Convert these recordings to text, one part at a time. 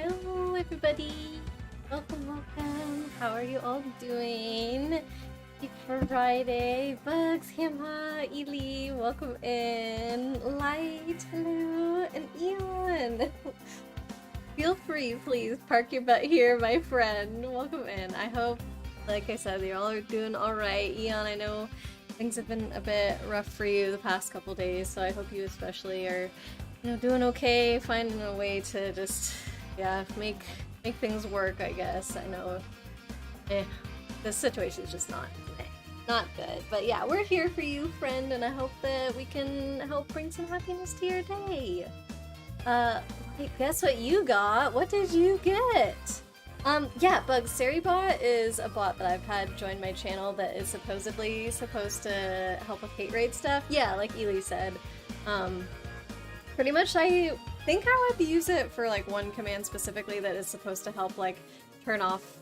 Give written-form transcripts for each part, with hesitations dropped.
Hello everybody! Welcome, welcome! How are you all doing? Happy Friday! Bugs, Hamha, Ely, welcome in! Light, hello! And Eon! Feel free, please, park your butt here, my friend. Welcome in. I hope, like I said, you're all doing alright. Eon, I know things have been a bit rough for you the past couple days, so I hope you especially are, you know, doing okay, finding a way to just, yeah, make things work, I guess. I know, the situation is just not good. But yeah, we're here for you, friend, and I hope that we can help bring some happiness to your day. Wait, guess what you got? What did you get? Yeah, Bugs, Seribot is a bot that I've had join my channel that is supposedly supposed to help with hate raid stuff. Yeah, like Ely said. Pretty much I think I would use it for like one command specifically that is supposed to help like turn off,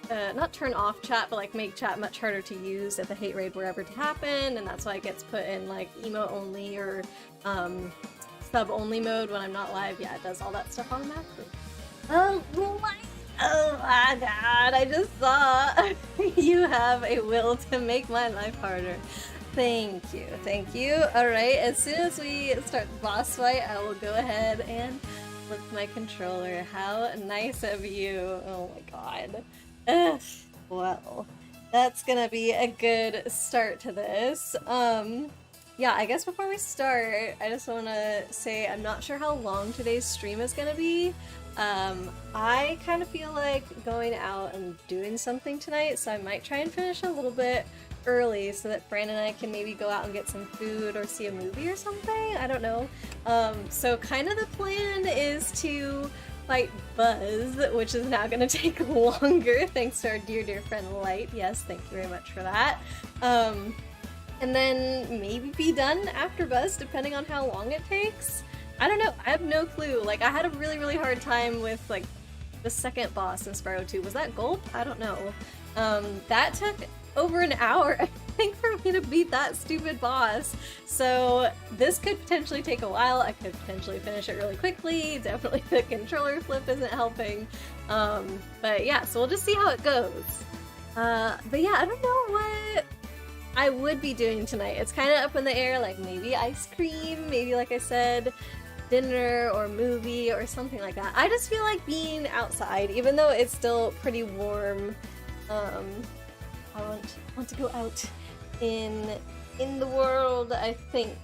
not turn off chat, but like make chat much harder to use if a hate raid were ever to happen, and that's why it gets put in like emote only or sub only mode when I'm not live. Yeah, it does all that stuff automatically. Oh my god, I just saw you have a will to make my life harder. Thank you, thank you. Alright, as soon as we start the boss fight, I will go ahead and flip my controller. How nice of you. Oh my god. Ugh. Well, that's gonna be a good start to this. Yeah, I guess before we start, I just want to say I'm not sure how long today's stream is gonna be. I kind of feel like going out and doing something tonight, so I might try and finish a little bit early so that Fran and I can maybe go out and get some food or see a movie or something. I don't know. So kind of the plan is to fight Buzz, which is now going to take longer thanks to our dear friend Light. Yes, thank you very much for that. And then maybe be done after Buzz, depending on how long it takes. I don't know. I have no clue. Like, I had a really hard time with, like, the second boss in Spyro 2. Was that Gulp? I don't know. That took over an hour, I think, for me to beat that stupid boss. So this could potentially take a while. I could potentially finish it really quickly. Definitely the controller flip isn't helping. But yeah, so we'll just see how it goes. But yeah, I don't know what I would be doing tonight. It's kind of up in the air, like maybe ice cream, maybe, like I said, dinner or movie or something like that. I just feel like being outside, even though it's still pretty warm. I want to go out in the world, I think.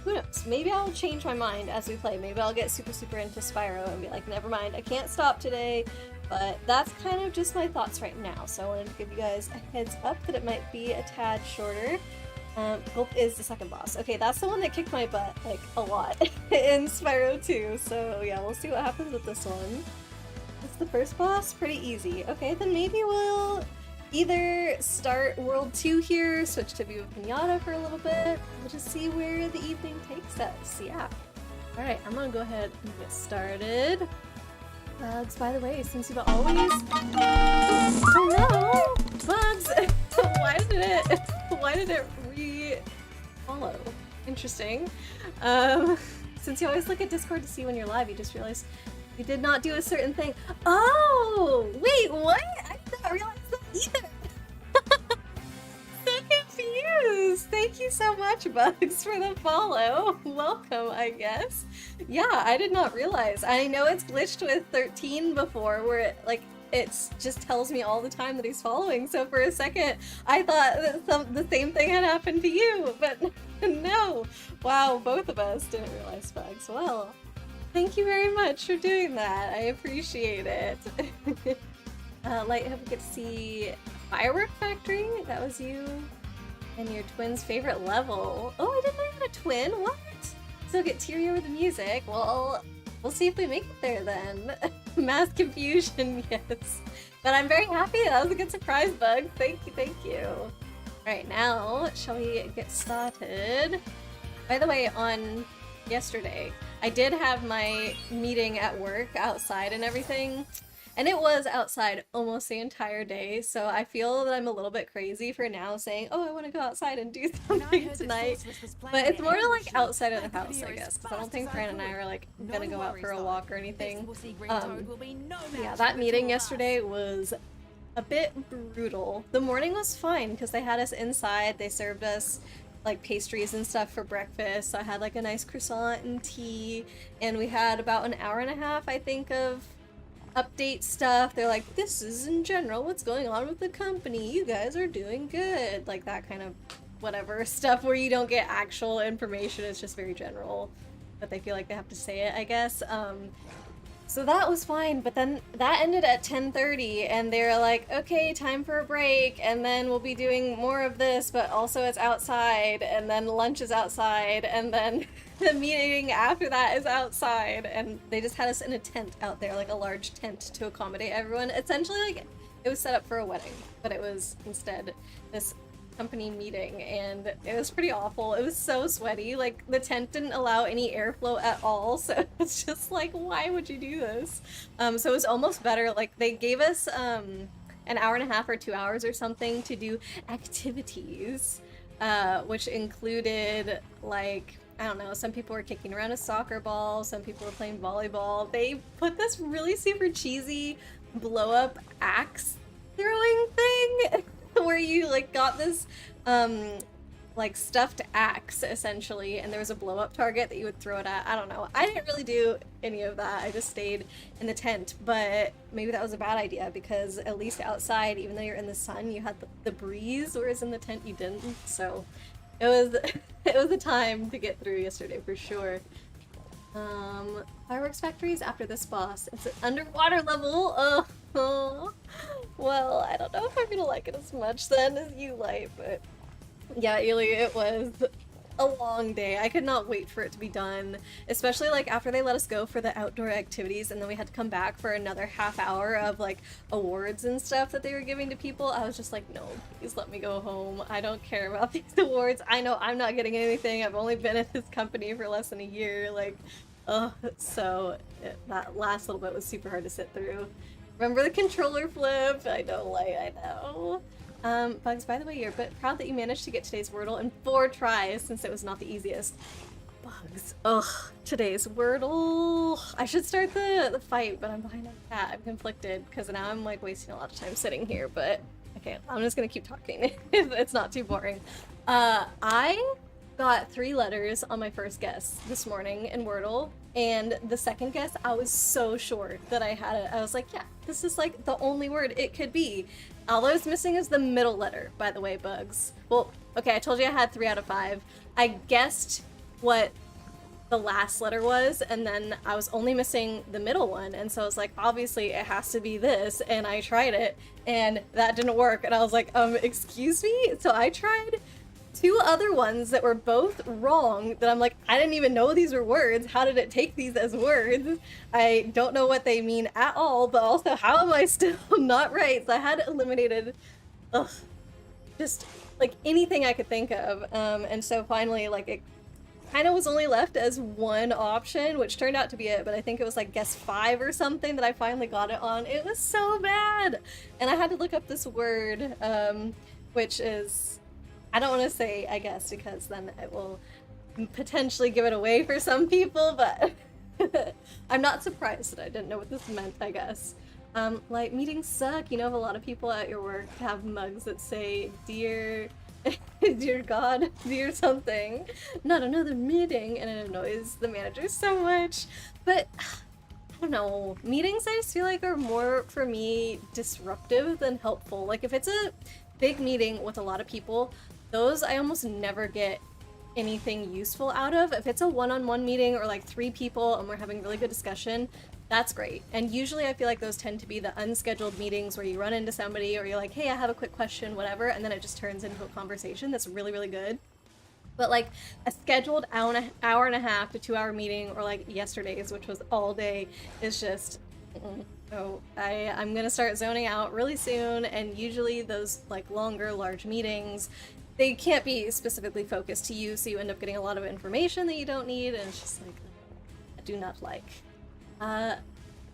Who knows? Maybe I'll change my mind as we play. Maybe I'll get super into Spyro and be like, never mind, I can't stop today. But that's kind of just my thoughts right now. So I wanted to give you guys a heads up that it might be a tad shorter. Hope is the second boss. Okay, that's the one that kicked my butt, like, a lot in Spyro 2. So yeah, we'll see what happens with this one. It's the first boss? Pretty easy. Okay, then maybe we'll either start World 2 here, switch to Viva Pinata for a little bit. We'll just see where the evening takes us. Yeah. Alright, I'm gonna go ahead and get started. Bugs, by the way, since you've always... Hello! Bugs! Why did it re-follow? Interesting. Since you always look at Discord to see when you're live, you just realize you did not do a certain thing. Oh! Wait, what? I did not realize that either! So confused! Thank you so much, Bugs, for the follow. Welcome, I guess. Yeah, I did not realize. I know it's glitched with 13 before, where it, like, it just tells me all the time that he's following, so for a second I thought that the same thing had happened to you, but no. Wow, both of us didn't realize, Bugs. Well, thank you very much for doing that. I appreciate it. Light, hope you get to see Firework Factory. That was you and your twin's favorite level. Oh, I didn't know you had a twin. What? So get teary over the music. Well, we'll see if we make it there then. Mass confusion, yes. But I'm very happy. That was a good surprise, Bug. Thank you, thank you. Alright, now, shall we get started? By the way, on yesterday, I did have my meeting at work outside and everything. And it was outside almost the entire day, so I feel that I'm a little bit crazy for now saying, oh, I want to go outside and do something tonight. But it's more to like outside of the house, I guess, because I don't think Fran and I are like gonna go out for a walk or anything. Yeah, that meeting yesterday was a bit brutal. The morning was fine because they had us inside, they served us like pastries and stuff for breakfast. So I had like a nice croissant and tea, and we had about an hour and a half, I think, of update stuff. They're like, this is in general what's going on with the company. You guys are doing good. Like that kind of whatever stuff where you don't get actual information. It's just very general, but they feel like they have to say it, I guess. So that was fine, but then that ended at 10:30 and they're like, okay, time for a break, and then we'll be doing more of this, but also it's outside, and then lunch is outside, and then the meeting after that is outside, and they just had us in a tent out there, like a large tent to accommodate everyone. Essentially, like, it was set up for a wedding, but it was instead this company meeting, and it was pretty awful. It was so sweaty. Like, the tent didn't allow any airflow at all, so it's just like, why would you do this? So it was almost better. Like, they gave us an hour and a half or 2 hours or something to do activities, which included, like, I don't know, some people were kicking around a soccer ball, some people were playing volleyball. They put this really super cheesy blow-up axe throwing thing where you like got this like stuffed axe essentially, and there was a blow-up target that you would throw it at. I don't know. I didn't really do any of that. I just stayed in the tent, but maybe that was a bad idea because at least outside, even though you're in the sun, you had the breeze, whereas in the tent you didn't. So it was it was a time to get through yesterday for sure. Fireworks factories after this boss. It's an underwater level. Oh, well, I don't know if I'm gonna like it as much then as you like, but yeah, Ely, it was a long day. I could not wait for it to be done, especially like after they let us go for the outdoor activities and then we had to come back for another half hour of like awards and stuff that they were giving to people. I was just like, no, please let me go home. I don't care about these awards. I know I'm not getting anything. I've only been at this company for less than a year. Like, so that last little bit was super hard to sit through. Remember the controller flip? I know. Bugs, by the way, you're a bit proud that you managed to get today's Wordle in 4 tries since it was not the easiest. Bugs. Ugh, today's Wordle. I should start the fight, but I'm behind on that. I'm conflicted because now I'm like wasting a lot of time sitting here, but okay, I'm just gonna keep talking if it's not too boring. I got 3 letters on my first guess this morning in Wordle, and the second guess I was so sure that I had it. I was like, yeah, this is like the only word it could be. All I was missing is the middle letter, by the way, Bugs. Well, okay, I told you I had 3 out of 5. I guessed what the last letter was, and then I was only missing the middle one, and so I was like, obviously it has to be this, and I tried it, and that didn't work, and I was like, excuse me? So I tried 2 other ones that were both wrong, that I'm like, I didn't even know these were words. How did it take these as words? I don't know what they mean at all, but also how am I still not right? So I had eliminated, just like anything I could think of. And so finally, like, it kind of was only left as one option, which turned out to be it, but I think it was like guess 5 or something that I finally got it on. It was so bad! And I had to look up this word, which is, I don't want to say, I guess, because then it will potentially give it away for some people, but I'm not surprised that I didn't know what this meant, I guess. Like, meetings suck. You know, a lot of people at your work have mugs that say, dear, dear God, dear something, not another meeting, and it annoys the manager so much. But, I don't know, meetings I just feel like are more, for me, disruptive than helpful. Like, if it's a big meeting with a lot of people, those I almost never get anything useful out of. If it's a one-on-one meeting or like 3 people and we're having really good discussion, that's great. And usually I feel like those tend to be the unscheduled meetings where you run into somebody or you're like, hey, I have a quick question, whatever, and then it just turns into a conversation that's really, really good. But like a scheduled hour and a half to 2 hour meeting, or like yesterday's, which was all day, is just so I'm gonna start zoning out really soon. And usually those like longer, large meetings, they can't be specifically focused to you, so you end up getting a lot of information that you don't need, and it's just like, I do not like.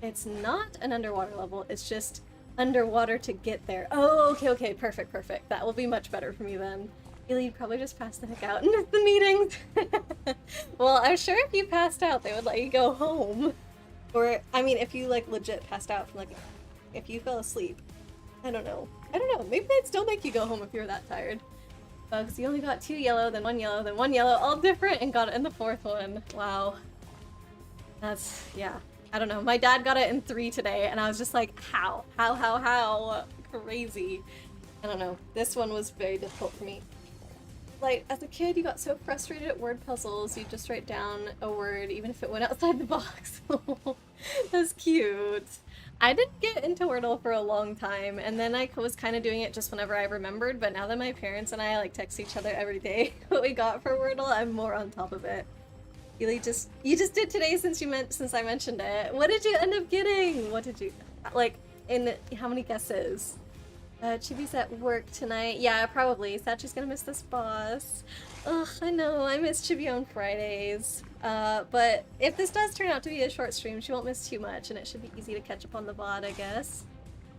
It's not an underwater level, it's just underwater to get there. Oh, okay, perfect. That will be much better for me then. You'd probably just pass the heck out and miss the meetings. Well, I'm sure if you passed out, they would let you go home. Or, I mean, if you, like, legit passed out from, like, if you fell asleep. I don't know. Maybe they'd still make you go home if you were that tired. Bugs, you only got 2 yellow, then 1 yellow, then 1 yellow, all different, and got it in the 4th one. Wow. That's, yeah. I don't know. My dad got it in 3 today, and I was just like, how? How? Crazy. I don't know. This one was very difficult for me. Like, as a kid, you got so frustrated at word puzzles, you just write down a word, even if it went outside the box. That's cute. I didn't get into Wordle for a long time, and then I was kind of doing it just whenever I remembered, but now that my parents and I, like, text each other every day what we got for Wordle, I'm more on top of it. You just did today since I mentioned it. What did you end up getting? What did you, like, in how many guesses? Chibi's at work tonight. Yeah, probably. Sachi's gonna miss this boss. Ugh, I know. I miss Chibi on Fridays. But if this does turn out to be a short stream, she won't miss too much, and it should be easy to catch up on the VOD, I guess.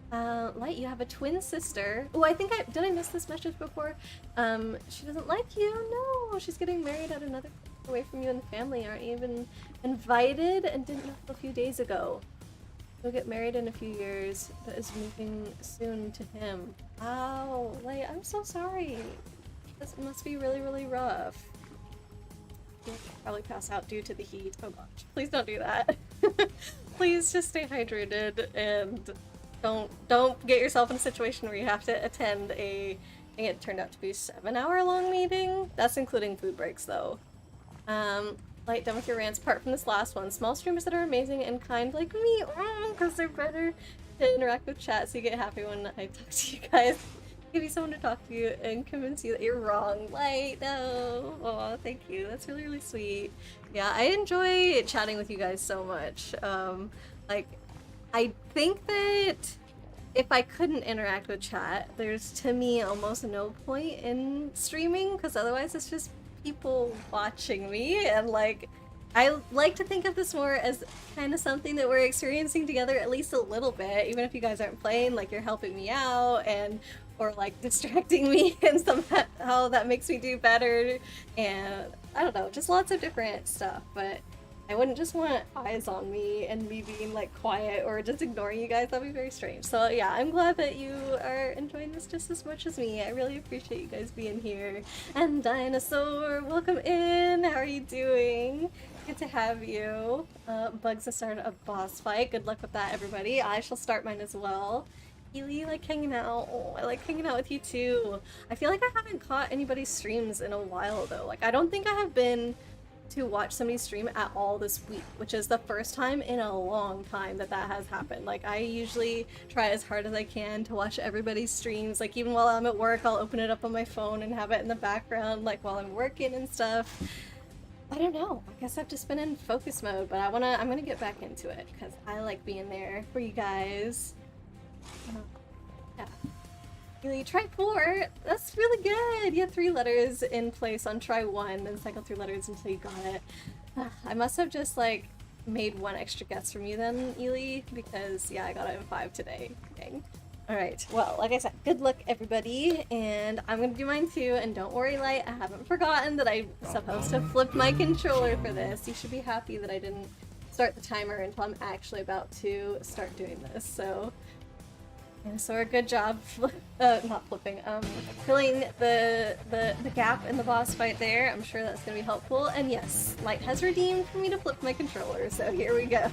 Light, you have a twin sister. Oh, did I miss this message before? She doesn't like you. No, she's getting married at another away from you and the family. Aren't you even invited? And didn't know a few days ago. He'll get married in a few years, but is moving soon to him. Wow, like, I'm so sorry. This must be really, really rough. You'll probably pass out due to the heat. Oh gosh, please don't do that. Please just stay hydrated and don't get yourself in a situation where you have to attend I think it turned out to be a 7-hour-long meeting. That's including food breaks though. Light, done with your rants. Apart from this last one, small streamers that are amazing and kind like me, because they're better to interact with chat, so you get happy when I talk to you guys. Give you someone to talk to you and convince you that you're wrong. Light, no. Oh, thank you. That's really, really sweet. Yeah, I enjoy chatting with you guys so much. Like, I think that if I couldn't interact with chat, there's to me almost no point in streaming, because otherwise it's just people watching me, and like I like to think of this more as kind of something that we're experiencing together at least a little bit, even if you guys aren't playing, like you're helping me out and or like distracting me and somehow that makes me do better, and I don't know, just lots of different stuff. But I wouldn't just want eyes on me and me being like quiet or just ignoring you guys. That'd be very strange. So yeah, I'm glad that you are enjoying this just as much as me. I really appreciate you guys being here. And Dinosaur, welcome in. How are you doing? Good to have you. Bugs has started a boss fight. Good luck with that, everybody. I shall start mine as well. Ely, like hanging out. Oh, I like hanging out with you too. I feel like I haven't caught anybody's streams in a while though. Like I don't think I have been to watch somebody stream at all this week, which is the first time in a long time that has happened. Like I usually try as hard as I can to watch everybody's streams. Like even while I'm at work, I'll open it up on my phone and have it in the background, like while I'm working and stuff. I don't know. I guess I've just been in focus mode, but I'm gonna get back into it because I like being there for you guys. Yeah. You tried 4. That's really good. You had 3 letters in place on try 1, then cycle through letters until you got it. I must have just like made 1 extra guess from you then, Ely, because yeah, I got it in 5 today. Dang. Alright, well, like I said, good luck everybody, and I'm gonna do mine too, and don't worry, Light, I haven't forgotten that I'm supposed to flip my controller for this. You should be happy that I didn't start the timer until I'm actually about to start doing this, so... Yeah, so a good job, not flipping, filling the gap in the boss fight there. I'm sure that's gonna be helpful. And yes, Light has redeemed for me to flip my controller, so here we go.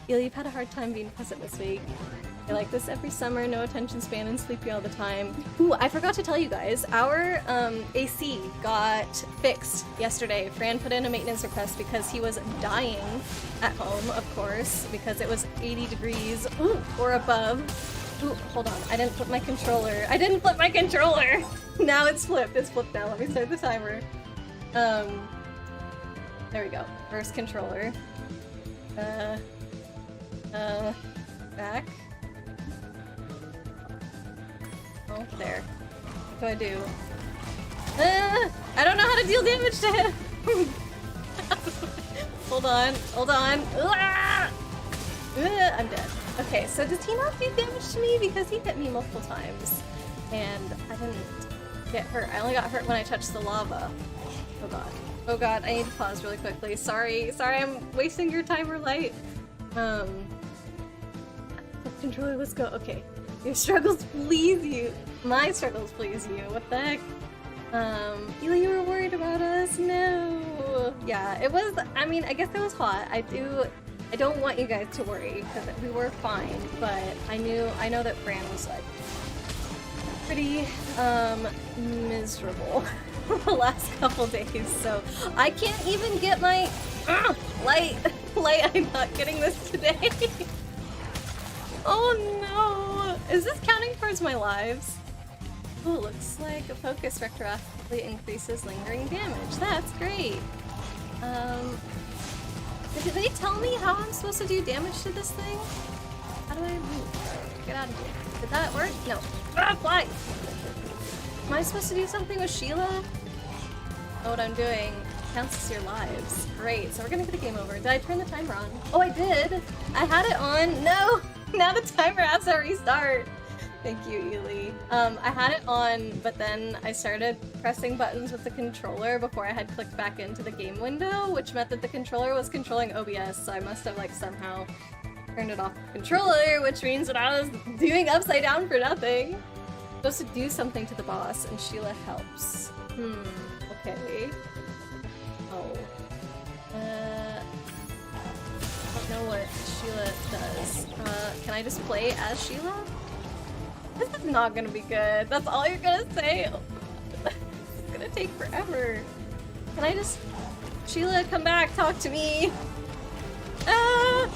You've had a hard time being present this week. I like this every summer, no attention span and sleepy all the time. Ooh, I forgot to tell you guys, our AC got fixed yesterday. Fran put in a maintenance request because he was dying at home, of course, because it was 80 degrees or above. Ooh, hold on. I didn't flip my controller. I didn't flip my controller! Now it's flipped. It's flipped now. Let me start the timer. There we go. First controller. Back. Oh, there. What do I do? I don't know how to deal damage to him! Hold on. Hold on. I'm dead. Okay, so does he not do damage to me? Because he hit me multiple times. And I didn't get hurt. I only got hurt when I touched the lava. Oh god. Oh god, I need to pause really quickly. Sorry, I'm wasting your timer, Light. Controller, let's go. Okay. Your struggles please you. My struggles please you. What the heck? Ela, you were worried about us? No. Yeah, it was, I mean, I guess it was hot. I don't want you guys to worry, because we were fine, but I know that Fran was like pretty, miserable the last couple days, so I can't even get my, Light, I'm not getting this today. Oh no! Is this counting towards my lives? Oh, looks like a focus retroactively increases lingering damage. That's great. Did they tell me how I'm supposed to do damage to this thing? How do I move? Get out of here. Did that work? No. Ah, fly! Am I supposed to do something with Sheila? Oh, what I'm doing counts as your lives. Great, so we're gonna get a game over. Did I turn the timer on? Oh, I did! I had it on! No! Now the timer has to restart! Thank you, Ely. I had it on, but then I started pressing buttons with the controller before I had clicked back into the game window, which meant that the controller was controlling OBS, so I must have like somehow turned it off the controller, which means that I was doing upside down for nothing. I'm supposed to do something to the boss, and Sheila helps. Okay. Oh. I don't know what Sheila does. Can I just play as Sheila? This is not gonna be good. That's all you're gonna say? It's gonna take forever. Can I just... Sheila, come back, talk to me! Ah!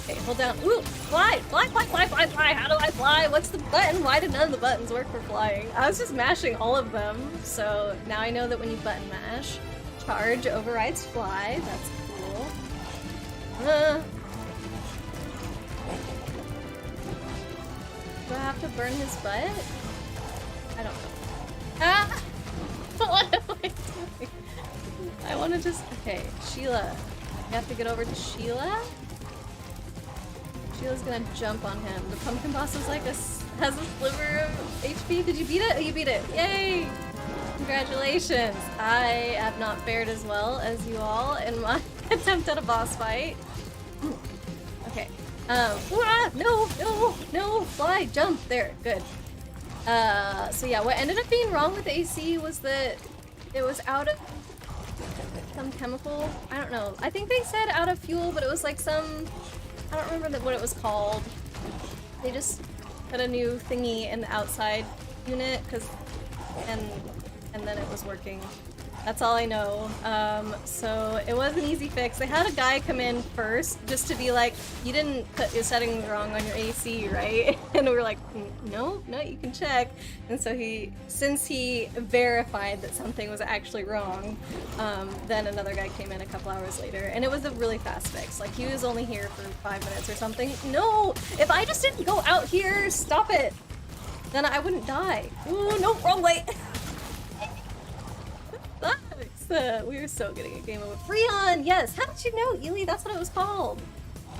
Okay, hold down. Ooh! Fly! Fly, fly, fly, fly, fly! How do I fly? What's the button? Why did none of the buttons work for flying? I was just mashing all of them, so now I know that when you button mash, charge overrides fly. That's cool. Do I have to burn his butt? I don't know. Ah! What am I doing? I want to just... Okay, Sheila. You have to get over to Sheila? Sheila's gonna jump on him. The pumpkin boss is like has a sliver of HP. Did you beat it? Oh, you beat it. Yay! Congratulations. I have not fared as well as you all in my attempt at a boss fight. Okay. No, fly, jump, there, good. So yeah, what ended up being wrong with the AC was that it was out of some chemical, I don't know. I think they said out of fuel, but it was like some, I don't remember what it was called. They just put a new thingy in the outside unit, and then it was working. That's all I know. So it was an easy fix. They had a guy come in first just to be like, you didn't put your settings wrong on your AC, right? And we were like, no, you can check. And so since he verified that something was actually wrong, then another guy came in a couple hours later, and it was a really fast fix. Like, he was only here for 5 minutes or something. No! If I just didn't go out here, stop it! Then I wouldn't die. Ooh, no, wrong way! We were so getting a game over. Freon! Yes! How did you know, Ely? That's what it was called!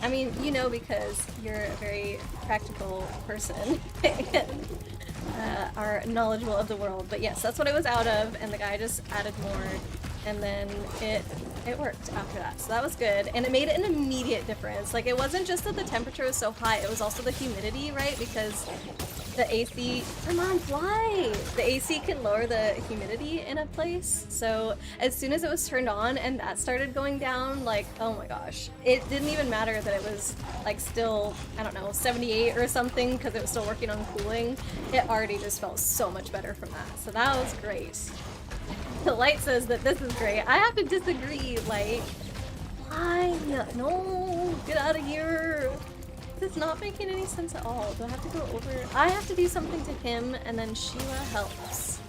I mean, you know because you're a very practical person and are knowledgeable of the world. But yes, that's what it was out of, and the guy just added more, and then it worked after that. So that was good, and it made an immediate difference. Like, it wasn't just that the temperature was so high, it was also the humidity, right? Because the AC, come on, fly! The AC can lower the humidity in a place, so as soon as it was turned on and that started going down, like, oh my gosh. It didn't even matter that it was, like, still, I don't know, 78 or something, because it was still working on cooling. It already just felt so much better from that, so that was great. The Light says that this is great. I have to disagree, Light. Why? No, get out of here. It's not making any sense at all. Do I have to go over? I have to do something to him, and then Sheila helps.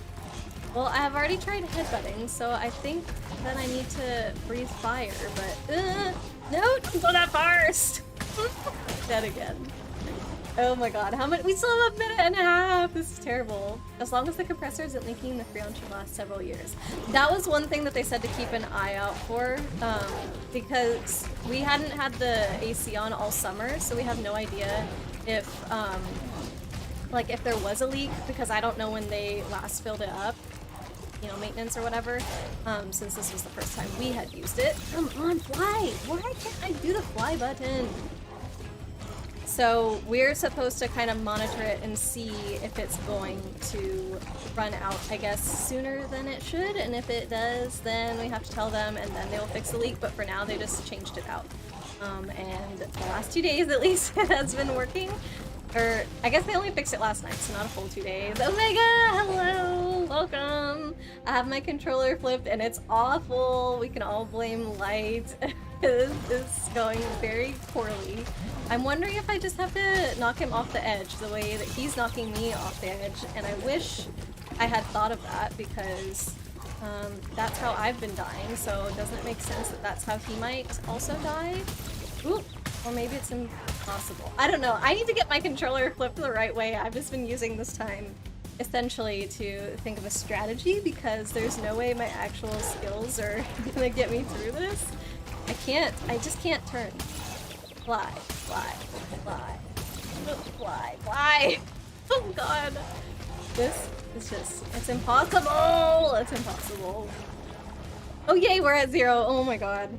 Well, I have already tried headbutting, so I think that I need to breathe fire, but no, don't go that far! Dead again. Oh my god, how much? We still have a minute and a half! This is terrible. As long as the compressor isn't leaking, the Freon should last several years. That was one thing that they said to keep an eye out for, because we hadn't had the AC on all summer, so we have no idea if, like, if there was a leak, because I don't know when they last filled it up, you know, maintenance or whatever, since this was the first time we had used it. Come on, fly! Why can't I do the fly button? So we're supposed to kind of monitor it and see if it's going to run out, I guess, sooner than it should, and if it does, then we have to tell them and then they'll fix the leak, but for now they just changed it out. And the last 2 days at least it has been working. Or, I guess they only fixed it last night, so not a full 2 days. Omega! Hello! Welcome! I have my controller flipped and it's awful. We can all blame Light. This is going very poorly. I'm wondering if I just have to knock him off the edge the way that he's knocking me off the edge, and I wish I had thought of that because that's how I've been dying, so doesn't it make sense that that's how he might also die? Ooh, or maybe it's impossible. I don't know. I need to get my controller flipped the right way. I've just been using this time essentially to think of a strategy because there's no way my actual skills are gonna get me through this. I just can't turn. Fly, fly, fly, fly, fly. Oh god. This is just, it's impossible. It's impossible. Oh yay, we're at 0. Oh my god.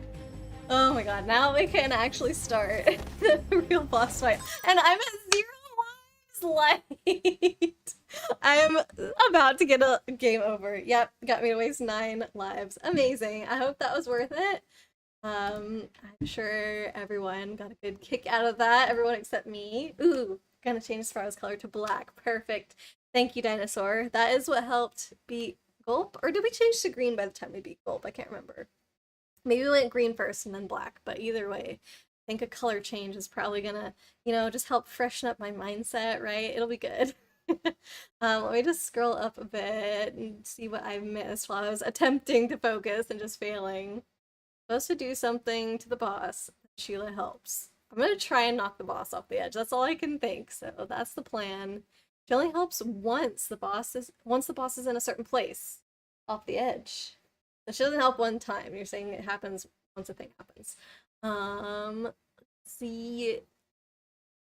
Oh my god, now we can actually start the real boss fight. And I'm at 0 lives light. I am about to get a game over. Yep, got me to waste 9 lives. Amazing. I hope that was worth it. I'm sure everyone got a good kick out of that. Everyone except me. Ooh, gonna change Spyro's color to black. Perfect. Thank you, Dinosaur. That is what helped beat Gulp. Or did we change to green by the time we beat Gulp? I can't remember. Maybe we went green first and then black, but either way, I think a color change is probably gonna, you know, just help freshen up my mindset, right? It'll be good. Let me just scroll up a bit and see what I missed while I was attempting to focus and just failing. Supposed to do something to the boss. Sheila helps. I'm gonna try and knock the boss off the edge. That's all I can think. So that's the plan. She only helps once the boss is in a certain place off the edge. So she doesn't help one time. You're saying it happens once a thing happens. Let's see.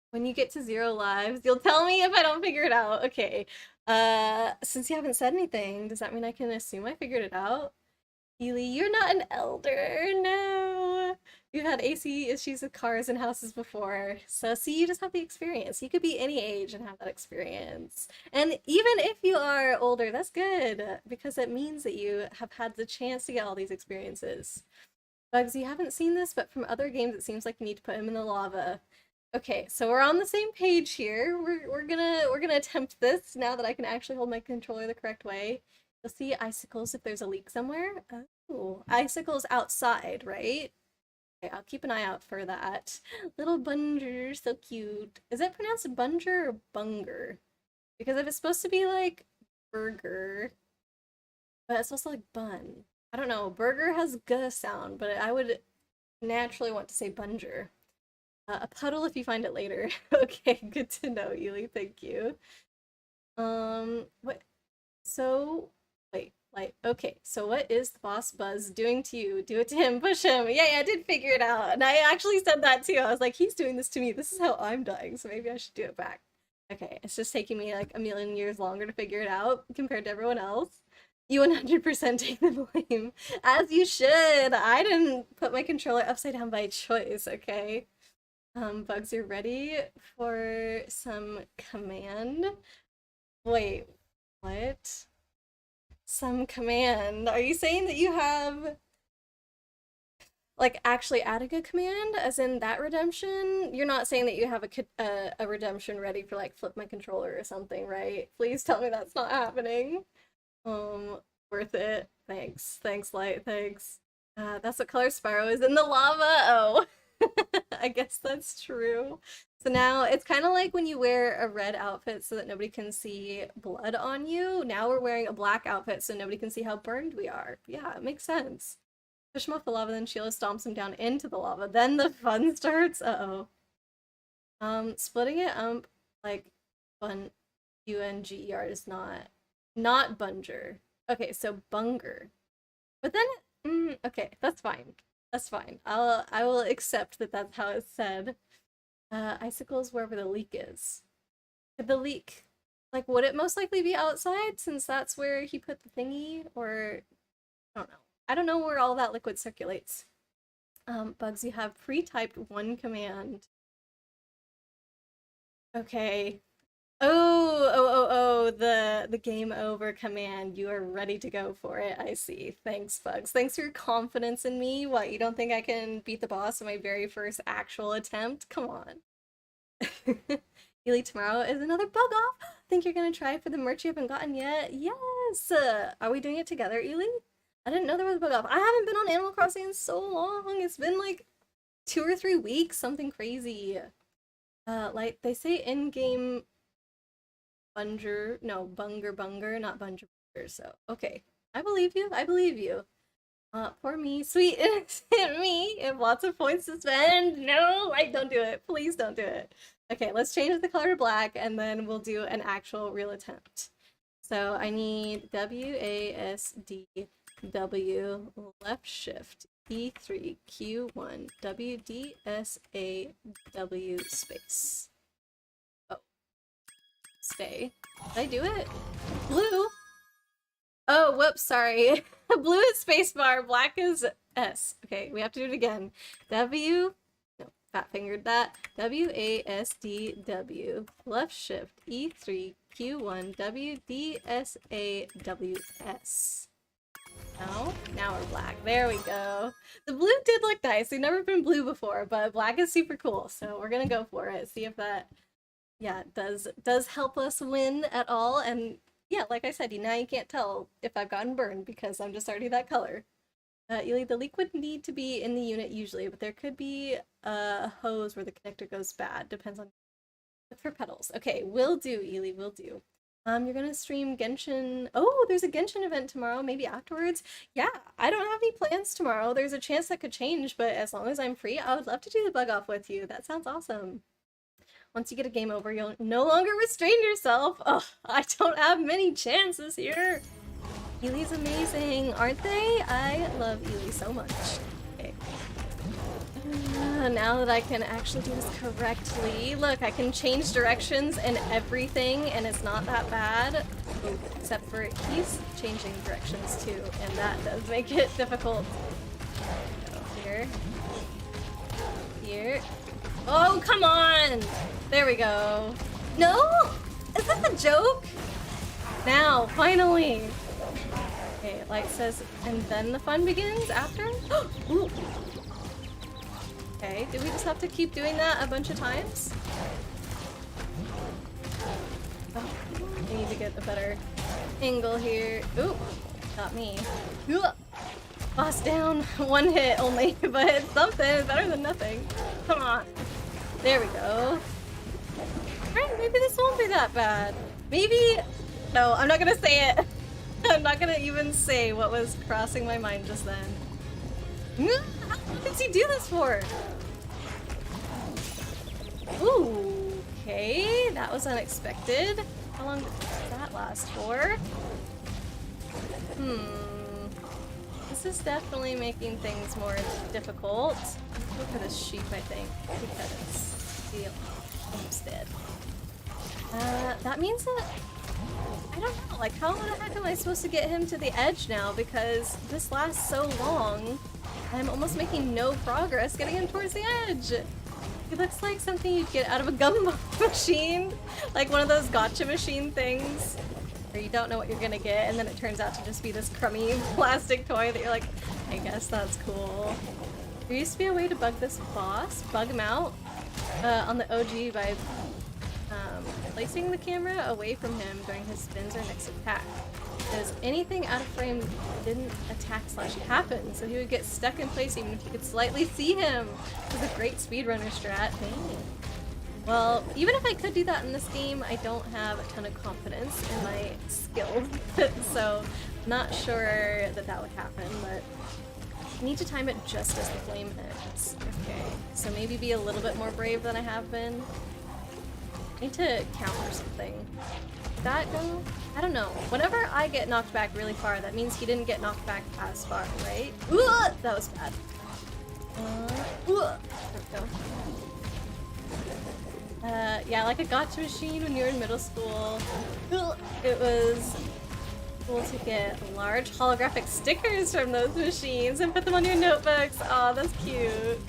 When you get to 0 lives, you'll tell me if I don't figure it out. Okay. Since you haven't said anything, does that mean I can assume I figured it out? Ely, you're not an elder, no! You've had AC issues with cars and houses before, so see, you just have the experience. You could be any age and have that experience. And even if you are older, that's good, because it means that you have had the chance to get all these experiences. Bugs, you haven't seen this, but from other games it seems like you need to put him in the lava. Okay, so we're on the same page here. We're gonna attempt this now that I can actually hold my controller the correct way. You'll see icicles if there's a leak somewhere. Oh, icicles outside, right? Okay, I'll keep an eye out for that. Little bunger, so cute. Is it pronounced bunger or bunger? Because if it's supposed to be like burger, but it's also like bun. I don't know. Burger has g sound, but I would naturally want to say bunger. A puddle if you find it later. Okay, good to know, Ely. Thank you. What? So, wait, like, okay, so what is the boss Buzz doing to you? Do it to him, push him. Yeah, I did figure it out. And I actually said that too. I was like, he's doing this to me. This is how I'm dying, so maybe I should do it back. Okay, it's just taking me like a million years longer to figure it out compared to everyone else. You 100% take the blame. As you should. I didn't put my controller upside down by choice, okay? Bugs, you're ready for some command? Wait, what? Some command? Are you saying that you have, like, actually adding a command, as in that redemption? You're not saying that you have a redemption ready for, like, flip my controller or something, right? Please tell me that's not happening. Worth it. Thanks. Thanks, Light. Thanks. That's what color Spyro is in the lava. Oh. I guess that's true. So now it's kind of like when you wear a red outfit so that nobody can see blood on you. Now we're wearing a black outfit so nobody can see how burned we are. Yeah, it makes sense. Push him off the lava, then Sheila stomps him down into the lava. Then the fun starts. Uh-oh. Splitting it up Like, Bunger is not Bunger. Okay, so Bunger. But then, okay, that's fine. That's fine. I will accept that that's how it's said. Icicles wherever the leak is. Could the leak, like, would it most likely be outside since that's where he put the thingy? Or, I don't know. I don't know where all that liquid circulates. Bugs, you have pre-typed one command. Okay. Oh, the game over command. You are ready to go for it. I see. Thanks, Bugs. Thanks for your confidence in me. What, you don't think I can beat the boss in my very first actual attempt? Come on. Ely, tomorrow is another bug off. Think you're gonna try for the merch you haven't gotten yet? Yes! Are we doing it together, Ely? I didn't know there was a bug off. I haven't been on Animal Crossing in so long. It's been like 2 or 3 weeks, something crazy. Like they say in-game Bunger, no, Bunger, not Bunger, so okay. I believe you, I believe you. Poor me, sweet innocent me, if lots of points to spend. No, like, don't do it. Please don't do it. Okay, let's change the color to black and then we'll do an actual real attempt. So I need WASD W left shift E3 Q1 WDSA W space. Oh. Stay. Did I do it? Blue? Oh, whoops, sorry. Blue is spacebar, black is S. Okay, we have to do it again. W, no, fat fingered that. WASD left shift E3 Q1 WDSAWS. No, now we're black. There we go. The blue did look nice. We've never been blue before, but black is super cool, so we're gonna go for it. See if that, yeah, does help us win at all. And yeah, like I said, now you can't tell if I've gotten burned because I'm just already that color. Ely, the leak would need to be in the unit usually, but there could be a hose where the connector goes bad. Depends on. Look for petals. Okay, will do, Ely, will do. You're gonna stream Genshin. Oh, there's a Genshin event tomorrow. Maybe afterwards. Yeah, I don't have any plans tomorrow. There's a chance that could change, but as long as I'm free, I would love to do the bug off with you. That sounds awesome. Once you get a game over, you'll no longer restrain yourself. Oh, I don't have many chances here. Ely's amazing, aren't they? I love Ely so much. Okay. Now that I can actually do this correctly. Look, I can change directions and everything, and it's not that bad. Ooh, except for he's changing directions too, and that does make it difficult. Go here. Here. Oh, come on! There we go. No? Is this a joke? Now, finally! Okay, like says, and then the fun begins after? Ooh. Okay, did we just have to keep doing that a bunch of times? Oh, I need to get a better angle here. Ooh, got me. Ooh. Boss down, 1 hit only, but it's something. It's better than nothing. Come on. There we go. Alright, maybe this won't be that bad. Maybe... No, I'm not gonna say it. I'm not gonna even say what was crossing my mind just then. How long does he do this for? Ooh, okay, that was unexpected. How long did that last for? This is definitely making things more difficult. Let's go for this sheep, I think, because he almost dead. That means that I don't know, like how the heck am I supposed to get him to the edge now? Because this lasts so long, I'm almost making no progress getting him towards the edge. He looks like something you'd get out of a gumball machine, like one of those gotcha machine things, where you don't know what you're gonna get, and then it turns out to just be this crummy plastic toy that you're like, I guess that's cool. There used to be a way to bug this boss, bug him out, on the OG by placing the camera away from him during his spins or next attack. Because anything out of frame didn't attack / happen, so he would get stuck in place even if you could slightly see him. It was a great speedrunner strat. Dang. Well, even if I could do that in this game, I don't have a ton of confidence in my skill, so not sure that that would happen, but I need to time it just as the flame ends. Okay, so maybe be a little bit more brave than I have been. I need to count or something. Did that go? I don't know. Whenever I get knocked back really far, that means he didn't get knocked back as far, right? Ooh, that was bad. There we go. Yeah, like a gotcha machine when you were in middle school. It was cool to get large holographic stickers from those machines and put them on your notebooks. Oh, that's cute.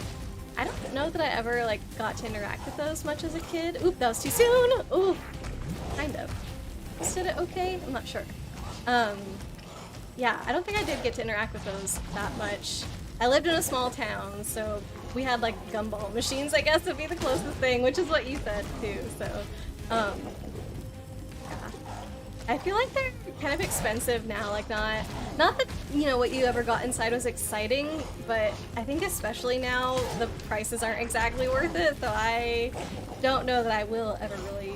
I don't know that I ever like got to interact with those much as a kid. Oop, that was too soon. Ooh, kind of. Did it okay? I'm not sure. Yeah, I don't think I did get to interact with those that much. I lived in a small town, so we had like gumball machines, I guess would be the closest thing, which is what you said too, so, yeah. I feel like they're kind of expensive now, like not that, you know, what you ever got inside was exciting, but I think especially now the prices aren't exactly worth it, so I don't know that I will ever really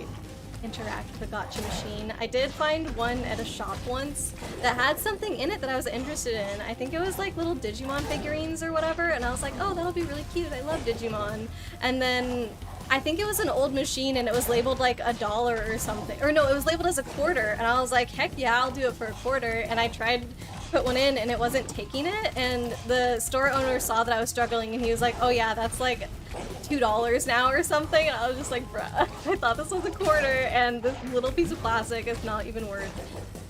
interact with the gotcha machine. I did find one at a shop once that had something in it that I was interested in. I think it was like little Digimon figurines or whatever, and I was like, oh, that'll be really cute. I love Digimon. And then I think it was an old machine and it was labeled like $1 or something. Or no, it was labeled as a quarter, and I was like, heck yeah, I'll do it for a quarter. And I tried to put one in and it wasn't taking it, and the store owner saw that I was struggling and he was like, oh yeah, that's like $2 now or something, and I was just like, bruh, I thought this was a quarter and this little piece of plastic is not even worth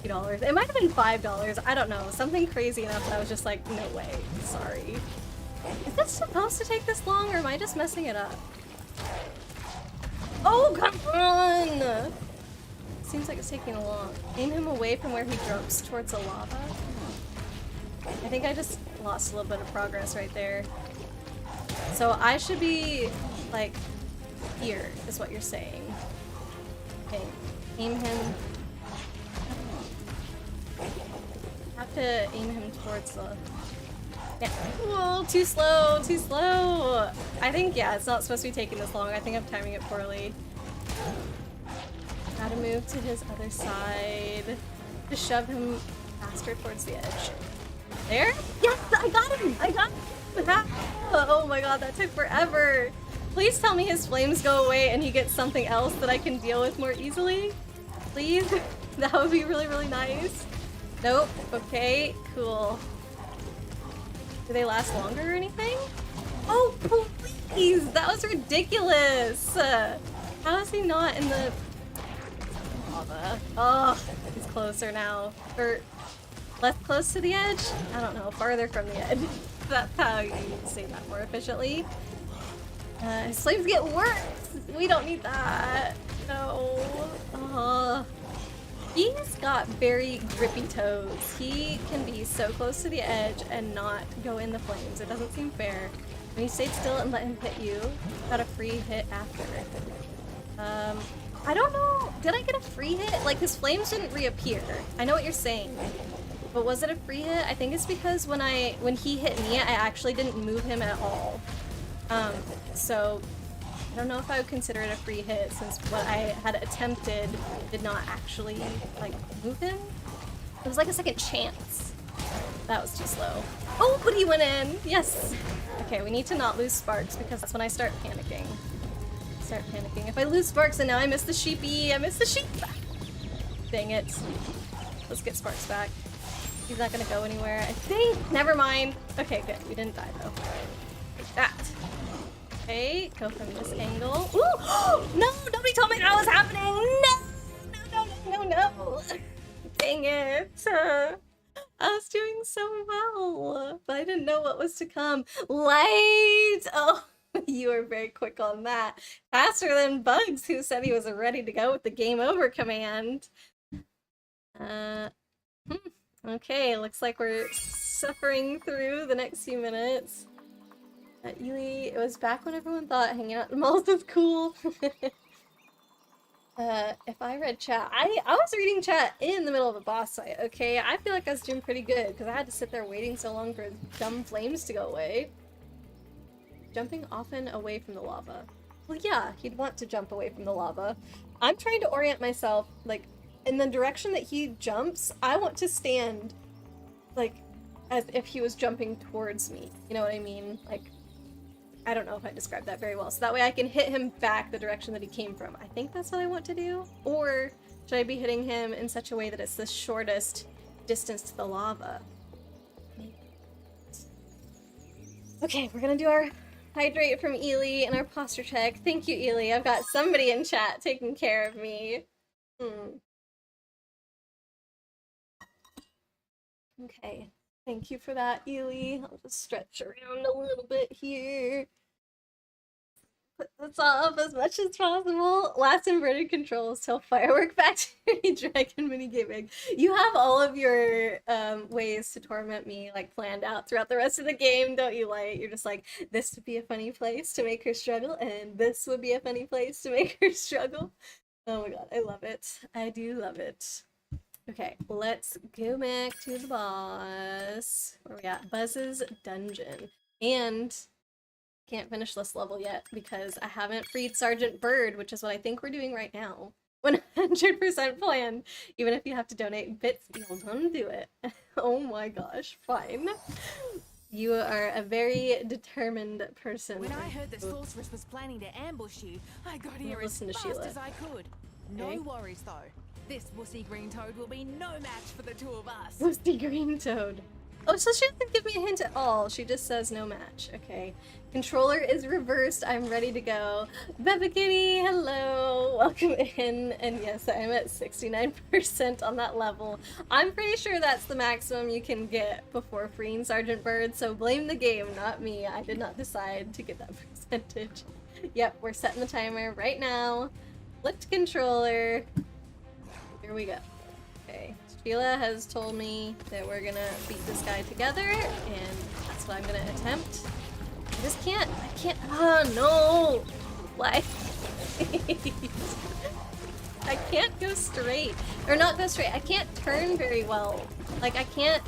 $2. It might have been $5, I don't know, something crazy enough that I was just like, no way, sorry. Is this supposed to take this long or am I just messing it up? Oh, come on! Seems like it's taking long. Aim him away from where he jumps towards the lava. I think I just lost a little bit of progress right there. So I should be, like, here, is what you're saying. Okay, aim him. Have to aim him towards the... Yeah. Whoa, too slow, too slow! I think, yeah, it's not supposed to be taking this long. I think I'm timing it poorly. Gotta move to his other side. To shove him faster towards the edge. There? Yes, I got him! I got him! Oh my god, that took forever! Please tell me his flames go away and he gets something else that I can deal with more easily? Please? That would be really, really nice. Nope. Okay, cool. Do they last longer or anything? Oh, please! That was ridiculous! How is he not in the lava? Oh, he's closer now. Or less close to the edge? I don't know, farther from the edge. That's how you say that more efficiently. His flames get worse! We don't need that! No. He's got very grippy toes. He can be so close to the edge and not go in the flames. It doesn't seem fair. When you stayed still and let him hit you, got a free hit after. I don't know. Did I get a free hit? Like, his flames didn't reappear. I know what you're saying. But was it a free hit? I think it's because when he hit me, I actually didn't move him at all. So I don't know if I would consider it a free hit since what I had attempted did not actually, like, move him. It was like a second chance. That was too slow. Oh, but he went in! Yes! Okay, we need to not lose sparks because that's when I start panicking. If I lose sparks and now I miss the sheepy, I miss the sheep! Dang it. Let's get sparks back. He's not gonna go anywhere, I think. Never mind. Okay, good. We didn't die though. Like that. Okay, go from this angle. Ooh! No! Nobody told me that was happening! No! Dang it! I was doing so well, but I didn't know what was to come. Light! Oh, you were very quick on that. Faster than Bugs, who said he was ready to go with the game over command. Okay, looks like we're suffering through the next few minutes. Ely, it was back when everyone thought hanging out in malls was cool. If I read chat, I was reading chat in the middle of a boss fight, okay? I feel like I was doing pretty good, because I had to sit there waiting so long for dumb flames to go away. Jumping often away from the lava. Well, yeah, he'd want to jump away from the lava. I'm trying to orient myself, like, in the direction that he jumps. I want to stand, like, as if he was jumping towards me. You know what I mean? Like, I don't know if I described that very well. So that way I can hit him back the direction that he came from. I think that's what I want to do. Or should I be hitting him in such a way that it's the shortest distance to the lava? Okay, we're gonna do our hydrate from Ely and our posture check. Thank you, Ely. I've got somebody in chat taking care of me. Okay, thank you for that, Ely. I'll just stretch around a little bit here. Put this off as much as possible. Last inverted controls till firework factory dragon minigaming. You have all of your ways to torment me like planned out throughout the rest of the game, don't you, Light? You're just like, this would be a funny place to make her struggle, and this would be a funny place to make her struggle. Oh my god, I love it. I do love it. Okay, let's go back to the boss. Where we at? Buzz's dungeon. And can't finish this level yet because I haven't freed Sergeant Bird, which is what I think we're doing right now. 100% planned. Even if you have to donate bits, you'll do it. Oh my gosh, fine. You are a very determined person. When I heard that Sorceress was planning to ambush you, I got here as fast as I could. Okay. No worries though. This wussy green toad will be no match for the two of us. Wussy green toad. Oh, so she doesn't give me a hint at all. She just says no match. Okay. Controller is reversed. I'm ready to go. Beba Kitty, hello. Welcome in. And yes, I'm at 69% on that level. I'm pretty sure that's the maximum you can get before freeing Sergeant Bird, so blame the game, not me. I did not decide to get that percentage. Yep, we're setting the timer right now. Lift controller. Here we go. Okay. Sheila has told me that we're gonna beat this guy together, and that's what I'm gonna attempt. I can't, oh no! Why? I can't go straight. Or not go straight, I can't turn very well. Like, I can't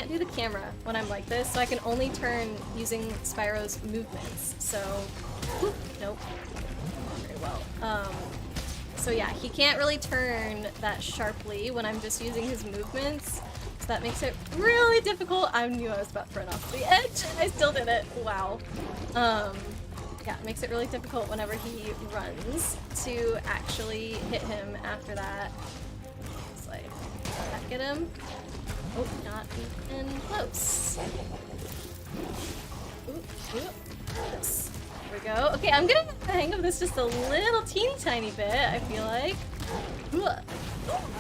do the camera when I'm like this, so I can only turn using Spyro's movements, so, whoop, nope, not very well. So yeah, he can't really turn that sharply when I'm just using his movements. So that makes it really difficult. I knew I was about to run off the edge. I still did it. Wow. Yeah, it makes it really difficult whenever he runs to actually hit him after that. It's like, back at him. Oh, not even close. Ooh, this. There we go. Okay, I'm gonna get the hang of this just a little teeny tiny bit, I feel like.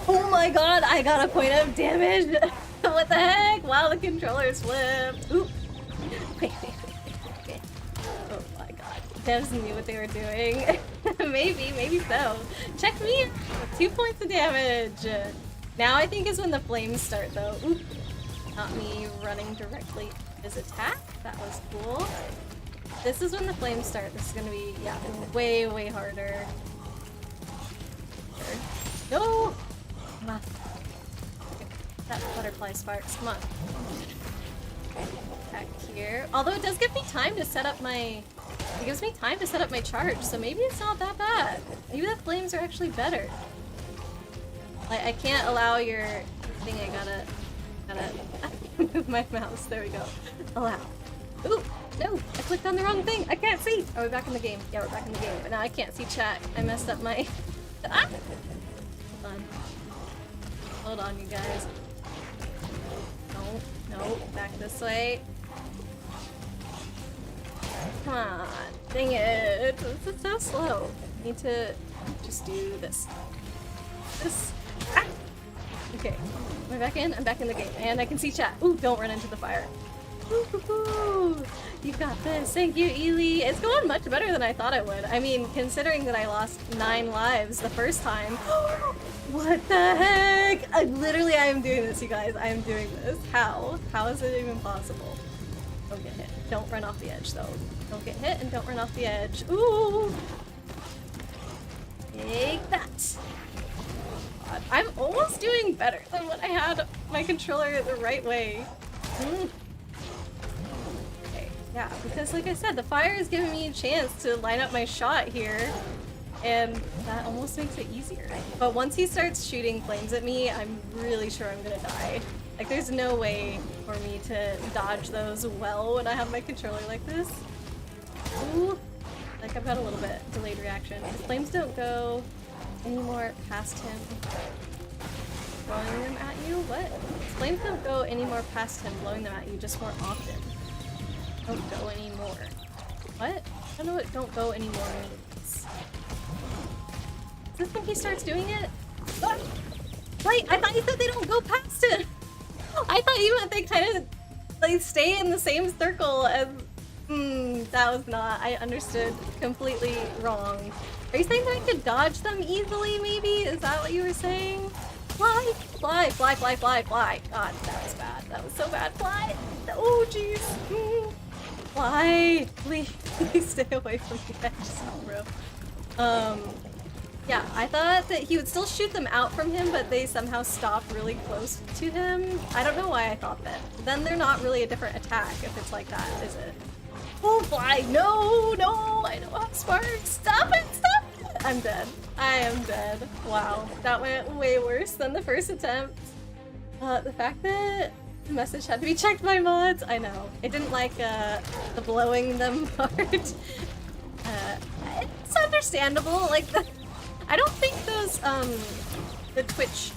Oh my god, I got a point of damage! What the heck? Wow, the controller's flipped. Ooh. Wait. Okay. Oh my god. Devs knew what they were doing. maybe so. Check me out. 2 points of damage. Now I think is when the flames start though. Ooh. Not me running directly to his attack. That was cool. This is when the flames start. This is gonna be, yeah, way, way harder. No! Come on. That butterfly sparks, come on. Back here. Although it does give me time to set up my... It gives me time to set up my charge, so maybe it's not that bad. Maybe the flames are actually better. Like, I can't allow your thing, I gotta move my mouse. There we go. Allow. Ooh! No! I clicked on the wrong thing! I can't see! Are we back in the game? Yeah, we're back in the game. But now I can't see chat. I messed up my... Ah! Hold on. Hold on, you guys. No, back this way. Come on. Dang it. This is so slow. I need to just do this. This. Ah! Okay. Am I back in? I'm back in the game. And I can see chat. Ooh, don't run into the fire. Woo-hoo-hoo. You got this. Thank you, Ely. It's going much better than I thought it would. I mean, considering that I lost 9 lives the first time. What the heck? I am doing this, you guys. I am doing this. How? How is it even possible? Don't get hit. Don't run off the edge, though. Don't get hit and don't run off the edge. Ooh! Take that. God, I'm almost doing better than what I had my controller the right way. Okay, yeah, because like I said, the fire is giving me a chance to line up my shot here, and that almost makes it easier. But once he starts shooting flames at me, I'm really sure I'm gonna die. Like, there's no way for me to dodge those well when I have my controller like this. Ooh. Like I've got a little bit delayed reaction. His flames don't go anymore past him. Blowing them at you? What? His flames don't go anymore past him, blowing them at you, just more often. Don't go anymore. What? I don't know what don't go anymore means. Is this when he starts doing it? What? Wait, I thought you said they don't go past him! I thought you meant they kind of like stay in the same circle as that was not. I understood completely wrong. Are you saying that I could dodge them easily, maybe? Is that what you were saying? Fly! Fly! Fly, fly, fly, fly! God, that was bad. That was so bad. Fly! Oh, jeez! Fly! Please stay away from the edge, bro. Yeah, I thought that he would still shoot them out from him, but they somehow stopped really close to him. I don't know why I thought that. Then they're not really a different attack if it's like that, is it? Oh, fly! No! No! I don't have sparks! Stop it! Stop it! I'm dead. I am dead. Wow. That went way worse than the first attempt. The fact that the message had to be checked by mods, I know. I didn't like the blowing them part. It's understandable. Like, I don't think those, the Twitch...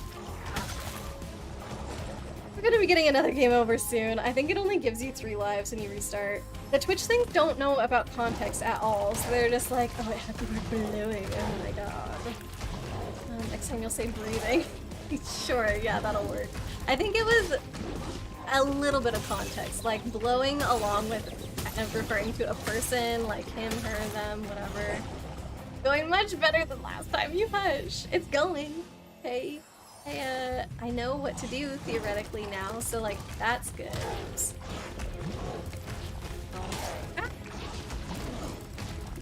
We're gonna be getting another game over soon. I think it only gives you 3 lives when you restart. The Twitch things don't know about context at all, so they're just like, oh, it had to be blowing, oh my god. Next time you'll say breathing. Sure, yeah, that'll work. I think it was a little bit of context, like blowing along with kind of referring to a person, like him, her, them, whatever. Going much better than last time, you hush. It's going, okay? I know what to do theoretically now, so like, that's good.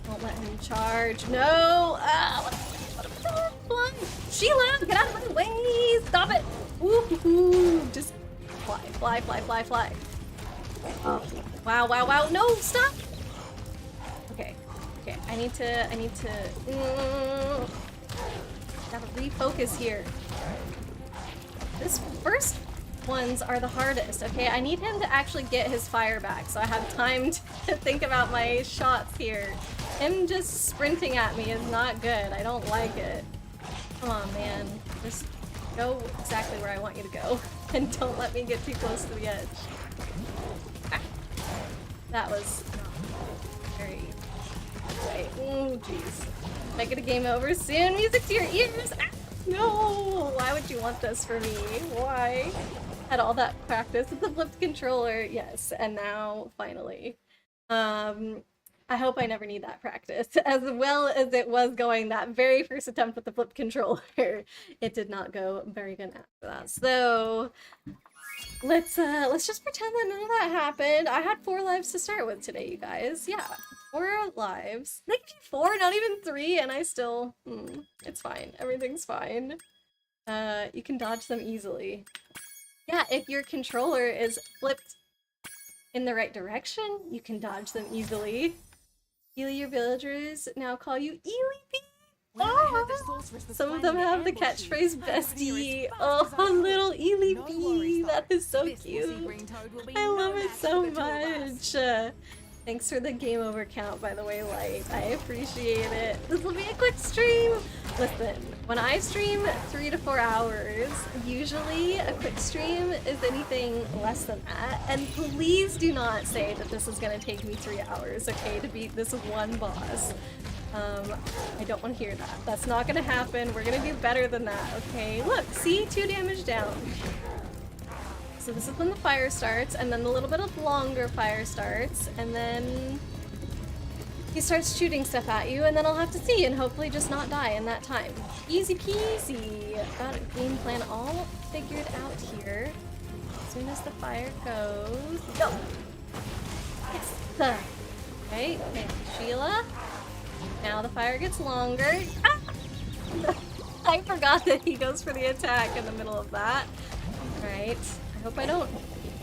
Don't let him charge. No! What Sheila, get out of my way! Stop it! Ooh, just fly, fly, fly, fly, fly. Oh, wow, wow, wow! No, stop! Okay, okay. I need to. Gotta refocus here. This first ones are the hardest, okay? I need him to actually get his fire back so I have time to think about my shots here. Him just sprinting at me is not good. I don't like it. Come on, man. Just go exactly where I want you to go. And don't let me get too close to the edge. Ah. That was not very... Wait. Oh, jeez. Make it a game over soon. Music to your ears! Ah. No! Why would you want this for me? Why? Had all that practice with the flipped controller. Yes, and now, finally. I hope I never need that practice. As well as it was going that very first attempt with the flipped controller, it did not go very good after that. So, let's just pretend that none of that happened. I had 4 lives to start with today, you guys. Yeah. 4 lives. Like 4, not even 3, and I still... it's fine. Everything's fine. You can dodge them easily. Yeah, if your controller is flipped in the right direction, you can dodge them easily. Ely, your villagers now call you Ely Bee! Oh, some of them have the catchphrase bestie. Oh, little Ely Bee! That is so cute! I love it so much! Thanks for the game over count, by the way, Light. I appreciate it. This will be a quick stream! Listen, when I stream 3 to 4 hours, usually a quick stream is anything less than that. And please do not say that this is gonna take me 3 hours, okay, to beat this one boss. I don't want to hear that. That's not gonna happen. We're gonna do better than that, okay? Look, see? 2 damage down. So this is when the fire starts, and then the little bit of longer fire starts, and then he starts shooting stuff at you, and then I'll have to see and hopefully just not die in that time. Easy peasy. Got a game plan all figured out here. As soon as the fire goes, go. Yes. Okay, Sheila. Now the fire gets longer. Ah! I forgot that he goes for the attack in the middle of that. Alright. I hope I don't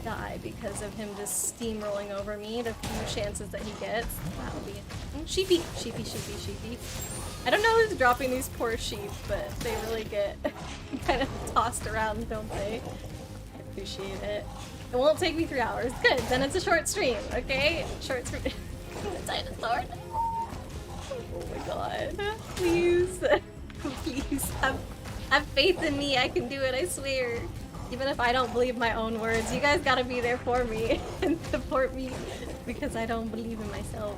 die because of him just steamrolling over me the few chances that he gets. That'll be sheepy, sheepy, sheepy, sheepy. I don't know who's dropping these poor sheep, but they really get kind of tossed around, don't they? I appreciate it. It won't take me 3 hours. Good, then it's a short stream, okay? Short stream. the dinosaur. Oh my god. Please. Please. Have faith in me. I can do it, I swear. Even if I don't believe my own words, you guys gotta be there for me and support me because I don't believe in myself.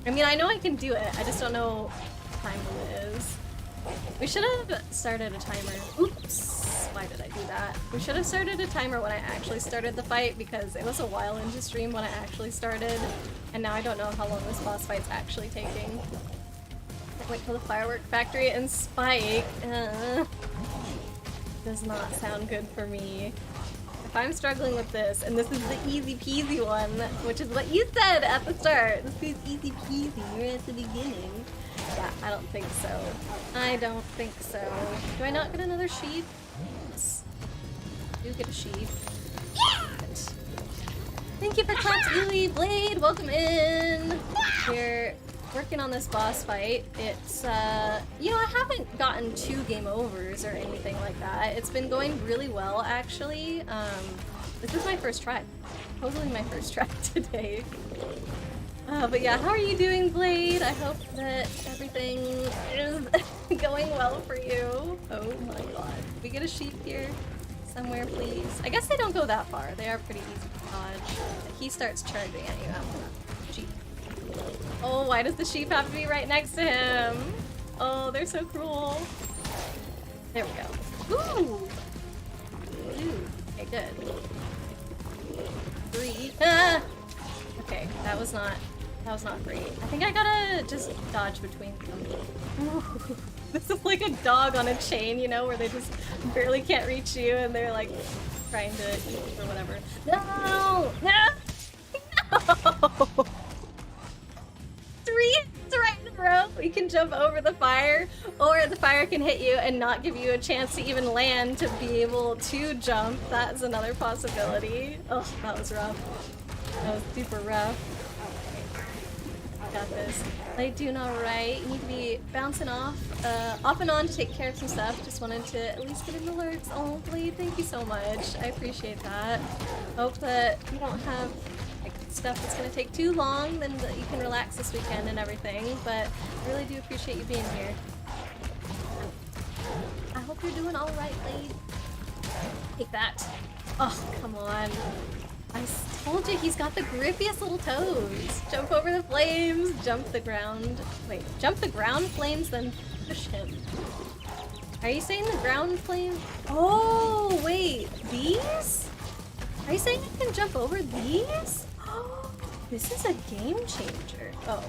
I mean, I know I can do it. I just don't know what time it is. We should have started a timer. Oops. Why did I do that? We should have started a timer when I actually started the fight because it was a while into stream when I actually started. And now I don't know how long this boss fight's actually taking. I went to the firework factory and Spike. Does not sound good for me. If I'm struggling with this, and this is the easy peasy one, which is what you said at the start. This is easy peasy, you're at the beginning. Yeah, I don't think so. I don't think so. Do I not get another sheep? Yes. I do get a sheep. Yes! Thank you for Clops Lily Blade, welcome in! We're working on this boss fight. It's, you know, I haven't gotten 2 game overs or anything like that. It's been going really well, actually. This is my first try. Totally my first try today. But yeah, how are you doing, Blade? I hope that everything is going well for you. Oh my god. Can we get a sheep here? Somewhere, please. I guess they don't go that far. They are pretty easy to dodge. He starts charging at you after that. Sheep. Oh, why does the sheep have to be right next to him? Oh, they're so cruel. There we go. Ooh! Ooh. Okay, good. 3. Ah! Okay, that was not great. I think I gotta just dodge between them. Ooh. This is like a dog on a chain, you know, where they just barely can't reach you and they're like trying to eat or whatever. No! No! No! 3 hits right in a row. You can jump over the fire, or the fire can hit you and not give you a chance to even land to be able to jump. That's another possibility. Oh, that was rough. That was super rough. Got this. Blade doing alright. You need to be bouncing off and on to take care of some stuff. Just wanted to at least get in the lurks. Oh, Blade, thank you so much. I appreciate that. Hope that you don't have like stuff that's gonna take too long, then that you can relax this weekend and everything. But I really do appreciate you being here. I hope you're doing alright, Blade. Take that. Oh, come on. I told you he's got the grippiest little toes. Jump over the flames, jump the ground. Wait, jump the ground flames, then push him. Are you saying the ground flame? Oh, wait, these? Are you saying I can jump over these? Oh, this is a game changer. Oh,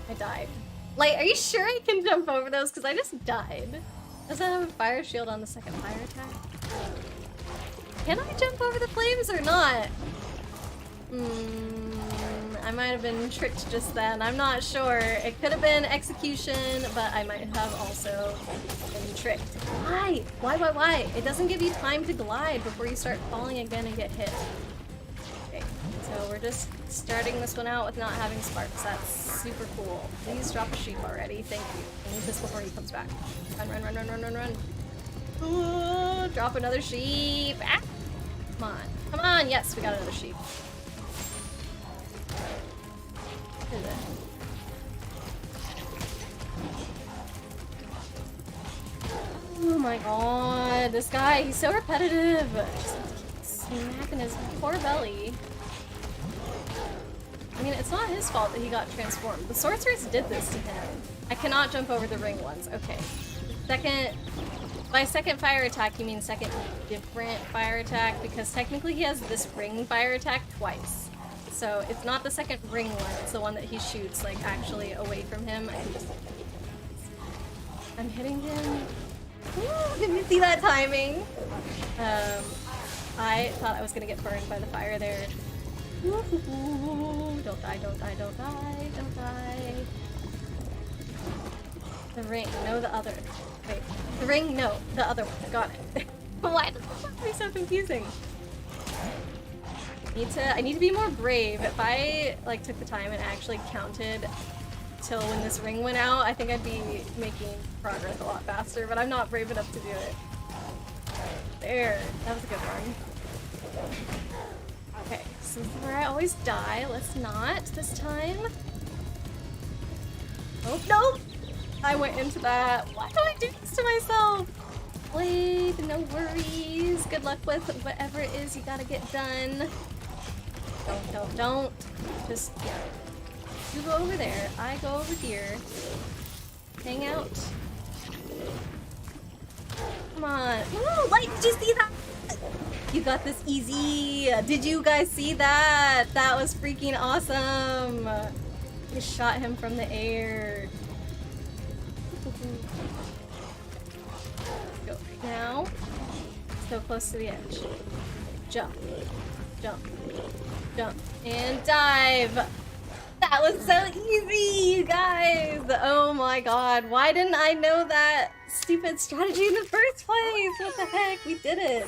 I died. Like, are you sure I can jump over those? Because I just died. Does it have a fire shield on the second fire attack? Can I jump over the flames or not? I might have been tricked just then. I'm not sure. It could have been execution, but I might have also been tricked. Why? Why? It doesn't give you time to glide before you start falling again and get hit. Okay, so we're just starting this one out with not having sparks. That's super cool. Please drop a sheep already. Thank you. I need this before he comes back. Run. Ooh, drop another sheep. Ah! Come on. Yes, we got another sheep. Where is it? Oh my god, this guy, he's so repetitive. Just smacking his poor belly. I mean, it's not his fault that he got transformed. The Sorceress did this to him. I cannot jump over the ring ones. Okay. By second fire attack, you mean second different fire attack, because technically he has this ring fire attack twice. So it's not the second ring one, it's the one that he shoots, like, actually away from him. I'm hitting him. Ooh, did you see that timing? I thought I was gonna get burned by the fire there. Ooh, don't die. The ring, no, the other. Wait, the ring, no, the other one. Got it. Why does this be so confusing? I need to be more brave. If I like took the time and actually counted till when this ring went out, I think I'd be making progress a lot faster, but I'm not brave enough to do it. There, that was a good one. Okay, so this is where I always die. Let's not this time. Oh, no! I went into that. Why do I do this to myself? Blade, no worries. Good luck with whatever it is you gotta get done. Don't. Just, yeah. You go over there. I go over here. Hang out. Come on. Ooh, like, did you see that? You got this easy. Did you guys see that? That was freaking awesome. I shot him from the air. Go right now. So close to the edge. Jump. Jump. Jump. And dive. That was so easy, you guys. Oh my god. Why didn't I know that stupid strategy in the first place? What the heck? We did it.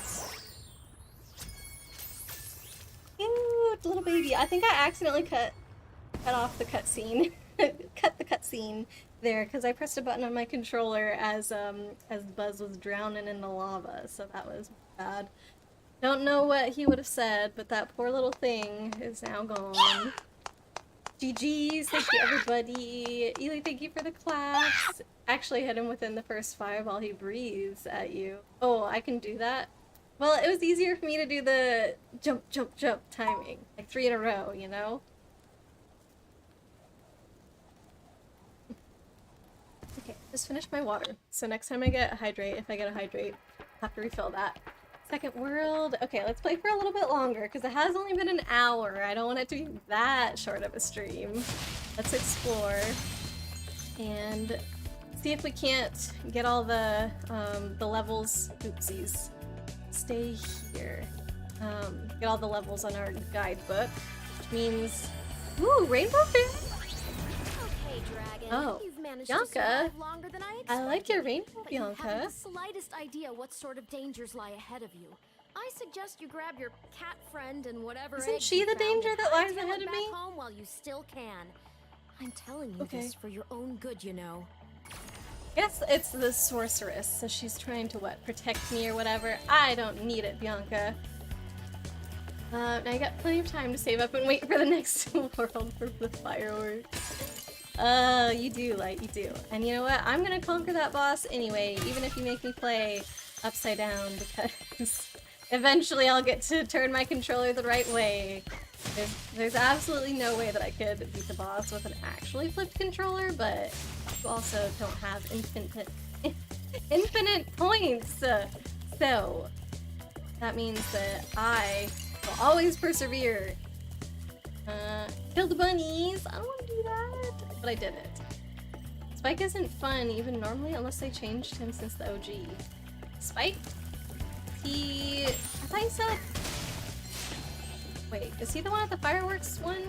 Cute little baby. I think I accidentally cut off the cutscene. Cut the cutscene there because I pressed a button on my controller as Buzz was drowning in the lava, so that was bad. Don't know what he would have said, but that poor little thing is now gone. GG's, thank you everybody. Ely, thank you for the claps. Actually hit him within the first 5 while he breathes at you. Oh, I can do that? Well, it was easier for me to do the jump, jump, jump timing. Like 3 in a row, you know? Okay, just finished my water. So next time I get a hydrate, if I get a hydrate, I have to refill that. Second world. Okay, let's play for a little bit longer because it has only been an hour. I don't want it to be that short of a stream. Let's explore and see if we can't get all the levels. Oopsies. Stay here. Get all the levels on our guidebook, which means, ooh, rainbow fish. Okay, Dragon. Oh, You've managed Bianca. to survive longer than I expected. I like your rainbow, but you Bianca. haven't the slightest idea what sort of dangers lie ahead of you. I suggest you grab your cat friend and whatever. Isn't eggs she you the found danger and that lies hightail ahead it of back me? home while you still can. I'm telling you Okay. this for your own good, you know. Guess it's the sorceress, so she's trying to what? Protect me or whatever. I don't need it, Bianca. Now you got plenty of time to save up and wait for the next world for the fireworks. You do, Light, you do. And you know what? I'm gonna conquer that boss anyway, even if you make me play upside down, because eventually I'll get to turn my controller the right way. There's absolutely no way that I could beat the boss with an actually flipped controller, but you also don't have infinite points. So that means that I will always persevere. Kill the bunnies. I don't want to do that, but I did it. Spike isn't fun even normally unless they changed him since the OG. Spike? I thought you said... Wait, is he the one at the fireworks one?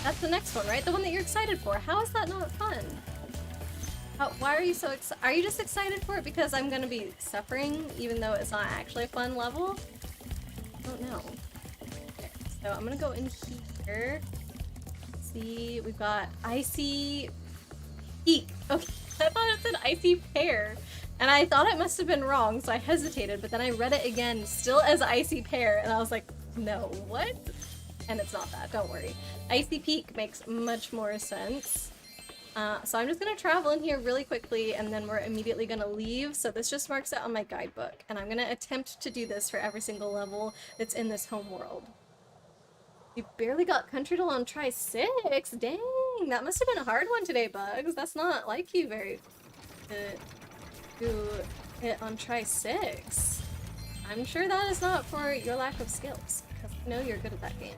That's the next one, right? The one that you're excited for. How is that not fun? Why are you so excited? Are you just excited for it because I'm gonna be suffering even though it's not actually a fun level? I don't know. Okay, so I'm gonna go in here. See, we've got icy peak. Okay, I thought it said icy pear. And I thought it must have been wrong, so I hesitated, but then I read it again, still as icy pear, and I was like, no, what? And it's not that, don't worry. Icy peak makes much more sense. So I'm just gonna travel in here really quickly, and then we're immediately gonna leave, so this just marks it on my guidebook. And I'm gonna attempt to do this for every single level that's in this home world. You barely got country on try 6. Dang, that must have been a hard one today, Bugs. That's not like you very do it on try 6. I'm sure that is not for your lack of skills, because I know you're good at that game.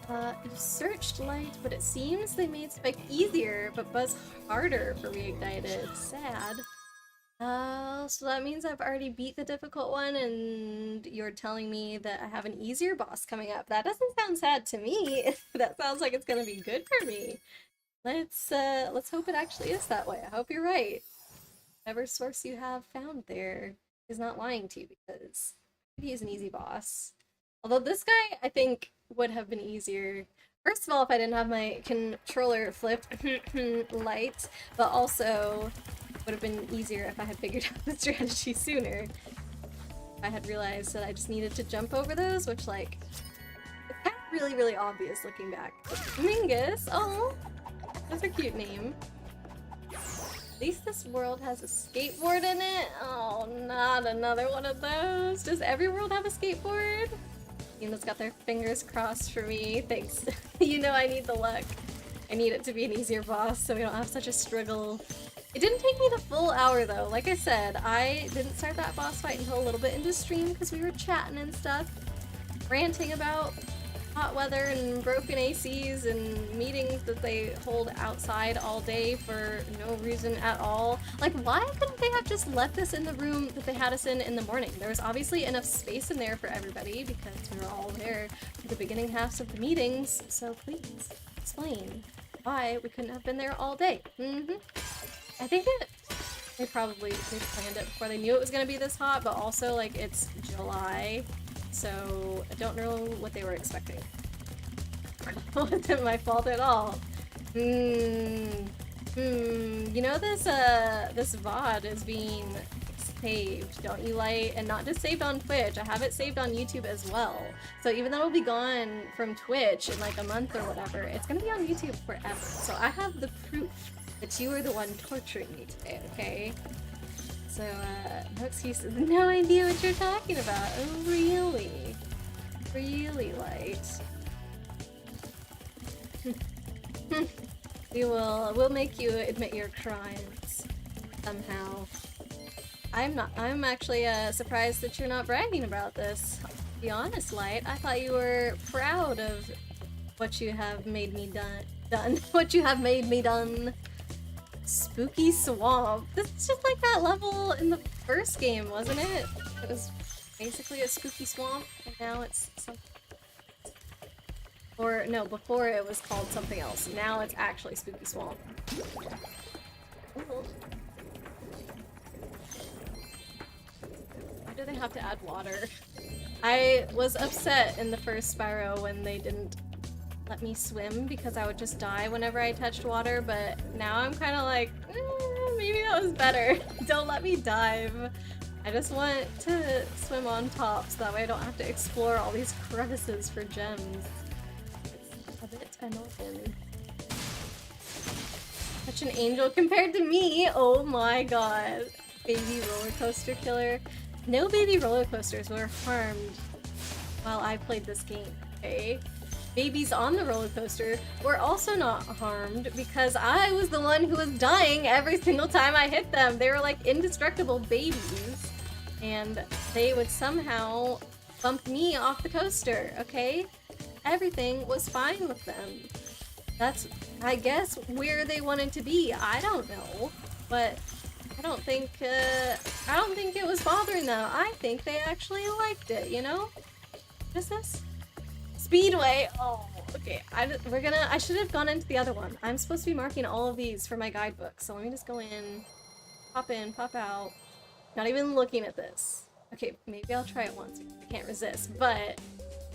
You searched Light, but it seems they made Spike easier, but Buzz harder for Reignited. Sad. So that means I've already beat the difficult one, and you're telling me that I have an easier boss coming up. That doesn't sound sad to me. That sounds like it's gonna be good for me. Let's hope it actually is that way. I hope you're right. Whatever source you have found there is not lying to you, because he is an easy boss. Although this guy, I think, would have been easier. First of all, if I didn't have my controller flipped Light, but also would have been easier if I had figured out the strategy sooner. I had realized that I just needed to jump over those, which, like, it's kind of really, really obvious looking back. Mingus! Oh! That's a cute name. At least this world has a skateboard in it. Oh, not another one of those. Does every world have a skateboard? Tina's got their fingers crossed for me. Thanks. You know I need the luck. I need it to be an easier boss so we don't have such a struggle. It didn't take me the full hour though. Like I said, I didn't start that boss fight until a little bit into stream because we were chatting and stuff. Ranting about hot weather and broken ACs and meetings that they hold outside all day for no reason at all. Like, why couldn't they have just left this in the room that they had us in the morning? There was obviously enough space in there for everybody because we were all there for the beginning halves of the meetings, so please explain why we couldn't have been there all day. I think that they planned it before they knew it was gonna be this hot, but also, like, it's July. So, I don't know what they were expecting. It wasn't my fault at all. You know this VOD is being saved, don't you, Light? And not just saved on Twitch, I have it saved on YouTube as well. So even though it'll be gone from Twitch in like a month or whatever, it's gonna be on YouTube forever. So I have the proof that you were the one torturing me today, okay? So, no excuses. No idea what you're talking about. Oh, really? Really, Light? We'll make you admit your crimes. Somehow. I'm actually, surprised that you're not bragging about this. To be honest, Light, I thought you were proud of what you have made me done. What you have made me done. Spooky Swamp. This is just like that level in the first game, wasn't it? It was basically a spooky swamp, and now it's something. Or no, before it was called something else. Now it's actually Spooky Swamp. Ooh. Why do they have to add water? I was upset in the first Spyro when they didn't let me swim because I would just die whenever I touched water, but now I'm kind of like, maybe that was better. Don't let me dive. I just want to swim on top so that way I don't have to explore all these crevices for gems. It's a bit annoying. Such an angel compared to me! Oh my god. Baby roller coaster killer. No baby roller coasters were harmed while I played this game, okay? Babies on the roller coaster were also not harmed because I was the one who was dying every single time I hit them. They were like indestructible babies, and they would somehow bump me off the coaster, okay? Everything was fine with them. That's, I guess, where they wanted to be. I don't know, but I don't think it was bothering them. I think they actually liked it, you know? What is this? Speedway! Oh, okay. I should have gone into the other one. I'm supposed to be marking all of these for my guidebook, so let me just go in, pop out. Not even looking at this. Okay, maybe I'll try it once. I can't resist, but...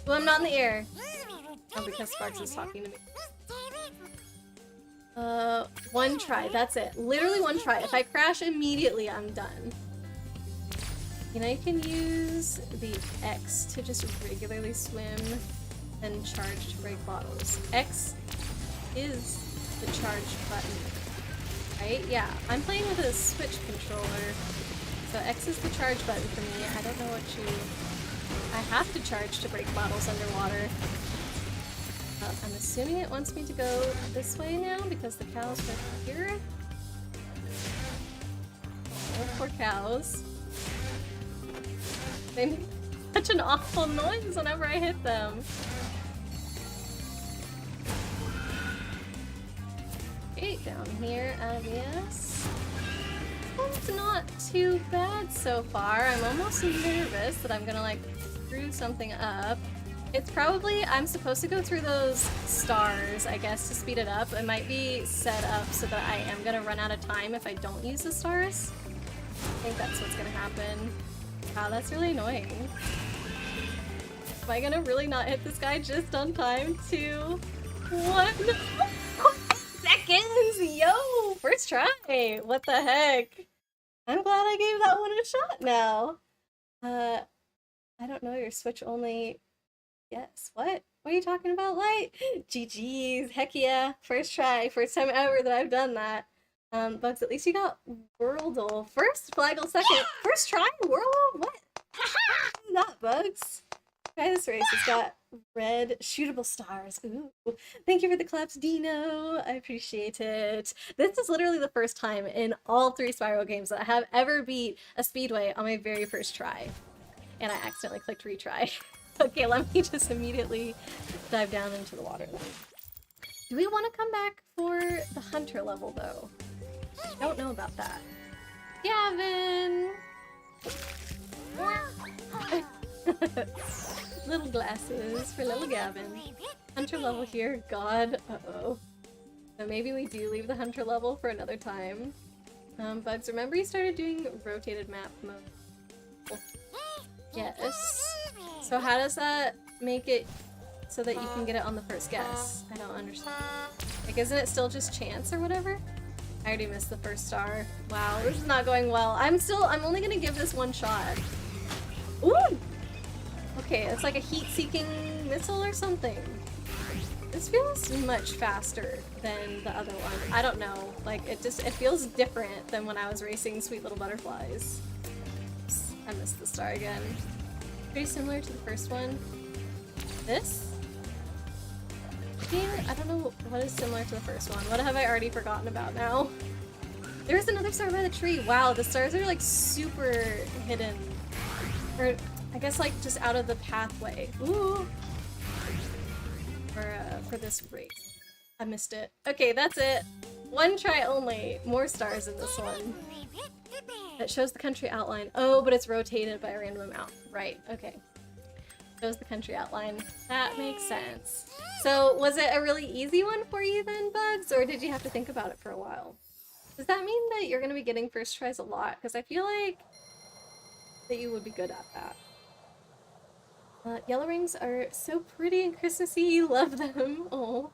Well, I'm not in the air. Oh, because Sparks is talking to me. One try, that's it. Literally one try. If I crash immediately, I'm done. You know, you can use the X to just regularly swim and charge to break bottles. X is the charge button, right? Yeah, I'm playing with a Switch controller, so X is the charge button for me. I don't know what I have to charge to break bottles underwater. I'm assuming it wants me to go this way now because the cows are here. Oh, poor cows. They make such an awful noise whenever I hit them. Okay, down here, obvious. It's not too bad so far. I'm almost nervous that I'm gonna like screw something up. It's probably, I'm supposed to go through those stars, I guess, to speed it up. It might be set up so that I am gonna run out of time if I don't use the stars. I think that's what's gonna happen. Wow, that's really annoying. Am I gonna really not hit this guy just on time? 2, 1. Seconds! Yo! First try! What the heck? I'm glad I gave that one a shot now. I don't know, your Switch only. Yes, what? What are you talking about, Light? GG's, heck yeah. First try, first time ever that I've done that. Bugs, at least you got Worldle. First, Flaggle second. First try, Worldle? What? Not Bugs. Try this race. It's got red shootable stars. Ooh. Thank you for the claps, Dino. I appreciate it. This is literally the first time in all 3 Spyro games that I have ever beat a speedway on my very first try. And I accidentally clicked retry. Okay, let me just immediately dive down into the water then. Do we want to come back for the hunter level though? I don't know about that. Gavin! Little glasses for little Gavin. Hunter level here, God, uh-oh. So maybe we do leave the hunter level for another time. Bugs, remember you started doing rotated map mode? Yes. So how does that make it so that you can get it on the first guess? I don't understand. Like, isn't it still just chance or whatever? I already missed the first star. Wow, this is not going well. I'm only gonna give this one shot. Ooh! Okay, it's like a heat-seeking missile or something. This feels much faster than the other one. I don't know. Like, it feels different than when I was racing Sweet Little Butterflies. Oops, I missed the star again. Pretty similar to the first one. This? I don't know what is similar to the first one. What have I already forgotten about now? There's another star by the tree. Wow, the stars are like super hidden. Or I guess like just out of the pathway. Ooh. For this race. I missed it. Okay, that's it. One try only. More stars in this one. It shows the country outline. Oh, but it's rotated by a random amount. Right, okay. Shows the country outline. That makes sense. So, was it a really easy one for you then, Bugs? Or did you have to think about it for a while? Does that mean that you're going to be getting first tries a lot? Because I feel like that you would be good at that. Yellow rings are so pretty and Christmassy. Love them. Oh.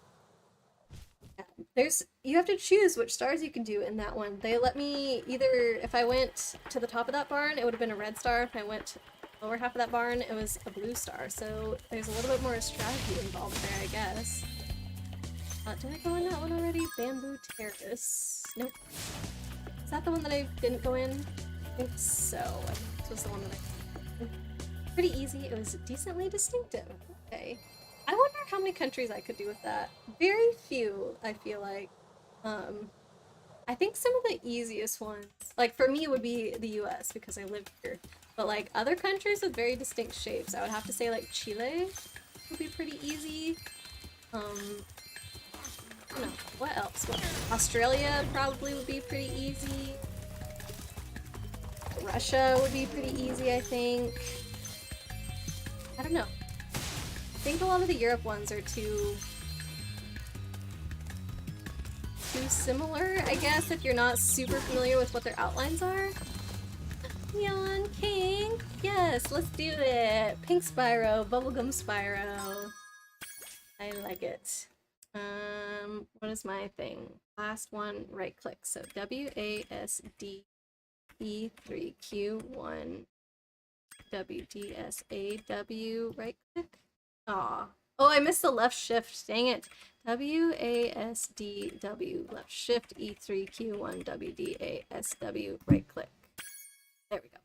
You have to choose which stars you can do in that one. They let me either, if I went to the top of that barn, it would have been a red star. If I went to the lower half of that barn, it was a blue star. So there's a little bit more strategy involved there, I guess. Did I go in that one already? Bamboo Terrace. Nope. Is that the one that I didn't go in? I think so. I think this was the one that I... Pretty easy. It was decently distinctive. Okay. I wonder how many countries I could do with that. Very few, I feel like. I think some of the easiest ones, like for me, would be the US because I live here. But like other countries with very distinct shapes, I would have to say like Chile would be pretty easy. I don't know, what else? Australia probably would be pretty easy. Russia would be pretty easy, I think. I don't know. I think a lot of the Europe ones are too similar, I guess, if you're not super familiar with what their outlines are. Neon pink! Yes, let's do it! Pink Spyro, bubblegum Spyro. I like it. What is my thing? Last one, right click. So WASD E3Q1 WDSAW, right click. Aw. Oh, I missed the left shift. Dang it. WASDW, left shift, E3Q1 WDASW, right click. There we go.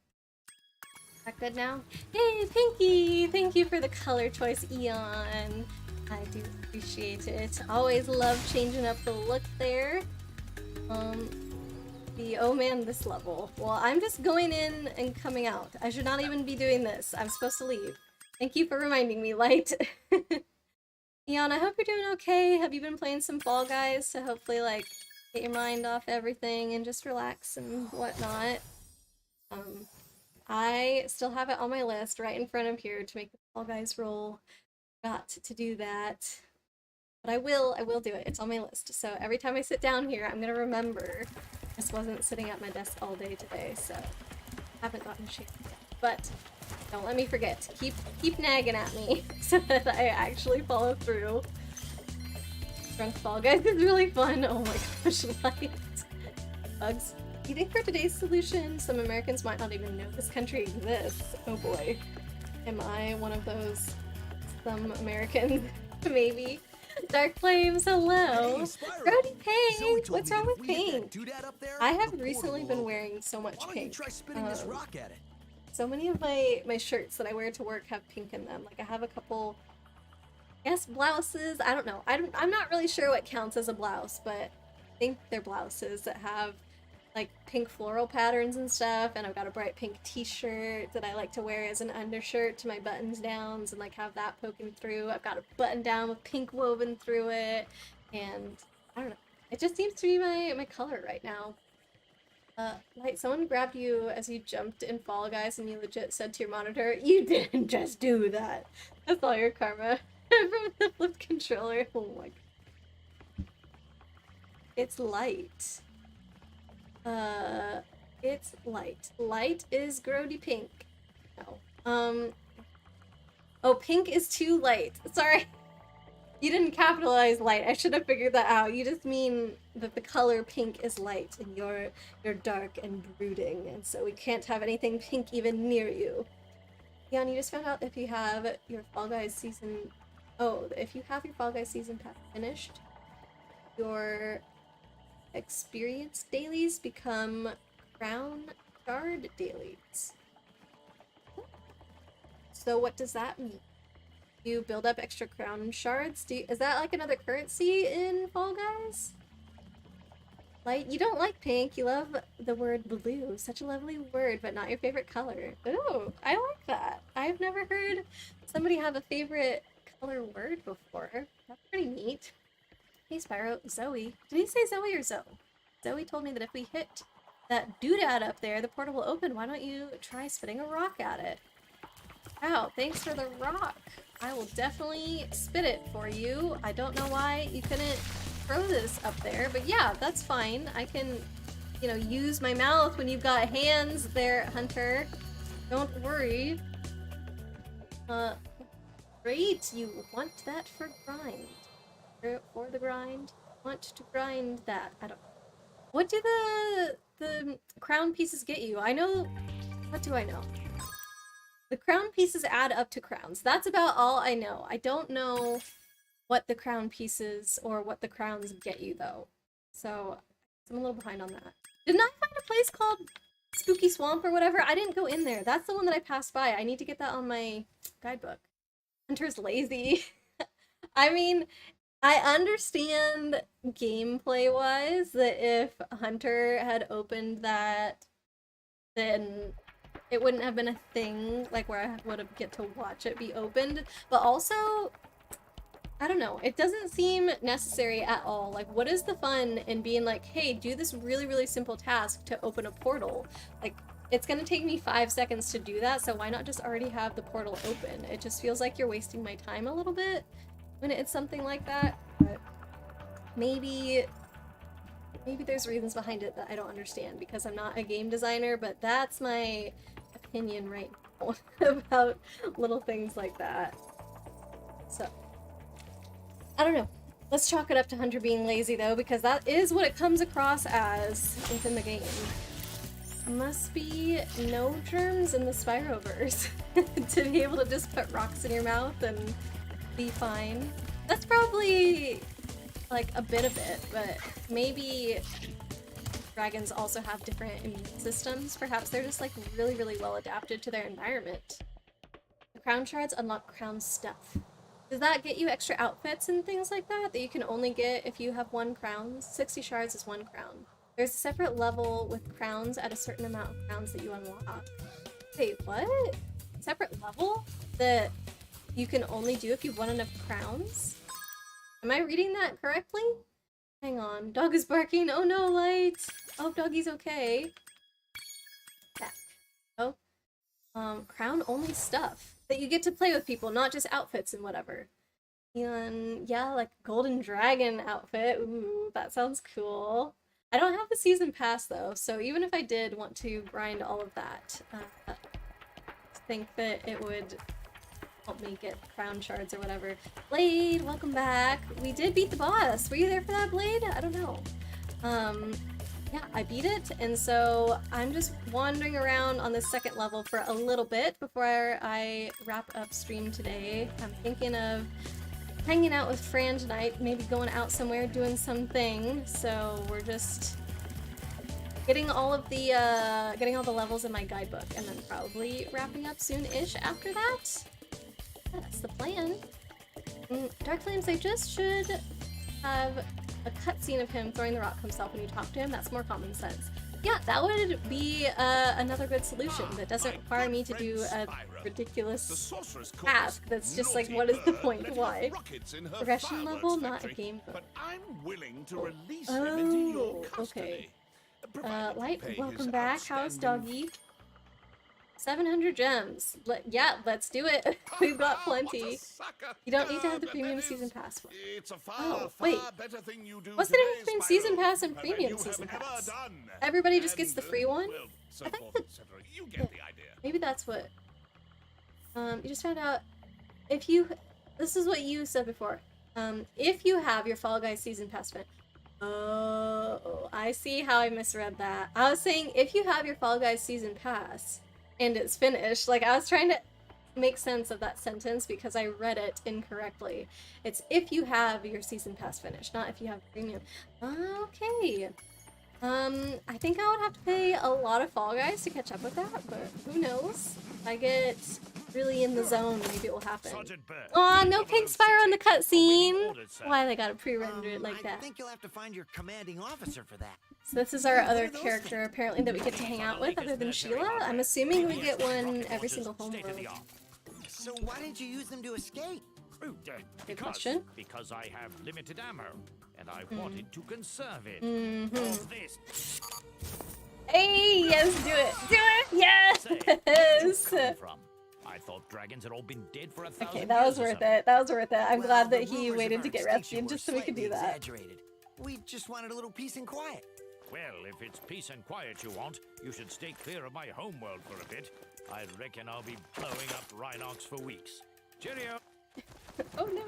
Is that good now? Hey, Pinky! Thank you for the color choice, Eon. I do appreciate it. Always love changing up the look there. Oh man, this level. Well, I'm just going in and coming out. I should not even be doing this. I'm supposed to leave. Thank you for reminding me, Light. Eon, I hope you're doing okay. Have you been playing some Fall Guys to hopefully, like, get your mind off everything and just relax and whatnot? I still have it on my list right in front of here to make the Fall Guys roll. Got to do that. But I will do it. It's on my list. So every time I sit down here, I'm gonna remember. This wasn't sitting at my desk all day today, so haven't gotten a chance yet. But don't let me forget. Keep nagging at me so that I actually follow through. Drunk Fall Guys is really fun. Oh my gosh, Light. Bugs. You think for today's solution, some Americans might not even know this country exists? Oh boy. Am I one of those some Americans? Maybe. Dark Flames, hello. Hey, Spyro. Brody Zoe Pink, told what's me wrong that if with we hit pink? that doodad up there, I have the portal recently will been open. wearing so much Why don't pink. you try spinning this rock at it? So many of my shirts that I wear to work have pink in them. Like I have a couple, I guess blouses. I don't know. I'm not really sure what counts as a blouse, but I think they're blouses that have like pink floral patterns and stuff. And I've got a bright pink t-shirt that I like to wear as an undershirt to my buttons downs and like have that poking through. I've got a button down with pink woven through it, and I don't know. It just seems to be my color right now. Like someone grabbed you as you jumped in Fall Guys and you legit said to your monitor, "You didn't just do that." That's all your karma from the flipped controller. Oh my god. It's light. It's light. Light is grody pink. No. Oh, pink is too light. Sorry. You didn't capitalize light. I should have figured that out. You just mean that the color pink is light and you're dark and brooding, and so we can't have anything pink even near you. Jan, you just found out if you have your Fall Guys season... Oh, if you have your Fall Guys season pass finished, your experience dailies become crown shard dailies. So what does that mean? You build up extra crown shards? Is that like another currency in Fall Guys? Like, you don't like pink, you love the word blue. Such a lovely word, but not your favorite color. Ooh, I like that. I've never heard somebody have a favorite color word before. That's pretty neat. Hey Spyro, Zoe. Did he say Zoe or Zoe? Zoe told me that if we hit that doodad up there, the portal will open. Why don't you try spitting a rock at it? Wow, thanks for the rock. I will definitely spit it for you. I don't know why you couldn't throw this up there, but yeah, that's fine. I can, you know, use my mouth when you've got hands there, Hunter. Don't worry. Great, you want that for grind. For the grind. Want to grind that. I don't... What do the crown pieces get you? I know... What do I know? The crown pieces add up to crowns. That's about all I know. I don't know what the crown pieces or what the crowns get you, though. So, I'm a little behind on that. Didn't I find a place called Spooky Swamp or whatever? I didn't go in there. That's the one that I passed by. I need to get that on my guidebook. Hunter's lazy. I mean, I understand gameplay-wise that if Hunter had opened that, then it wouldn't have been a thing, like, where I would have get to watch it be opened. But also, I don't know, it doesn't seem necessary at all. Like, what is the fun in being like, hey, do this really, really simple task to open a portal? Like, it's gonna take me 5 seconds to do that, so why not just already have the portal open? It just feels like you're wasting my time a little bit when it's something like that. But maybe there's reasons behind it that I don't understand because I'm not a game designer, but that's my opinion right now about little things like that. So, I don't know. Let's chalk it up to Hunter being lazy though, because that is what it comes across as within the game. Must be no germs in the Spyroverse to be able to just put rocks in your mouth and be fine. That's probably like a bit of it, but maybe dragons also have different immune systems. Perhaps they're just like really, really well adapted to their environment. The crown shards unlock crown stuff. Does that get you extra outfits and things like that you can only get if you have 1 crown? 60 shards is 1 crown. There's a separate level with crowns at a certain amount of crowns that you unlock. Wait, what? Separate level that you can only do if you've won enough crowns? Am I reading that correctly? Hang on. Dog is barking. Oh no, Light! I hope Doggy's okay. Back. Oh. Crown only stuff that you get to play with people, not just outfits and whatever. And yeah, like golden dragon outfit. Ooh, that sounds cool. I don't have the season pass though, so even if I did want to grind all of that, I think that it would help me get crown shards or whatever. Blade, welcome back. We did beat the boss. Were you there for that, Blade? I don't know. yeah, I beat it, and so I'm just wandering around on the second level for a little bit before I wrap up stream today. I'm thinking of hanging out with Fran tonight, maybe going out somewhere, doing something, so we're just getting all the levels in my guidebook, and then probably wrapping up soon-ish after that. Yeah, that's the plan. Dark Flames, they just should have a cutscene of him throwing the rock himself when you talk to him. That's more common sense. Yeah, that would be another good solution that doesn't require me to do a ridiculous task that's just like, what is the point? Why? Progression level, not a game book. But I'm willing to release him into your custody. Okay. Light, welcome back. How's doggy? 700 gems. Yeah, let's do it. We've got plenty. You don't need to have the premium season pass. Oh, wait. What's the difference between season pass and premium season pass? Everybody just gets the free one? I think that, yeah, maybe that's what... you just found out if you... This is what you said before. If you have your Fall Guys season pass event... Oh, I see how I misread that. I was saying if you have your Fall Guys season pass... and it's finished. Like, I was trying to make sense of that sentence because I read it incorrectly. It's if you have your season pass finished, not if you have premium. Okay. I think I would have to pay a lot of Fall Guys to catch up with that, but who knows? If I get really in the zone, maybe it will happen. Aw, no pink Spyro in the cutscene! Why they gotta pre-render it like that? I think you'll have to find your commanding officer for that. So this is our other character, apparently, that we get to hang out with, other than Sheila. I'm assuming we get one every single homeworld. So why didn't you use them to escape? Good question. Because I have limited ammo, and I wanted to conserve it. Hey, yes, do it! Do it! Yes! I thought dragons had all been dead for 1,000 years. Okay, that was worth it. That was worth it. I'm glad that he rumors waited of to our get extinction rescued just so were we could do slightly that. exaggerated. We just wanted a little peace and quiet. Well, if it's peace and quiet you want, you should stay clear of my homeworld for a bit. I reckon I'll be blowing up Rhinox for weeks. Cheerio! Oh no!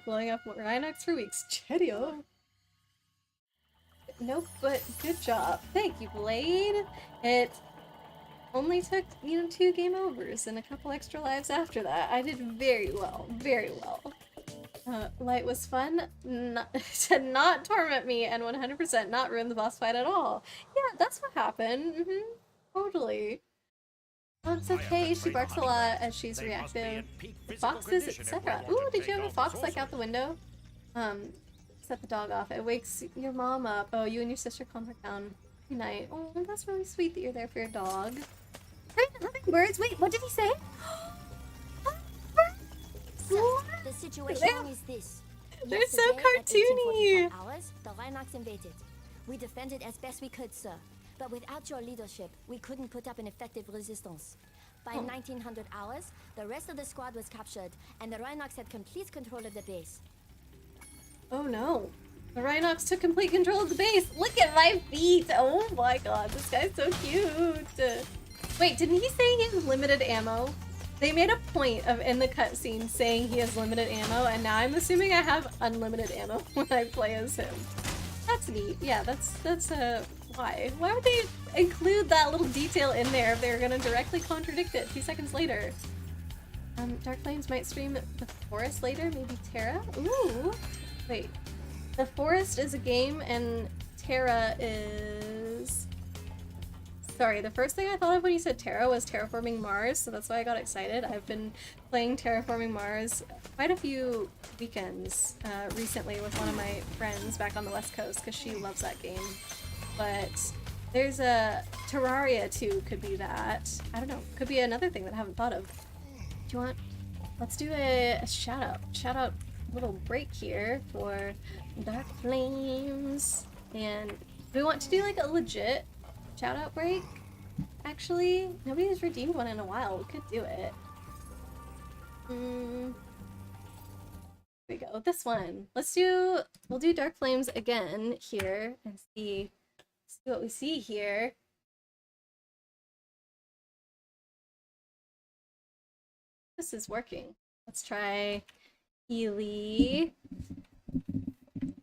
Blowing up Rhinox for weeks. Cheerio! Nope, but good job. Thank you, Blade! It only took, 2 game overs and a couple extra lives after that. I did very well. Very well. Light was fun to not torment me and 100% not ruin the boss fight at all. Yeah, that's what happened. Totally. Oh, it's okay. She barks a lot as she's reactive. Foxes, etc. Ooh, did you have a fox like out the window? Set the dog off. It wakes your mom up. Oh, you and your sister calm her down. Good night. Oh, that's really sweet that you're there for your dog. Hummingbirds. Wait, what did he say? The situation is this. They're so Yesterday, at cartoony. 1845 hours, the Rhinox invaded. We defended as best we could, sir. But without your leadership, we couldn't put up an effective resistance. By 1900 hours, the rest of the squad was captured, and the Rhinox had complete control of the base. Oh no. The Rhinox took complete control of the base. Look at my feet. Oh my god, this guy's so cute. Wait, didn't he say he has limited ammo? They made a point of, in the cutscene, saying he has limited ammo, and now I'm assuming I have unlimited ammo when I play as him. That's neat. Yeah, that's why? Why would they include that little detail in there if they were gonna directly contradict it 2 seconds later? Dark Flames might stream The Forest later, maybe Terra? Ooh! Wait. The Forest is a game, and Terra is... Sorry, the first thing I thought of when you said Terra was Terraforming Mars, so that's why I got excited. I've been playing Terraforming Mars quite a few weekends recently with one of my friends back on the West Coast, because she loves that game. But there's a Terraria too, could be that. I don't know, could be another thing that I haven't thought of. Do you want... Let's do a shout out. Shout out little break here for Dark Flames. And do we want to do like a legit shout out break? Actually, nobody has redeemed one in a while. We could do it. Here we go. This one. We'll do Dark Flames again here and see what we see here. This is working. Let's try Ely.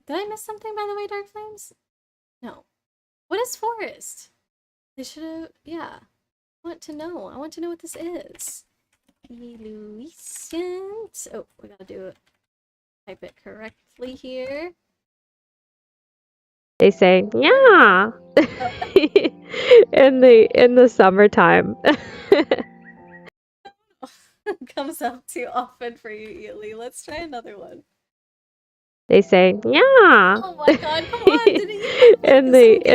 Did I miss something, by the way, Dark Flames? No. What is forest? They should have, yeah. I want to know. I want to know what this is. Elucent. Oh, we gotta do it. Type it correctly here. They say, yeah, in the summertime. Comes up too often for you, Ely. Let's try another one. They say, yeah. Oh my god, come on! Didn't you in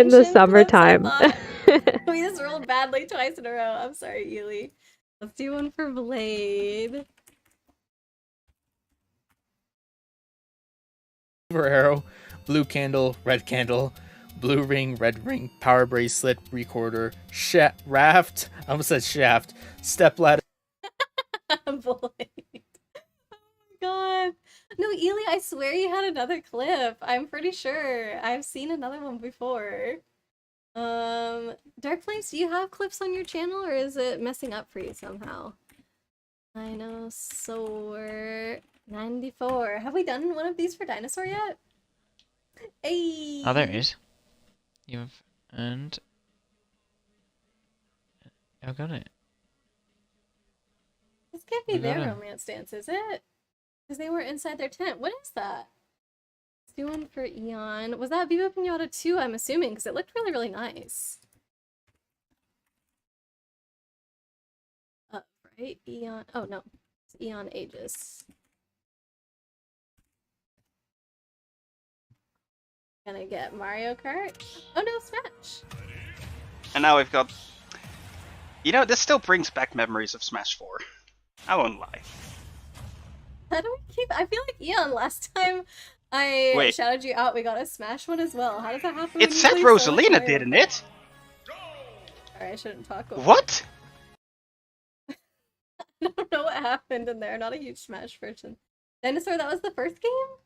the summertime. We just rolled badly twice in a row. I'm sorry, Ely. Let's do one for Blade. Arrow, blue candle, red candle, blue ring, red ring, power bracelet, recorder, raft, I almost said shaft, step ladder. Blade. Oh my god. No, Ely, I swear you had another clip. I'm pretty sure. I've seen another one before. Dark Flames, do you have clips on your channel or is it messing up for you somehow? Dinosaur 94. Have we done one of these for Dinosaur yet? Hey! Oh, there it is. You've earned... I got it. This can't be their romance dance, is it? Because they were inside their tent. What is that? Let's do one for Eon. Was that Viva Pinata 2, I'm assuming, because it looked really, really nice. Right? Eon. Oh, no. It's Eon Aegis. Gonna get Mario Kart? Oh no, Smash! And now we've got... You know, this still brings back memories of Smash 4. I won't lie. How do we keep... I feel like Eon, last time I shouted you out, we got a Smash one as well. How does that happen? It said Rosalina, didn't it? Alright, I shouldn't talk over What? I don't know what happened in there. Not a huge Smash person. Dinosaur, that was the first game?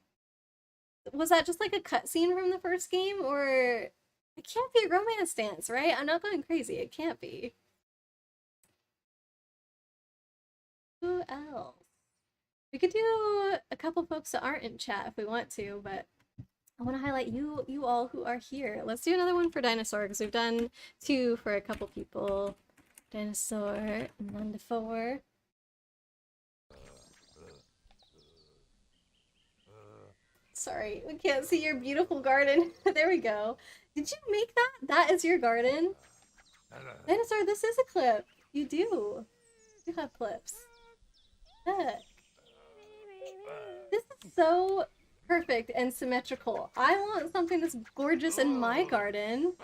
Was that just like a cutscene from the first game? Or it can't be a romance dance, right? I'm not going crazy. It can't be. Who else? We could do a couple folks that aren't in chat if we want to, but I want to highlight you all who are here. Let's do another one for Dinosaur because we've done two for a couple people. Dinosaur 94. Sorry, we can't see your beautiful garden. There we go. Did you make that? That is your garden? Dinosaur, this is a clip. You do. You have clips. Look. This is so perfect and symmetrical. I want something that's gorgeous in my garden.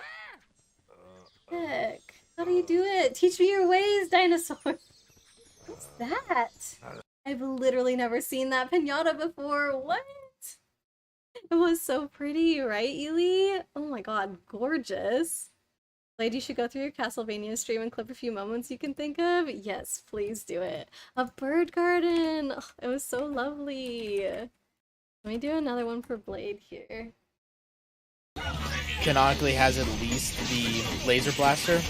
Look. How do you do it? Teach me your ways, Dinosaur. What's that? I've literally never seen that pinata before. What? It was so pretty, right, Ely? Oh my god, gorgeous. Lady, you should go through your Castlevania stream and clip a few moments you can think of. Yes, please do it. A bird garden! Oh, it was so lovely. Let me do another one for Blade here. Canonically has at least the laser blaster.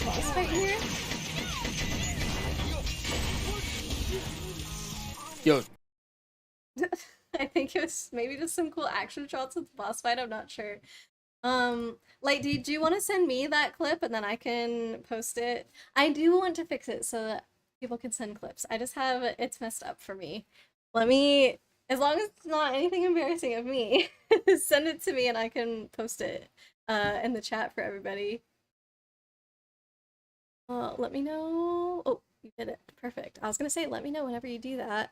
Boss fight here? Yo. I think it was maybe just some cool action shots with the boss fight, I'm not sure. Like, do you want to send me that clip and then I can post it? I do want to fix it so that people can send clips. I just have, it's messed up for me. Let me, as long as it's not anything embarrassing of me, send it to me and I can post it in the chat for everybody. Let me know. Oh, you did it. Perfect. I was gonna say, let me know whenever you do that.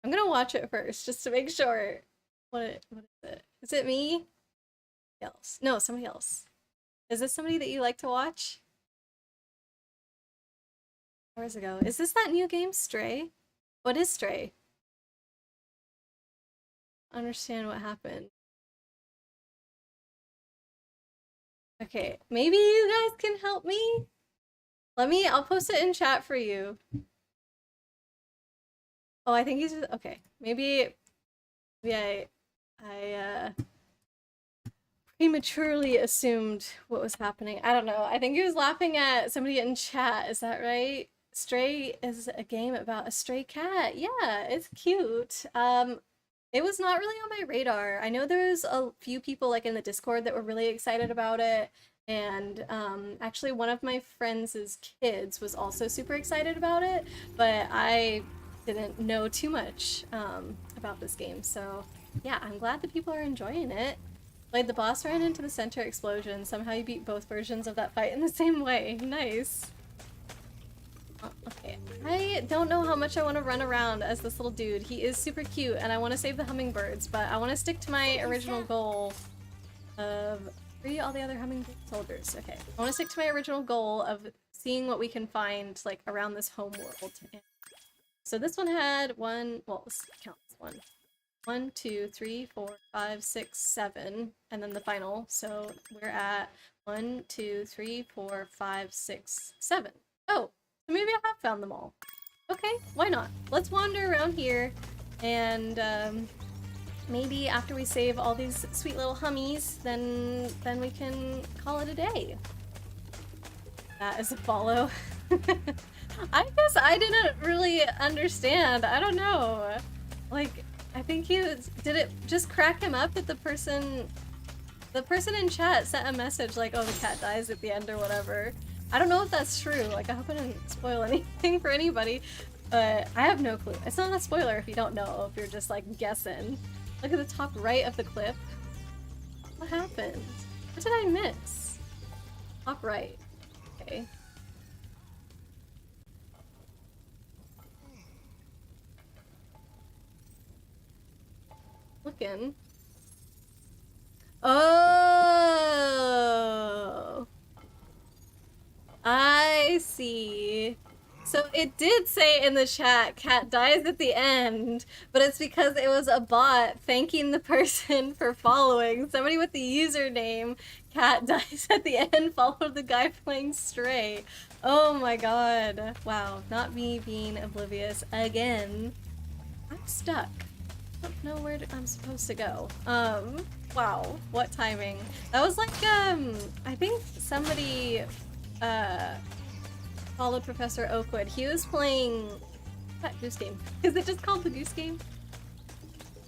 I'm gonna watch it first, just to make sure. What is it? Is it me? Else? No, somebody else. Is this somebody that you like to watch? Where's it go? Is this that new game, Stray? What is Stray? I understand what happened. Okay, maybe you guys can help me? I'll post it in chat for you. Oh, I think he's just, okay. Maybe I prematurely assumed what was happening. I don't know. I think he was laughing at somebody in chat. Is that right? Stray is a game about a stray cat. Yeah, it's cute. It was not really on my radar. I know there's a few people like in the Discord that were really excited about it, and actually one of my friends' kids was also super excited about it, but I didn't know too much about this game. So yeah, I'm glad that people are enjoying it. Played the boss ran into the center explosion. Somehow you beat both versions of that fight in the same way. Nice. Okay, I don't know how much I want to run around as this little dude. He is super cute, and I want to save the hummingbirds, but I want to stick to my original goal of free all the other hummingbird soldiers. Okay, I want to stick to my original goal of seeing what we can find, like, around this home world. So this one had one, well, let's count this one. 1, 2, 3, 4, 5, 6, 7, and then the final. So we're at 1, 2, 3, 4, 5, 6, 7. Oh! So maybe I have found them all. Okay, why not? Let's wander around here, and maybe after we save all these sweet little hummies, then we can call it a day. That is a follow. I guess I didn't really understand. I don't know. Like, I think did it just crack him up that the person in chat sent a message like, oh, the cat dies at the end or whatever. I don't know if that's true. Like, I hope I didn't spoil anything for anybody, but I have no clue. It's not a spoiler if you don't know, if you're just, like, guessing. Look at the top right of the clip. What happened? What did I miss? Top right. Okay. Looking. Oh! I see. So it did say in the chat, cat dies at the end, but it's because it was a bot thanking the person for following. Somebody with the username, cat dies at the end, followed the guy playing Stray. Oh my god. Wow, not me being oblivious again. I'm stuck. I don't know where I'm supposed to go. Wow, what timing. That was like, I think somebody followed Professor Oakwood. He was playing that Goose Game. Is it just called the Goose Game?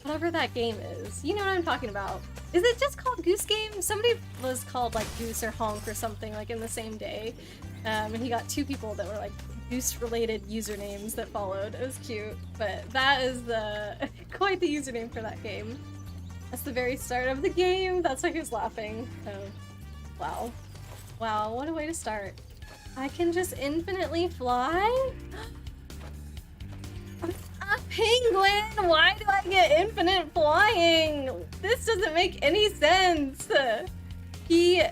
Whatever that game is. You know what I'm talking about. Is it just called Goose Game? Somebody was called like Goose or Honk or something like in the same day. And he got 2 people that were like Goose related usernames that followed. It was cute. But that is quite the username for that game. That's the very start of the game. That's why he was laughing. Oh, wow. Wow, what a way to start. I can just infinitely fly? A penguin? Why do I get infinite flying? This doesn't make any sense. He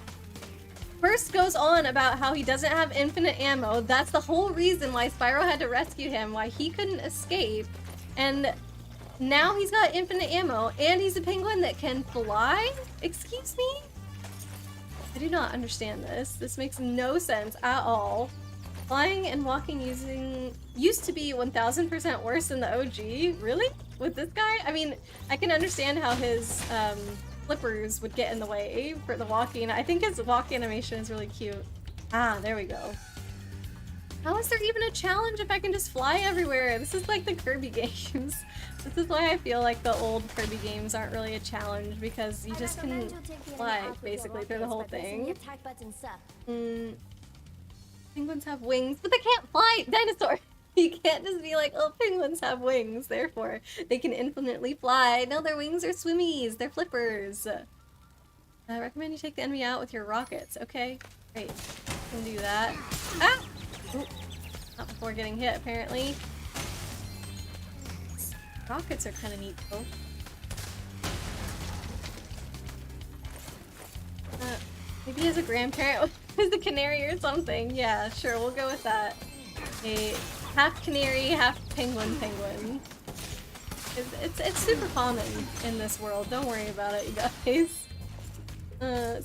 first goes on about how he doesn't have infinite ammo. That's the whole reason why Spyro had to rescue him, why he couldn't escape. And now he's got infinite ammo, and he's a penguin that can fly? Excuse me? I do not understand this. This makes no sense at all. Flying and walking used to be 1000% worse than the OG. Really? With this guy? I mean, I can understand how his flippers would get in the way for the walking. I think his walk animation is really cute. Ah, there we go. How is there even a challenge if I can just fly everywhere? This is like the Kirby games. This is why I feel like the old Kirby games aren't really a challenge, because you just can fly basically through the whole thing. Penguins have wings, but they can't fly! Dinosaur! You can't just be like, oh, penguins have wings, therefore they can infinitely fly. No, their wings are swimmies, they're flippers. I recommend you take the enemy out with your rockets. Okay, great. You can do that. Ah! Ooh. Not before getting hit, apparently. Rockets are kind of neat, though. Maybe he has a grandparent with a canary or something. Yeah, sure, we'll go with that. A half canary, half penguin. It's super common in this world. Don't worry about it, you guys.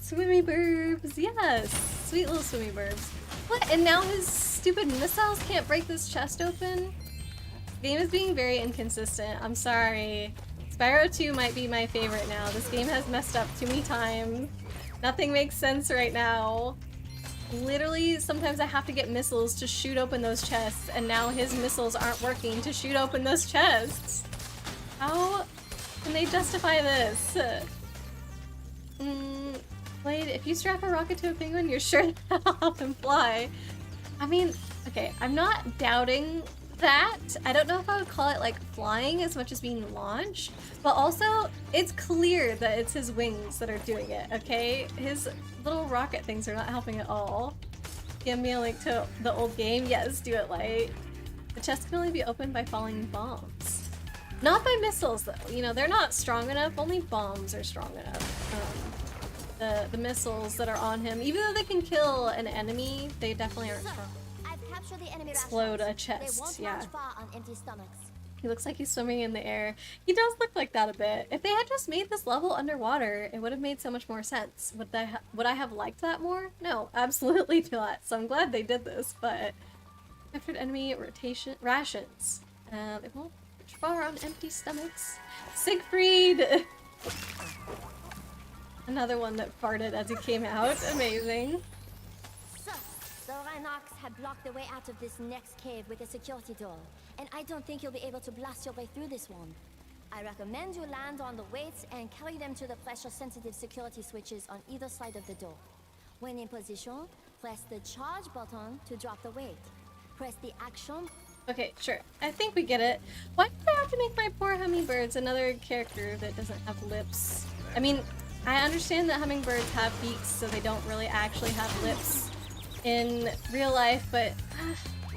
Swimmy burbs. Yes, sweet little swimmy burbs. What? And now his stupid missiles can't break this chest open? The game is being very inconsistent. I'm sorry. Spyro 2 might be my favorite now. This game has messed up too many times. Nothing makes sense right now. literally, sometimes I have to get missiles to shoot open those chests, and now his missiles aren't working to shoot open those chests. How can they justify this? Blade, if you strap a rocket to a penguin, you're sure that'll help him fly. I mean, okay, I'm not doubting that. I don't know if I would call it like flying as much as being launched, but also it's clear that it's his wings that are doing it, okay? His little rocket things are not helping at all. Give me a link to the old game. Yes, do it, Light. The chest can only be opened by falling bombs. Not by missiles though, you know, they're not strong enough, only bombs are strong enough. The missiles that are on him, even though they can kill an enemy, they definitely aren't strong. The enemy Explode a rations. chest, They won't yeah. march far on empty stomachs. He looks like he's swimming in the air. He does look like that a bit. If they had just made this level underwater, it would have made so much more sense. Would I have liked that more? No, absolutely not. So I'm glad they did this, but after enemy rations. They won't march far on empty stomachs. Siegfried! Another one that farted as he came out. Amazing. So, the Rhinox have blocked the way out of this next cave with a security door, and I don't think you'll be able to blast your way through this one. I recommend you land on the weights and carry them to the pressure-sensitive security switches on either side of the door. When in position, press the charge button to drop the weight. Press the action. Okay, sure. I think we get it. Why did I have to make my poor hummingbirds another character that doesn't have lips? I mean, I understand that hummingbirds have beaks, so they don't really actually have lips in real life, but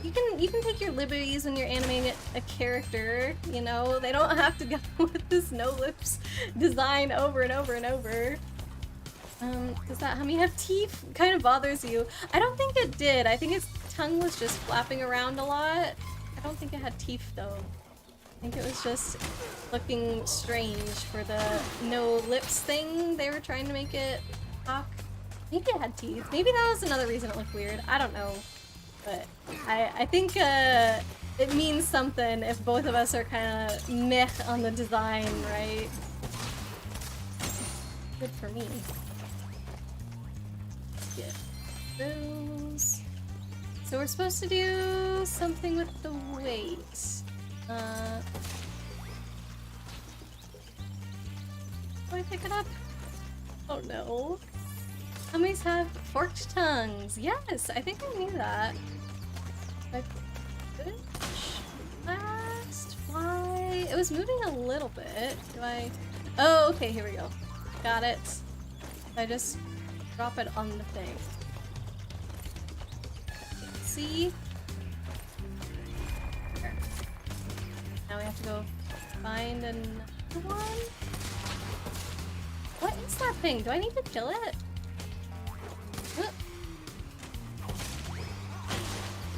you can take your liberties when you're animating a character, you know? They don't have to go with this no lips design over and over and over. Does that hummy have teeth? Kind of bothers you. I don't think it did. I think its tongue was just flapping around a lot. I don't think it had teeth though. I think it was just looking strange for the no lips thing. They were trying to make it talk. Maybe it had teeth. Maybe that was another reason it looked weird. I don't know. But I think it means something if both of us are kind of meh on the design, right? Good for me. Get those. So we're supposed to do something with the weight. Do I pick it up? Oh no. Hummies have forked tongues. Yes, I think I knew that. Like, fast fly. It was moving a little bit. Do I? Oh, okay. Here we go. Got it. I just drop it on the thing. See? There. Now we have to go find another one. What is that thing? Do I need to kill it?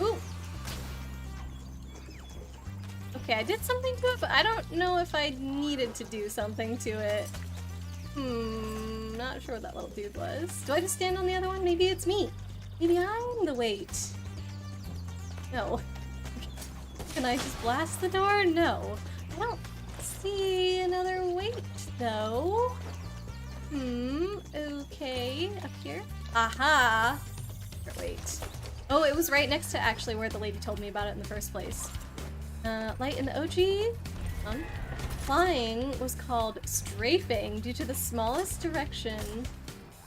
Ooh. Okay, I did something to it, but I don't know if I needed to do something to it. Not sure what that little dude was. Do I just stand on the other one? Maybe it's me. Maybe I'm the weight. No. Can I just blast the door? No. I don't see another weight, though. Okay. Up here? Aha! Wait. Oh, it was right next to actually where the lady told me about it in the first place. Light in the OG? Flying was called strafing due to the smallest direction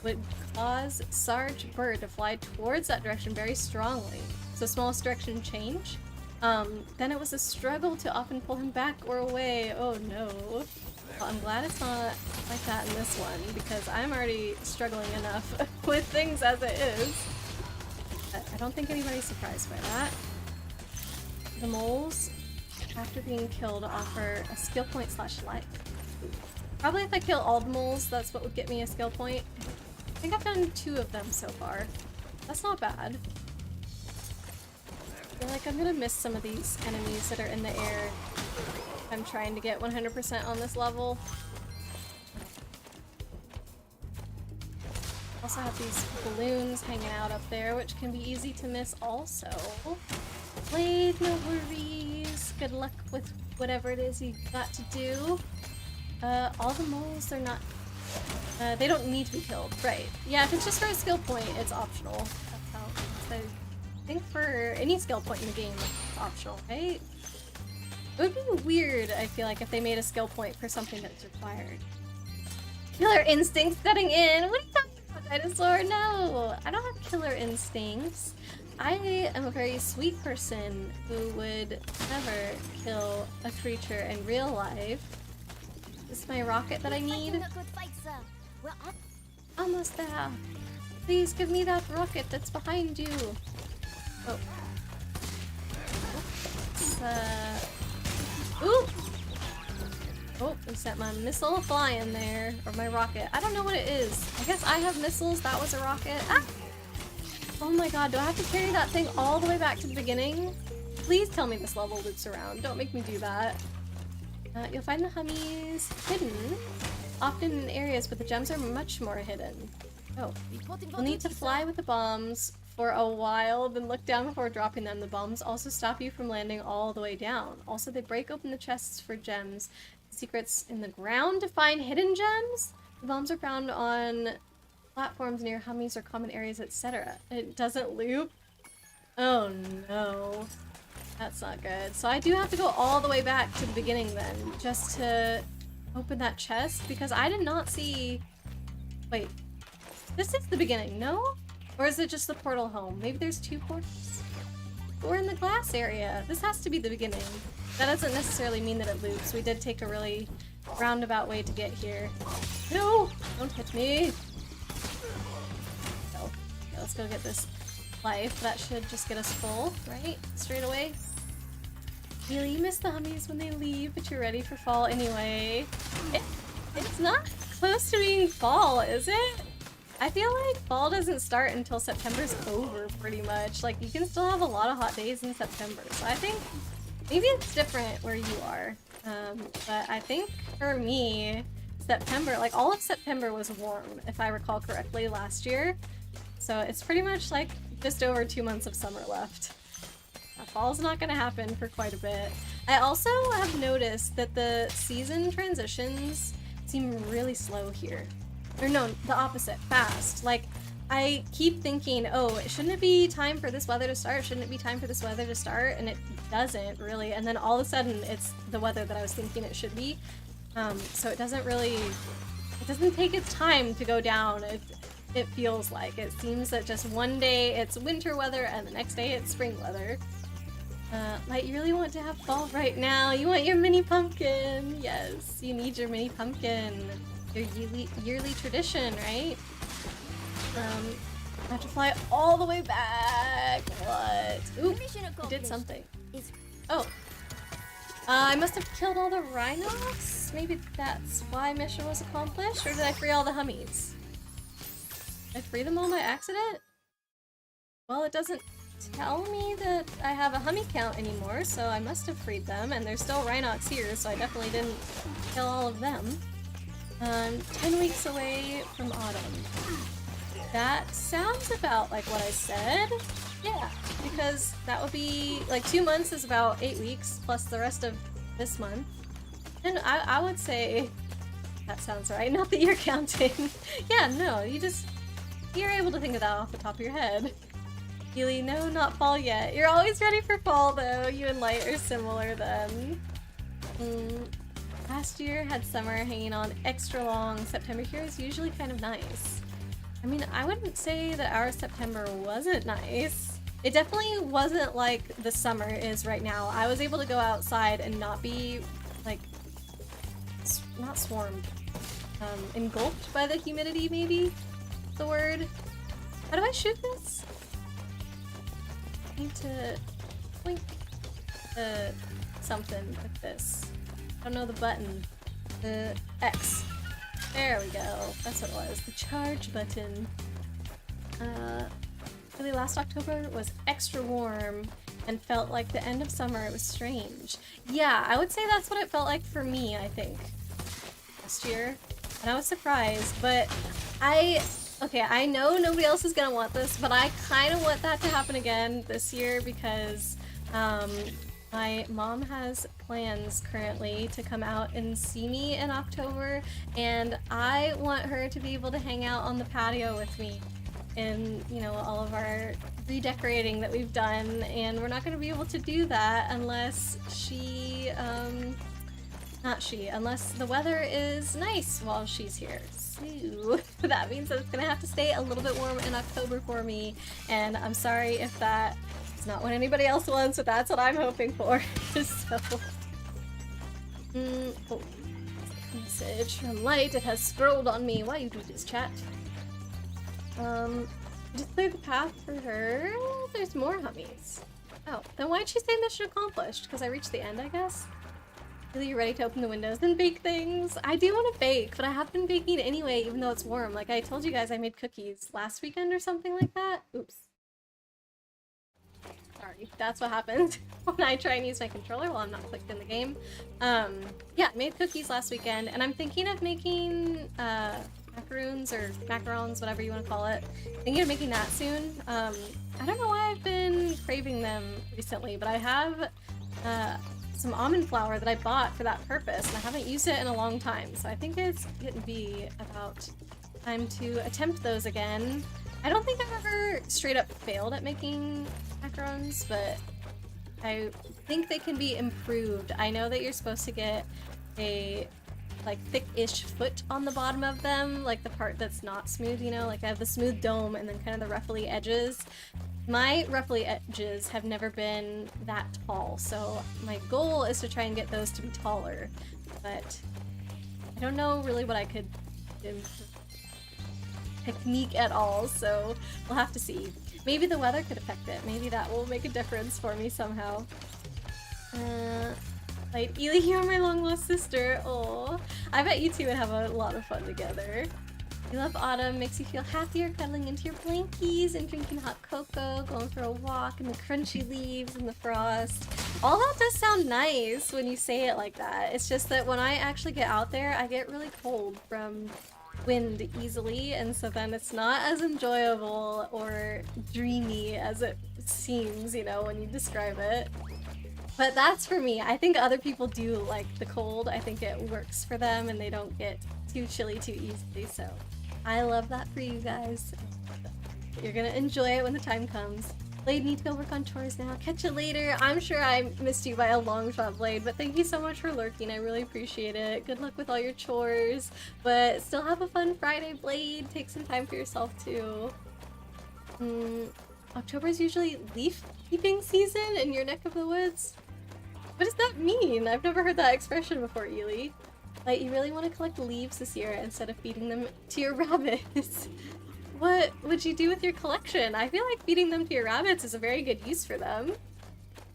would cause Sarge Bird to fly towards that direction very strongly. So smallest direction change. Then it was a struggle to often pull him back or away. Oh no. Well, I'm glad it's not like that in this one because I'm already struggling enough with things as it is. But I don't think anybody's surprised by that. The moles, after being killed, offer a skill point / life. Probably if I kill all the moles, that's what would get me a skill point. I think I've done 2 of them so far. That's not bad. I feel like I'm gonna miss some of these enemies that are in the air. I'm trying to get 100% on this level. Also have these balloons hanging out up there, which can be easy to miss also. Blade, no worries. Good luck with whatever it is you got to do. All the moles, they're not... they don't need to be killed. Right. Yeah, if it's just for a skill point, it's optional. That's how I think for any skill point in the game, it's optional, right? It would be weird, I feel like, if they made a skill point for something that's required. Killer instincts setting in! What are you talking about, dinosaur? No! I don't have killer instincts. I am a very sweet person who would never kill a creature in real life. This is my rocket that I need. Almost there. Please give me that rocket that's behind you. Oh. Ooh! Oh, I sent my missile flying there. Or my rocket. I don't know what it is. I guess I have missiles. That was a rocket. Ah! Oh my god, do I have to carry that thing all the way back to the beginning? Please tell me this level loops around. Don't make me do that. You'll find the hummies hidden, often in areas where the gems are much more hidden. Oh. You'll need to fly with the bombs for a while, then look down before dropping them. The bombs also stop you from landing all the way down. Also, they break open the chests for gems. Secrets in the ground to find hidden gems? The bombs are found on platforms near hummies or common areas, etc. It doesn't loop? Oh no. That's not good. So I do have to go all the way back to the beginning then, just to open that chest, because I did not see... Wait. This is the beginning, no? Or is it just the portal home? Maybe there's two portals? We're in the glass area. This has to be the beginning. That doesn't necessarily mean that it loops. We did take a really roundabout way to get here. No! Don't hit me! Oh. Okay, let's go get this life. That should just get us full, right? Straight away. Really, you miss the hummies when they leave, but you're ready for fall anyway. It's not close to being fall, is it? I feel like fall doesn't start until September's over, pretty much. Like, you can still have a lot of hot days in September. So I think maybe it's different where you are. But I think for me, September, like all of September was warm, if I recall correctly, last year. So it's pretty much like just over 2 months of summer left. Fall's not gonna happen for quite a bit. I also have noticed that the season transitions seem really slow here. Or no, the opposite, fast. Like, I keep thinking, oh, shouldn't it be time for this weather to start? Shouldn't it be time for this weather to start? And it doesn't, really. And then all of a sudden, it's the weather that I was thinking it should be. So it doesn't really... It doesn't take its time to go down, it feels like. It seems that just one day it's winter weather and the next day it's spring weather. Like, you really want to have fall right now. You want your mini pumpkin. Yes, you need your mini pumpkin. Your yearly tradition, right? I have to fly all the way back. What? Ooh, I did something. Oh. I must have killed all the rhinos? Maybe that's why mission was accomplished? Or did I free all the hummies? Did I free them all by accident? Well, it doesn't tell me that I have a hummy count anymore, so I must have freed them, and there's still rhinox here, so I definitely didn't kill all of them. 10 weeks away from autumn. That sounds about like what I said. Yeah, because that would be, like, 2 months is about 8 weeks, plus the rest of this month. And I would say that sounds right, not that you're counting. Yeah, no, you're able to think of that off the top of your head. Healy, no, not fall yet. You're always ready for fall, though. You and Light are similar then. Last year had summer hanging on extra long. September here is usually kind of nice. I mean, I wouldn't say that our September wasn't nice. It definitely wasn't like the summer is right now. I was able to go outside and not be, like, not swarmed. Engulfed by the humidity, maybe? The word. How do I shoot this? I need to blink something with this. I don't know the button. The X. There we go. That's what it was. The charge button. Really, last October was extra warm and felt like the end of summer. It was strange. Yeah, I would say that's what it felt like for me, I think. Last year. And I was surprised, but okay, I know nobody else is gonna want this, but I kind of want that to happen again this year because my mom has plans currently to come out and see me in October, and I want her to be able to hang out on the patio with me in, you know, all of our redecorating that we've done, and we're not going to be able to do that unless unless the weather is nice while she's here. So that means that it's gonna have to stay a little bit warm in October for me, and I'm sorry if that is not what anybody else wants, but that's what I'm hoping for. So, oh, message from Light. It has scrolled on me. Why you do this, chat? Just cleared the path for her. There's more hummies. Oh, then why'd she say mission accomplished? Because I reached the end, I guess. Really, you ready to open the windows and bake things? I do want to bake, but I have been baking anyway, even though it's warm. Like I told you guys, I made cookies last weekend or something like that. Oops. Sorry, that's what happens when I try and use my controller while I'm not clicked in the game. Yeah, I made cookies last weekend, and I'm thinking of making macaroons or macarons, whatever you want to call it. Thinking of making that soon. I don't know why I've been craving them recently, but I have some almond flour that I bought for that purpose, and I haven't used it in a long time, so I think it's gonna be about time to attempt those again. I don't think I've ever straight up failed at making macarons, but I think they can be improved. I know that you're supposed to get a like thick-ish foot on the bottom of them, like the part that's not smooth, you know, like I have the smooth dome and then kind of the ruffly edges. My ruffly edges have never been that tall, so my goal is to try and get those to be taller, but I don't know really what I could technique at all, so we'll have to see. Maybe the weather could affect it. Maybe that will make a difference for me somehow. Like, Ely, you're my long-lost sister. Oh, I bet you two would have a lot of fun together. You love autumn, makes you feel happier cuddling into your blankies and drinking hot cocoa, going for a walk in the crunchy leaves and the frost. All that does sound nice when you say it like that. It's just that when I actually get out there, I get really cold from wind easily, and so then it's not as enjoyable or dreamy as it seems, you know, when you describe it. But that's for me. I think other people do like the cold. I think it works for them and they don't get too chilly too easily, so I love that for you guys. You're gonna enjoy it when the time comes. Blade, need to go work on chores now. Catch you later. I'm sure I missed you by a long shot, Blade, but thank you so much for lurking. I really appreciate it. Good luck with all your chores, but still have a fun Friday, Blade. Take some time for yourself too. October is usually leaf peeping season in your neck of the woods. What does that mean? I've never heard that expression before, Ely. Like, you really want to collect leaves this year instead of feeding them to your rabbits. What would you do with your collection? I feel like feeding them to your rabbits is a very good use for them.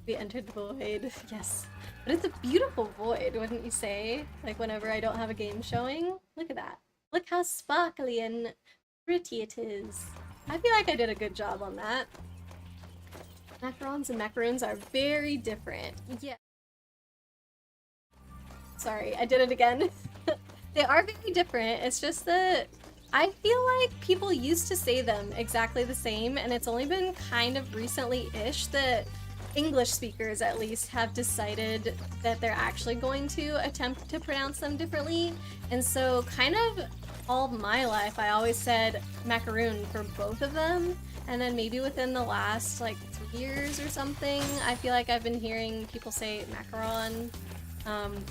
We entered the void. Yes. But it's a beautiful void, wouldn't you say? Like, whenever I don't have a game showing. Look at that. Look how sparkly and pretty it is. I feel like I did a good job on that. Macarons and macaroons are very different. Yeah. Sorry, I did it again. They are very different. It's just that I feel like people used to say them exactly the same, and it's only been kind of recently-ish that English speakers, at least, have decided that they're actually going to attempt to pronounce them differently. And so kind of all my life, I always said macaroon for both of them. And then maybe within the last, like, 3 years or something, I feel like I've been hearing people say macaron.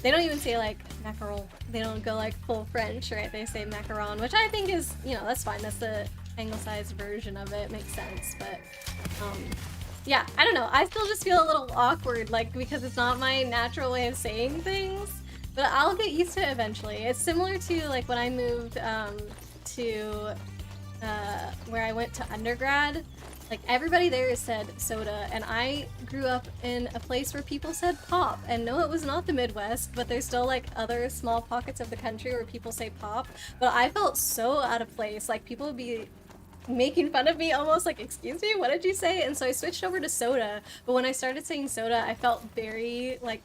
They don't even say, like, macaron. They don't go, like, full French, right? They say macaron, which I think is, you know, that's fine. That's the anglicized version of it. Makes sense. But, yeah, I don't know. I still just feel a little awkward, like, because it's not my natural way of saying things. But I'll get used to it eventually. It's similar to, like, when I moved, to where I went to undergrad. Like, everybody there said soda, and I grew up in a place where people said pop. And no, it was not the Midwest, but there's still, like, other small pockets of the country where people say pop. But I felt so out of place. Like, people would be making fun of me almost, like, excuse me, what did you say? And so I switched over to soda. But when I started saying soda, I felt very, like,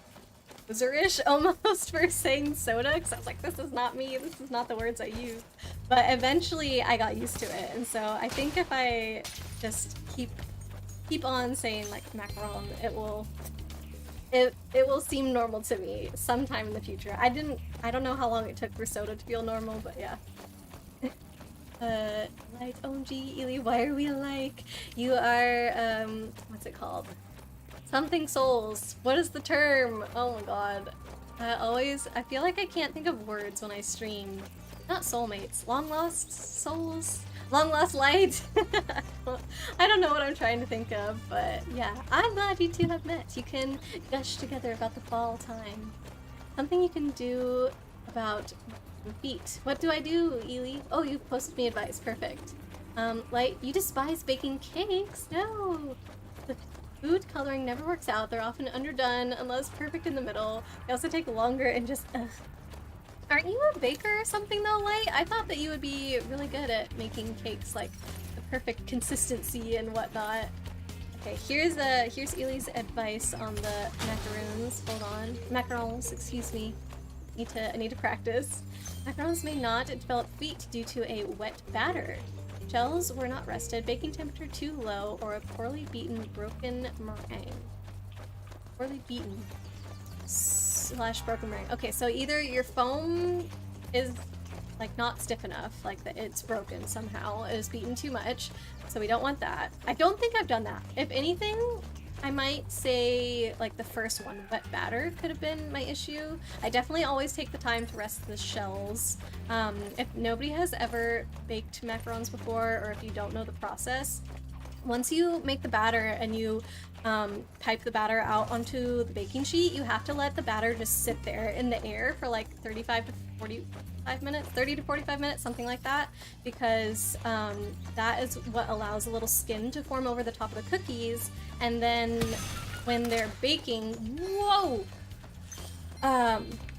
poserish almost for saying soda, because I was like, this is not me, this is not the words I use. But eventually I got used to it, and so I think if I just keep on saying, like, macaron, it will seem normal to me sometime in the future. I don't know how long it took for soda to feel normal, but yeah. Light, OMG, Ely, why are we alike? You are, what's it called? Something souls. What is the term? Oh my god. I feel like I can't think of words when I stream. Not soulmates. Long lost souls? Long lost light? I don't know what I'm trying to think of, but yeah. I'm glad you two have met. You can gush together about the fall time. Something you can do about feet. What do I do, Ely? Oh, you posted me advice. Perfect. Light, you despise baking cakes? No. The food coloring never works out. They're often underdone unless perfect in the middle. They also take longer and just ugh. Aren't you a baker or something though, Light? I thought that you would be really good at making cakes, like the perfect consistency and whatnot. Okay, here's Ely's advice on the macaroons. Hold on. Macarons, excuse me. I need to practice. Macarons may not develop feet due to a wet batter. Shells were not rested, baking temperature too low, or a poorly beaten broken meringue. Poorly beaten / broken meringue. Okay, so either your foam is like not stiff enough, like that it's broken somehow, it is beaten too much, so we don't want that. I don't think I've done that. If anything, I might say like the first one, wet batter, could have been my issue. I definitely always take the time to rest the shells. If nobody has ever baked macarons before, or if you don't know the process, once you make the batter and you pipe the batter out onto the baking sheet, you have to let the batter just sit there in the air for like 35 to 45 minutes, 30 to 45 minutes, something like that, because that is what allows a little skin to form over the top of the cookies, and then when they're baking,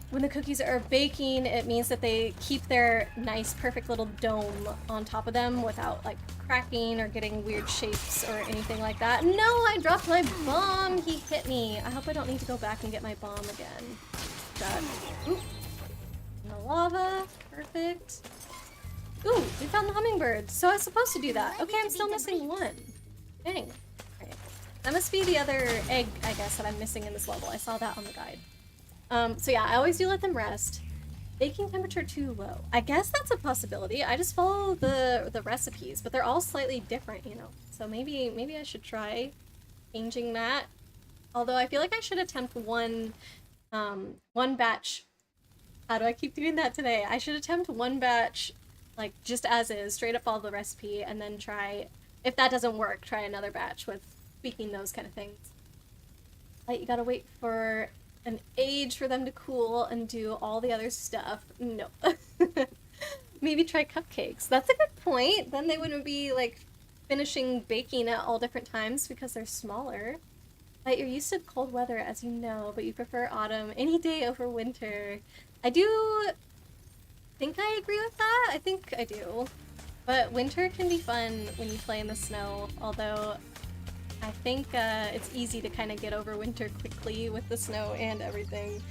when the cookies are baking, it means that they keep their nice, perfect little dome on top of them without like cracking or getting weird shapes or anything like that. No, I dropped my bomb! He hit me. I hope I don't need to go back and get my bomb again. God. Oop. In the lava. Perfect. Ooh, we found the hummingbird. So I was supposed to do that. Okay, I'm still missing one. Dang. Alright. That must be the other egg, I guess, that I'm missing in this level. I saw that on the guide. So yeah, I always do let them rest. Baking temperature too low. I guess that's a possibility. I just follow the recipes, but they're all slightly different, you know. So maybe I should try changing that. Although I feel like I should attempt one batch. How do I keep doing that today? I should attempt one batch, like just as is, straight up follow the recipe, and then try, if that doesn't work, try another batch with tweaking those kind of things. Like, you gotta wait for an age for them to cool and do all the other stuff. No. Maybe try cupcakes. That's a good point. Then they wouldn't be like finishing baking at all different times because they're smaller. Like, you're used to cold weather, as you know, but you prefer autumn any day over winter. I do think I agree with that. I think I do. But winter can be fun when you play in the snow, although I think it's easy to kind of get over winter quickly with the snow and everything.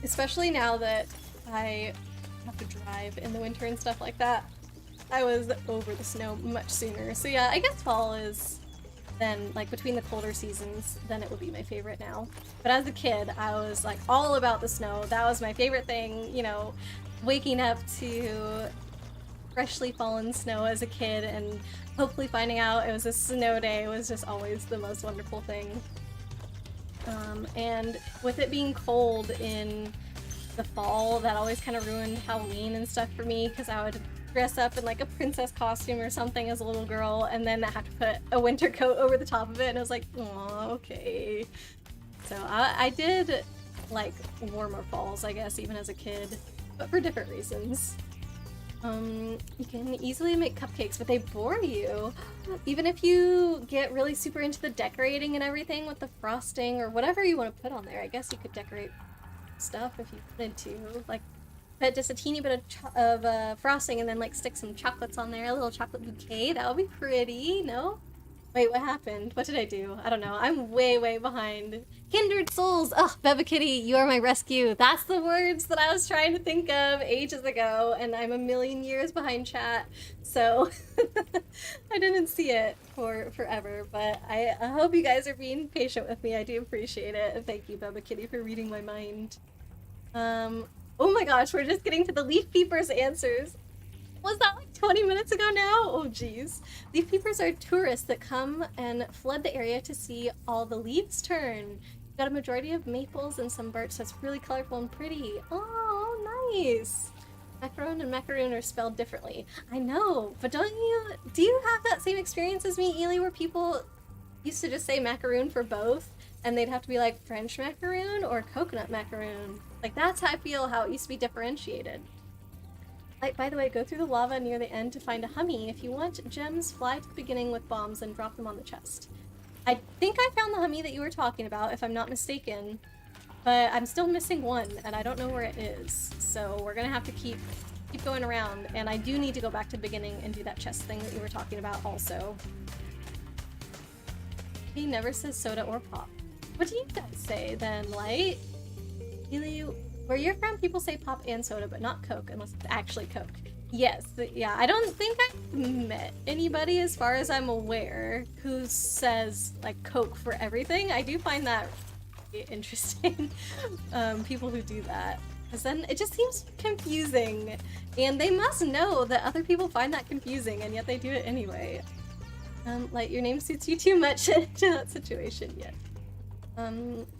Especially now that I have to drive in the winter and stuff like that. I was over the snow much sooner. So yeah, I guess fall is then, like, between the colder seasons, then it would be my favorite now. But as a kid, I was like all about the snow. That was my favorite thing, you know, waking up to freshly fallen snow as a kid and hopefully finding out it was a snow day was just always the most wonderful thing. And with it being cold in the fall, that always kind of ruined Halloween and stuff for me, because I would dress up in like a princess costume or something as a little girl, and then I have to put a winter coat over the top of it, and I was like, oh, okay. So I did like warmer falls, I guess, even as a kid, but for different reasons. You can easily make cupcakes, but they bore you. Even if you get really super into the decorating and everything with the frosting or whatever you want to put on there. I guess you could decorate stuff if you wanted to. Like, put just a teeny bit of frosting and then like stick some chocolates on there, a little chocolate bouquet. That would be pretty, no? Wait, what happened? What did I do? I don't know. I'm way behind. Kindred souls! Ugh, Beba Kitty, you are my rescue. That's the words that I was trying to think of ages ago, and I'm a million years behind chat, so I didn't see it for forever, but I hope you guys are being patient with me. I do appreciate it, and thank you, Beba Kitty, for reading my mind. Oh my gosh, we're just getting to the Leaf Peepers answers. Was that like 20 minutes ago now? Oh jeez. Leaf peepers are tourists that come and flood the area to see all the leaves turn. You've got a majority of maples and some birch that's really colorful and pretty. Oh, nice. Macaron and macaroon are spelled differently. I know, but do you have that same experience as me, Ely, where people used to just say macaroon for both, and they'd have to be like French macaroon or coconut macaroon? Like, that's how I feel how it used to be differentiated. Like, by the way, go through the lava near the end to find a hummy. If you want gems, fly to the beginning with bombs and drop them on the chest. I think I found the hummy that you were talking about, if I'm not mistaken. But I'm still missing one, and I don't know where it is. So we're gonna have to keep going around, and I do need to go back to the beginning and do that chest thing that you were talking about also. He never says soda or pop. What do you guys say then, Light? Ely, where you're from, people say pop and soda, but not Coke, unless it's actually Coke. Yes, yeah, I don't think I've met anybody, as far as I'm aware, who says, like, Coke for everything. I do find that interesting, people who do that, because then it just seems confusing, and they must know that other people find that confusing, and yet they do it anyway. Like, your name suits you too much to that situation yet.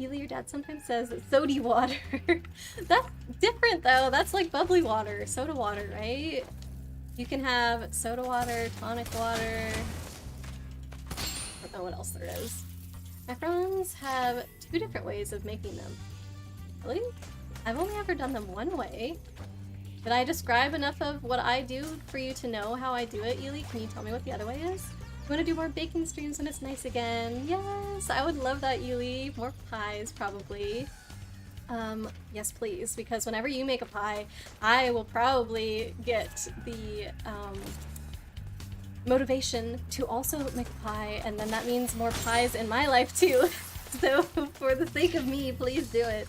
Ely, your dad sometimes says sody water. That's different though, that's like bubbly water, soda water, right? You can have soda water, tonic water, I don't know what else there is. Macarons have 2 different ways of making them. Really? I've only ever done them one way. Did I describe enough of what I do for you to know how I do it, Ely? Can you tell me what the other way is? You want to do more baking streams when it's nice again? Yes, I would love that, Ely. More pies, probably. Yes, please, because whenever you make a pie, I will probably get the, motivation to also make a pie, and then that means more pies in my life too. So for the sake of me, please do it.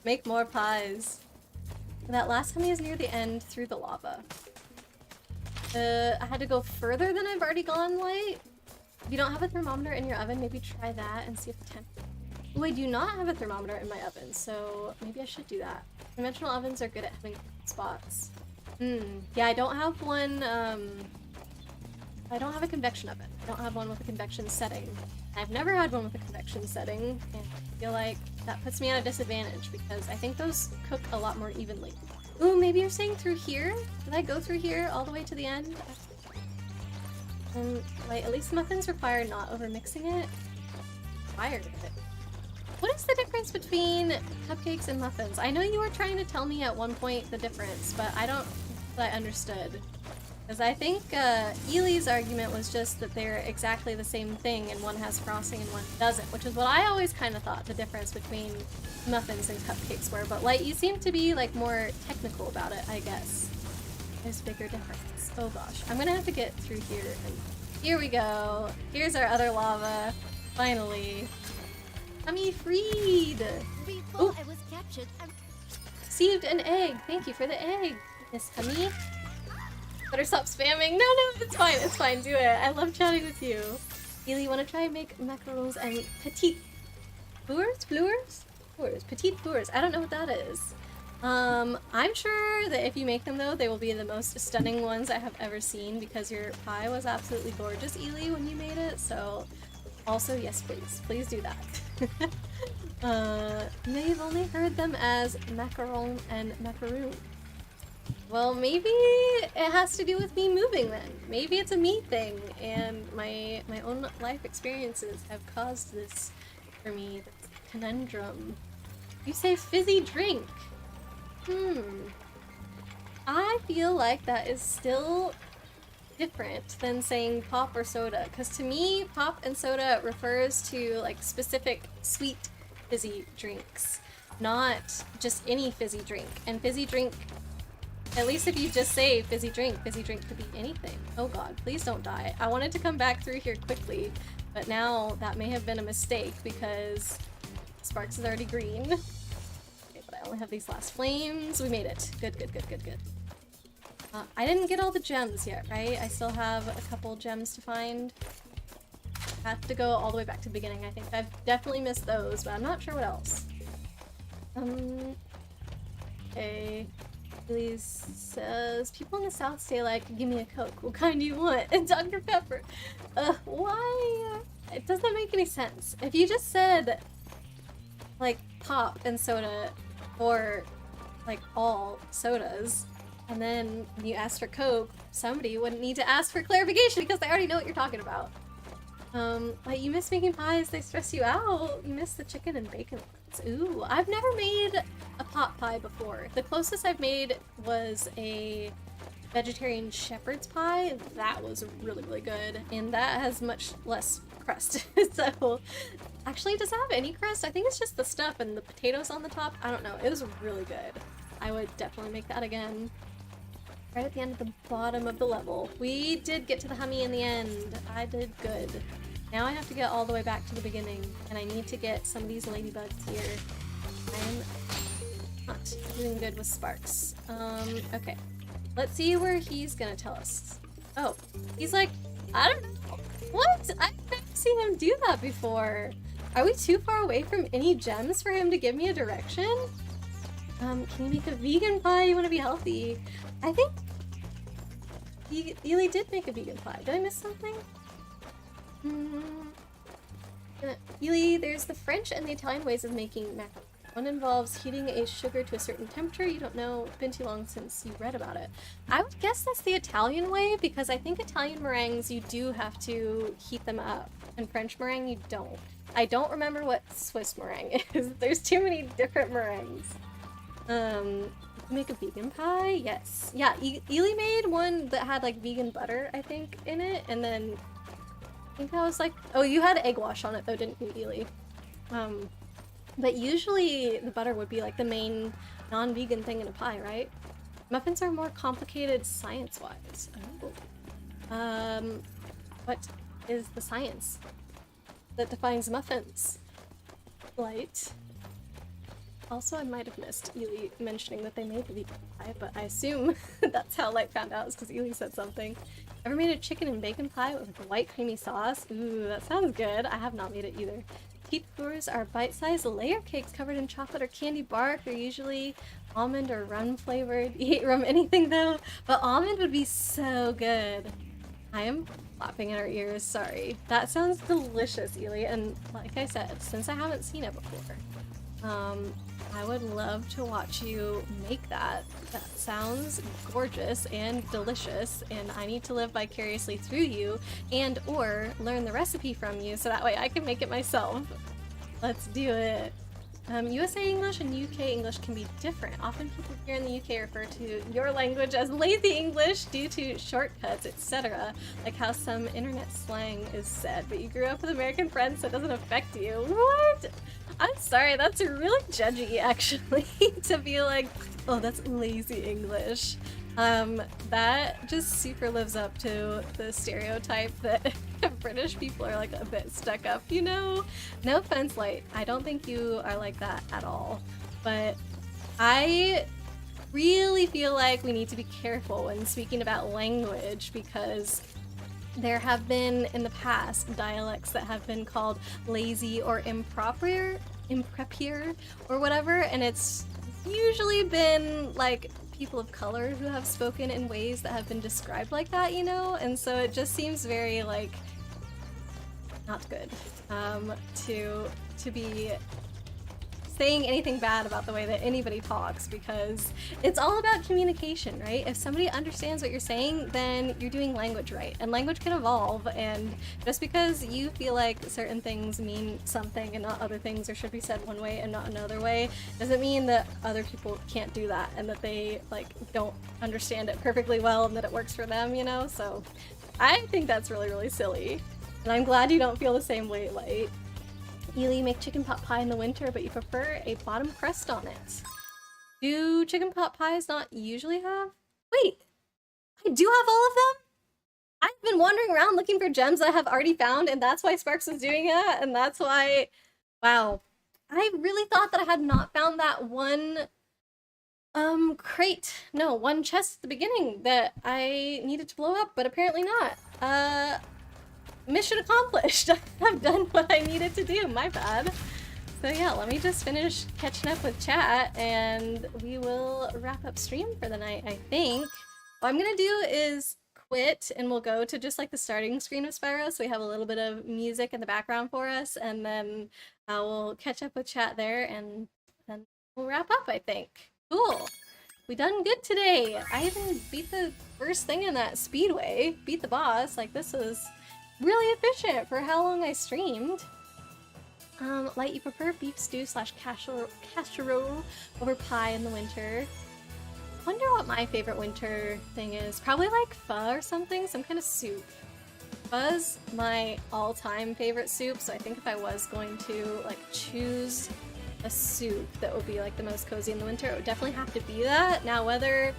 Make more pies. That last hummy is near the end through the lava. I had to go further than I've already gone, Light. If you don't have a thermometer in your oven, maybe try that and see if the temp. Oh, I do not have a thermometer in my oven, so maybe I should do that. Conventional ovens are good at having spots. Yeah, I don't have one, I don't have a convection oven. I don't have one with a convection setting. I've never had one with a convection setting, and I feel like that puts me at a disadvantage because I think those cook a lot more evenly. Ooh, maybe you're saying through here? Did I go through here all the way to the end? Like, at least muffins require not overmixing it. Required it. What is the difference between cupcakes and muffins? I know you were trying to tell me at one point the difference, but I don't think I understood. Because I think Ely's argument was just that they're exactly the same thing and one has frosting and one doesn't, which is what I always kind of thought the difference between muffins and cupcakes were. But Light, you seem to be like more technical about it, I guess. There's a bigger difference. Oh gosh, I'm gonna have to get through here. And here we go. Here's our other lava. Finally. Hummy freed! Before I was captured, Received an egg. Thank you for the egg, Miss Hummy. Better stop spamming. No, it's fine. It's fine. Do it. I love chatting with you. Ely, want to try and make macarons and petite fours? Petite fours. I don't know what that is. I'm sure that if you make them though, they will be the most stunning ones I have ever seen because your pie was absolutely gorgeous, Ely, when you made it. So, also, yes, please. Please do that. You've only heard them as macaron and macaroon. Well, maybe it has to do with me moving then. Maybe it's a me thing, and my own life experiences have caused this for me, this conundrum. You say fizzy drink. I feel like that is still different than saying pop or soda, because to me, pop and soda refers to like specific sweet fizzy drinks, not just any fizzy drink. And fizzy drink, at least if you just say fizzy drink could be anything. Oh god, please don't die. I wanted to come back through here quickly, but now that may have been a mistake because Sparks is already green. Okay, but I only have these last flames. We made it. Good. I didn't get all the gems yet, right? I still have a couple gems to find. I have to go all the way back to the beginning. I think I've definitely missed those, but I'm not sure what else. Okay. Elise says, people in the South say, like, give me a Coke. What kind do you want? And Dr. Pepper. Why? It doesn't make any sense. If you just said, like, pop and soda, or, like, all sodas, and then when you ask for Coke, somebody wouldn't need to ask for clarification because they already know what you're talking about. Like, you miss making pies, they stress you out. You miss the chicken and bacon ones. Ooh, I've never made a pot pie before. The closest I've made was a vegetarian shepherd's pie. That was really, really good. And that has much less crust. So, actually, does it have any crust? I think it's just the stuff and the potatoes on the top. I don't know. It was really good. I would definitely make that again. Right at the end of the bottom of the level. We did get to the hummy in the end. I did good. Now I have to get all the way back to the beginning, and I need to get some of these ladybugs here. I'm not doing good with sparks. Okay. Let's see where he's gonna tell us. Oh, he's like, I don't know. What? I've never seen him do that before. Are we too far away from any gems for him to give me a direction? Can you make a vegan pie? You want to be healthy? I think Ely did make a vegan pie. Did I miss something? Ely, there's the French and the Italian ways of making macaroni. One involves heating a sugar to a certain temperature. You don't know. It's been too long since you read about it. I would guess that's the Italian way because I think Italian meringues, you do have to heat them up. And French meringue, you don't. I don't remember what Swiss meringue is. There's too many different meringues. Make a vegan pie? Yes. Yeah, Ely made one that had like vegan butter, I think, in it, and then I think I was like, oh, you had egg wash on it though, didn't you, Ely? But usually the butter would be like the main non-vegan thing in a pie, right? Muffins are more complicated science-wise. Oh. What is the science that defines muffins? Light. Also, I might have missed Ely mentioning that they made the vegan pie, but I assume that's how Light found out, is because Ely said something. Ever made a chicken and bacon pie with a white creamy sauce? Ooh, that sounds good. I have not made it either. Petit fours are bite-sized layer cakes covered in chocolate or candy bark. They're usually almond or rum flavored. You hate rum anything though, but almond would be so good. I am clapping in our ears, sorry. That sounds delicious, Ely, and like I said, since I haven't seen it before, I would love to watch you make that. That sounds gorgeous and delicious, and I need to live vicariously through you and or learn the recipe from you so that way I can make it myself. Let's do it. USA English and UK English can be different. Often people here in the UK refer to your language as lazy English due to shortcuts, etc. Like how some internet slang is said, but you grew up with American friends so it doesn't affect you. What? I'm sorry, that's really judgy actually, to be like, oh, that's lazy English. That just super lives up to the stereotype that British people are like a bit stuck up, you know? No offense, Light, I don't think you are like that at all, but I really feel like we need to be careful when speaking about language because there have been in the past dialects that have been called lazy or improper or whatever, and it's usually been like people of color who have spoken in ways that have been described like that, you know? And so it just seems very like not good to be saying anything bad about the way that anybody talks, because it's all about communication, right? If somebody understands what you're saying, then you're doing language right, and language can evolve, and just because you feel like certain things mean something and not other things, or should be said one way and not another way, doesn't mean that other people can't do that and that they like don't understand it perfectly well and that it works for them, you know? So I think that's really, really silly, and I'm glad you don't feel the same way, Light. Ely, make chicken pot pie in the winter, but you prefer a bottom crust on it. Do chicken pot pies not usually have? Wait, I do have all of them? I've been wandering around looking for gems that I have already found, and that's why Sparks was doing it, and that's why... Wow. I really thought that I had not found that one crate. No, one chest at the beginning that I needed to blow up, but apparently not. Mission accomplished. I've done what I needed to do. My bad. So yeah, let me just finish catching up with chat and we will wrap up stream for the night, I think. What I'm gonna do is quit and we'll go to just like the starting screen of Spyro, so we have a little bit of music in the background for us, and then we'll catch up with chat there and then we'll wrap up, I think. Cool. We done good today. I even beat the first thing in that speedway. Beat the boss. Like, this is really efficient for how long I streamed. Light, you prefer beef stew / casserole over pie in the winter? Wonder what my favorite winter thing is. Probably like pho or something, some kind of soup. Pho's my all-time favorite soup, so I think if I was going to like choose a soup that would be like the most cozy in the winter, it would definitely have to be that. Now whether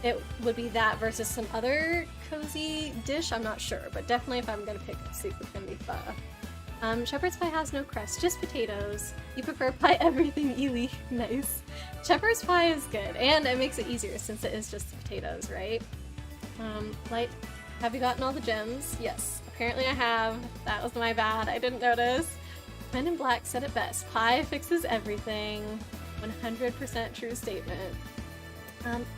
it would be that versus some other cozy dish, I'm not sure, but definitely if I'm gonna pick a soup, it's gonna be pho. Shepherd's pie has no crust, just potatoes. You prefer pie everything, Ely. Nice. Shepherd's pie is good, and it makes it easier since it is just potatoes, right? Light, have you gotten all the gems? Yes, apparently I have. That was my bad, I didn't notice. Men in Black said it best. Pie fixes everything. 100% true statement.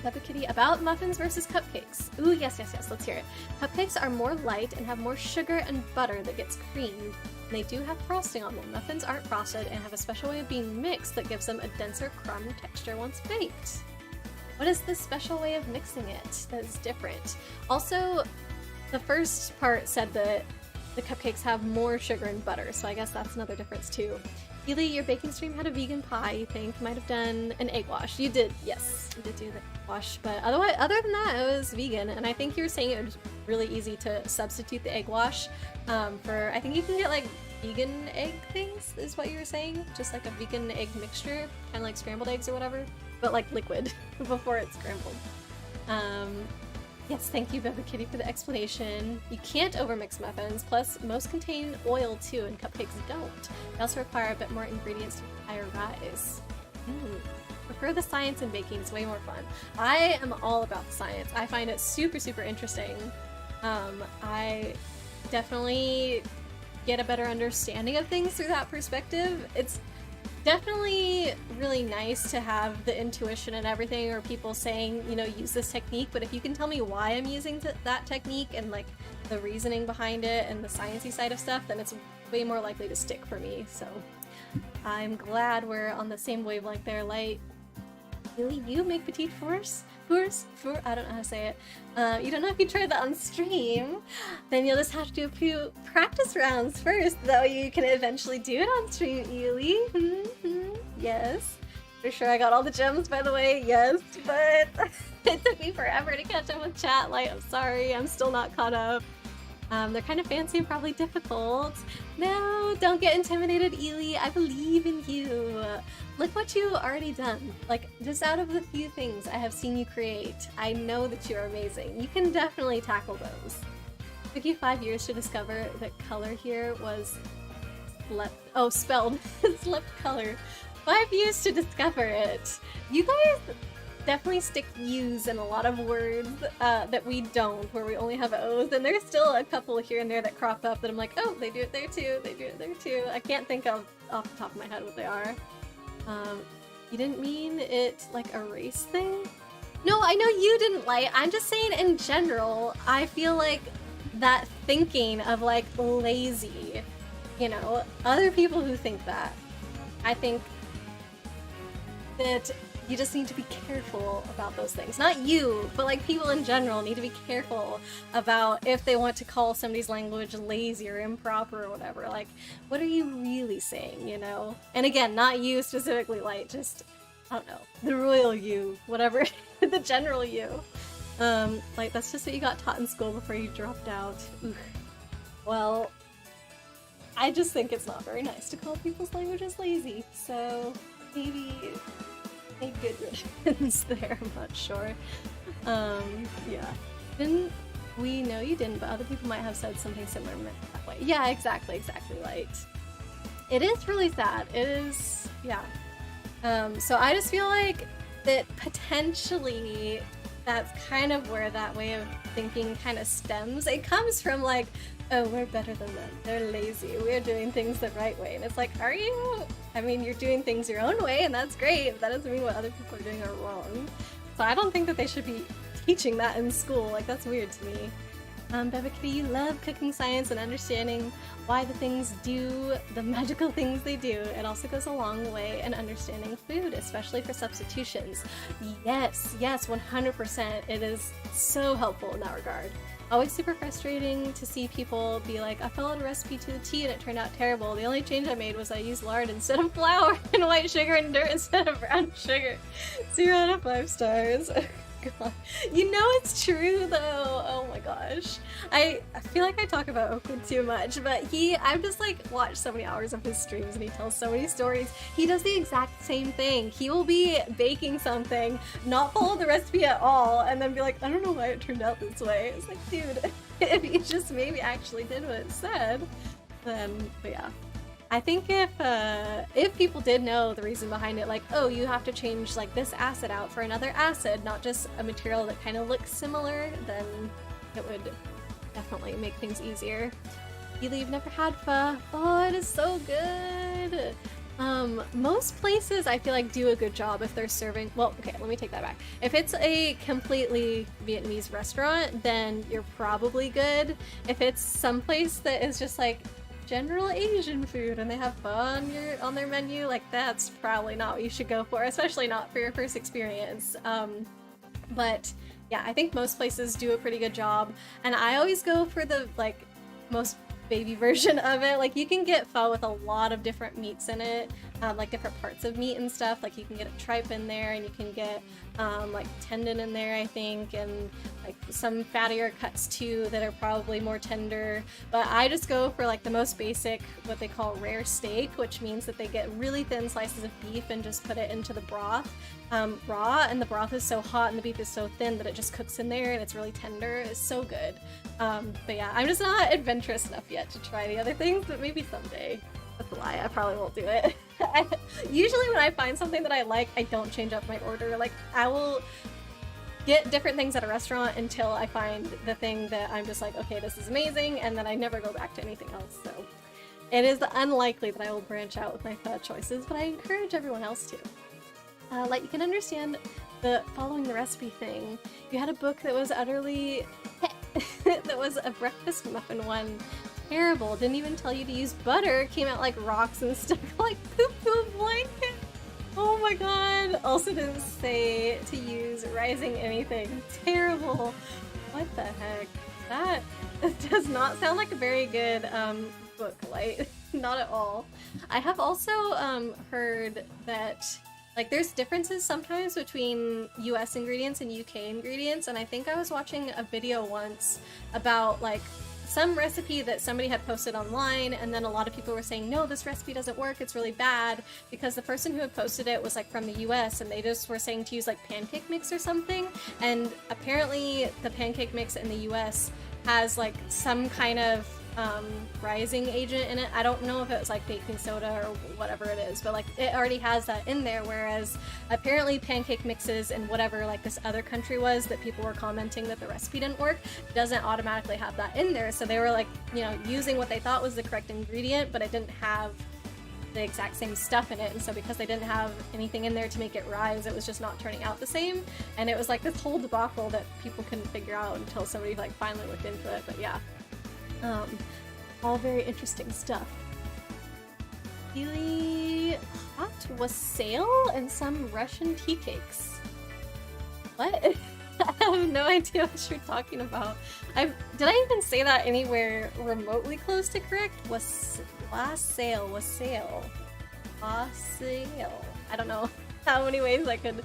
Peppa Kitty, about muffins versus cupcakes. Ooh, yes, let's hear it. Cupcakes are more light and have more sugar and butter that gets creamed. And they do have frosting on them. Muffins aren't frosted and have a special way of being mixed that gives them a denser crumb texture once baked. What is this special way of mixing it that is different? Also, the first part said that the cupcakes have more sugar and butter, so I guess that's another difference too. Ely, your baking stream had a vegan pie, you think? Might have done an egg wash. You did, yes. You did do the egg wash, but other than that, it was vegan, and I think you were saying it was really easy to substitute the egg wash for, I think you can get like vegan egg things, is what you were saying? Just like a vegan egg mixture, kind of like scrambled eggs or whatever, but like liquid before it's scrambled. Yes, thank you, Beba Kitty, for the explanation. You can't overmix muffins, plus most contain oil too, and cupcakes don't. They also require a bit more ingredients to higher rise. Prefer the science in baking, it's way more fun. I am all about the science. I find it super, super interesting. I definitely get a better understanding of things through that perspective. It's definitely really nice to have the intuition and everything, or people saying, you know, use this technique, but if you can tell me why I'm using that technique and like the reasoning behind it and the sciencey side of stuff, then it's way more likely to stick for me. So I'm glad we're on the same wavelength there. Light, really, you make petite fours? I don't know how to say it. You don't know if you tried that on stream, then you'll just have to do a few practice rounds first, though you can eventually do it on stream, Ely. Yes. For sure I got all the gems, by the way, yes, but it took me forever to catch up with chat. Like, I'm sorry, I'm still not caught up. They're kind of fancy and probably difficult. No, don't get intimidated, Ely. I believe in you. Look what you've already done. Like, just out of the few things I have seen you create, I know that you're amazing. You can definitely tackle those. It took you 5 years to discover that color here was spelled slept color. 5 years to discover it. You guys definitely stick U's in a lot of words that we don't, where we only have O's, and there's still a couple here and there that crop up that I'm like, oh, they do it there too, they do it there too. I can't think of off the top of my head what they are. You didn't mean it like a race thing? No, I know you didn't, Light. I'm just saying in general, I feel like that thinking of like lazy, you know, other people who think that, I think that you just need to be careful about those things. Not you, but like people in general need to be careful about if they want to call somebody's language lazy or improper or whatever. Like, what are you really saying, you know? And again, not you specifically, Light, just, I don't know, the royal you, whatever, the general you. Like, that's just what you got taught in school before you dropped out. Oof. Well, I just think it's not very nice to call people's languages lazy, so maybe a good riddance there, I'm not sure. Yeah. Didn't we know you didn't, but other people might have said something similar that way. Yeah, exactly, Light. It is really sad. It is, yeah. So I just feel like that potentially that's kind of where that way of thinking kind of stems. It comes from like, oh, we're better than them. They're lazy. We're doing things the right way. And it's like, are you? I mean, you're doing things your own way, and that's great, but that doesn't mean what other people are doing are wrong. So I don't think that they should be teaching that in school. Like, that's weird to me. Beba Kitty, you love cooking science and understanding why the things do the magical things they do. It also goes a long way in understanding food, especially for substitutions. Yes, 100%. It is so helpful in that regard. Always super frustrating to see people be like, I followed a recipe to the T and it turned out terrible. The only change I made was I used lard instead of flour and white sugar and dirt instead of brown sugar. 0 out of 5 stars. God. You know it's true though. Oh my gosh. I feel like I talk about Oakwood too much, but I've just like watched so many hours of his streams and he tells so many stories. He does the exact same thing. He will be baking something, not follow the recipe at all, and then be like, I don't know why it turned out this way. It's like, dude, if you just maybe actually did what it said, then, but yeah. I think if people did know the reason behind it, like, oh, you have to change like this acid out for another acid, not just a material that kind of looks similar, then it would definitely make things easier. You've never had pho. Oh, it is so good. Most places I feel like do a good job if they're serving, well, okay, let me take that back. If it's a completely Vietnamese restaurant, then you're probably good. If it's someplace that is just like general Asian food and they have pho on their menu, like that's probably not what you should go for, especially not for your first experience. But yeah, I think most places do a pretty good job, and I always go for the like most baby version of it. Like you can get pho with a lot of different meats in it, like different parts of meat and stuff. Like you can get a tripe in there, and you can get like tendon in there, I think, and like some fattier cuts too that are probably more tender. But I just go for like the most basic, what they call rare steak, which means that they get really thin slices of beef and just put it into the broth raw, and the broth is so hot and the beef is so thin that it just cooks in there and it's really tender. It's so good. But yeah, I'm just not adventurous enough yet to try the other things, but maybe someday. That's a lie, I probably won't do it. Usually when I find something that I like, I don't change up my order. Like, I will get different things at a restaurant until I find the thing that I'm just like, okay, this is amazing, and then I never go back to anything else. So it is unlikely that I will branch out with my food choices, but I encourage everyone else to. Like, you can understand the following the recipe thing. You had a book that was utterly that was a breakfast muffin one. Terrible. Didn't even tell you to use butter. Came out like rocks and stuck like poop to a blanket. Oh my god. Also didn't say to use rising anything. Terrible. What the heck? That does not sound like a very good book, Light. Not at all. I have also heard that like there's differences sometimes between US ingredients and UK ingredients, and I think I was watching a video once about like some recipe that somebody had posted online, and then a lot of people were saying, no, this recipe doesn't work, it's really bad, because the person who had posted it was like from the US, and they just were saying to use like pancake mix or something, and apparently the pancake mix in the US has like some kind of rising agent in it. I don't know if it was like baking soda or whatever it is, but like it already has that in there, whereas apparently pancake mixes in whatever like this other country was that people were commenting that the recipe didn't work doesn't automatically have that in there. So they were like, you know, using what they thought was the correct ingredient, but it didn't have the exact same stuff in it, and so because they didn't have anything in there to make it rise, it was just not turning out the same, and it was like this whole debacle that people couldn't figure out until somebody like finally looked into it. But yeah, all very interesting stuff. Really hot wassail and some Russian tea cakes. What? I have no idea what you're talking about. Did I even say that anywhere remotely close to correct? Wassail. I don't know how many ways I could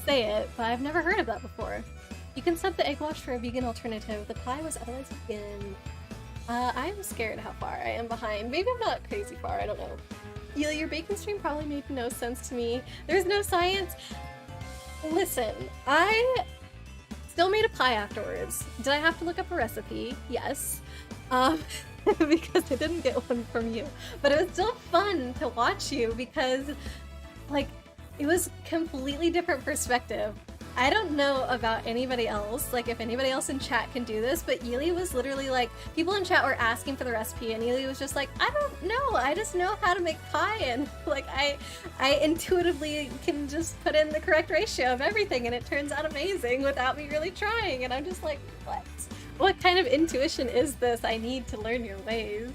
say it, but I've never heard of that before. You can sub the egg wash for a vegan alternative. The pie was otherwise vegan. I'm scared how far I am behind. Maybe I'm not crazy far, I don't know. Your bacon stream probably made no sense to me. There's no science. Listen, I still made a pie afterwards. Did I have to look up a recipe? Yes. Because I didn't get one from you. But it was still fun to watch you because, like, it was completely different perspective. I don't know about anybody else, like if anybody else in chat can do this, but Ely was literally like, people in chat were asking for the recipe and Ely was just like, I don't know, I just know how to make pie, and like I intuitively can just put in the correct ratio of everything and it turns out amazing without me really trying, and I'm just like, what kind of intuition is this? I need to learn your ways.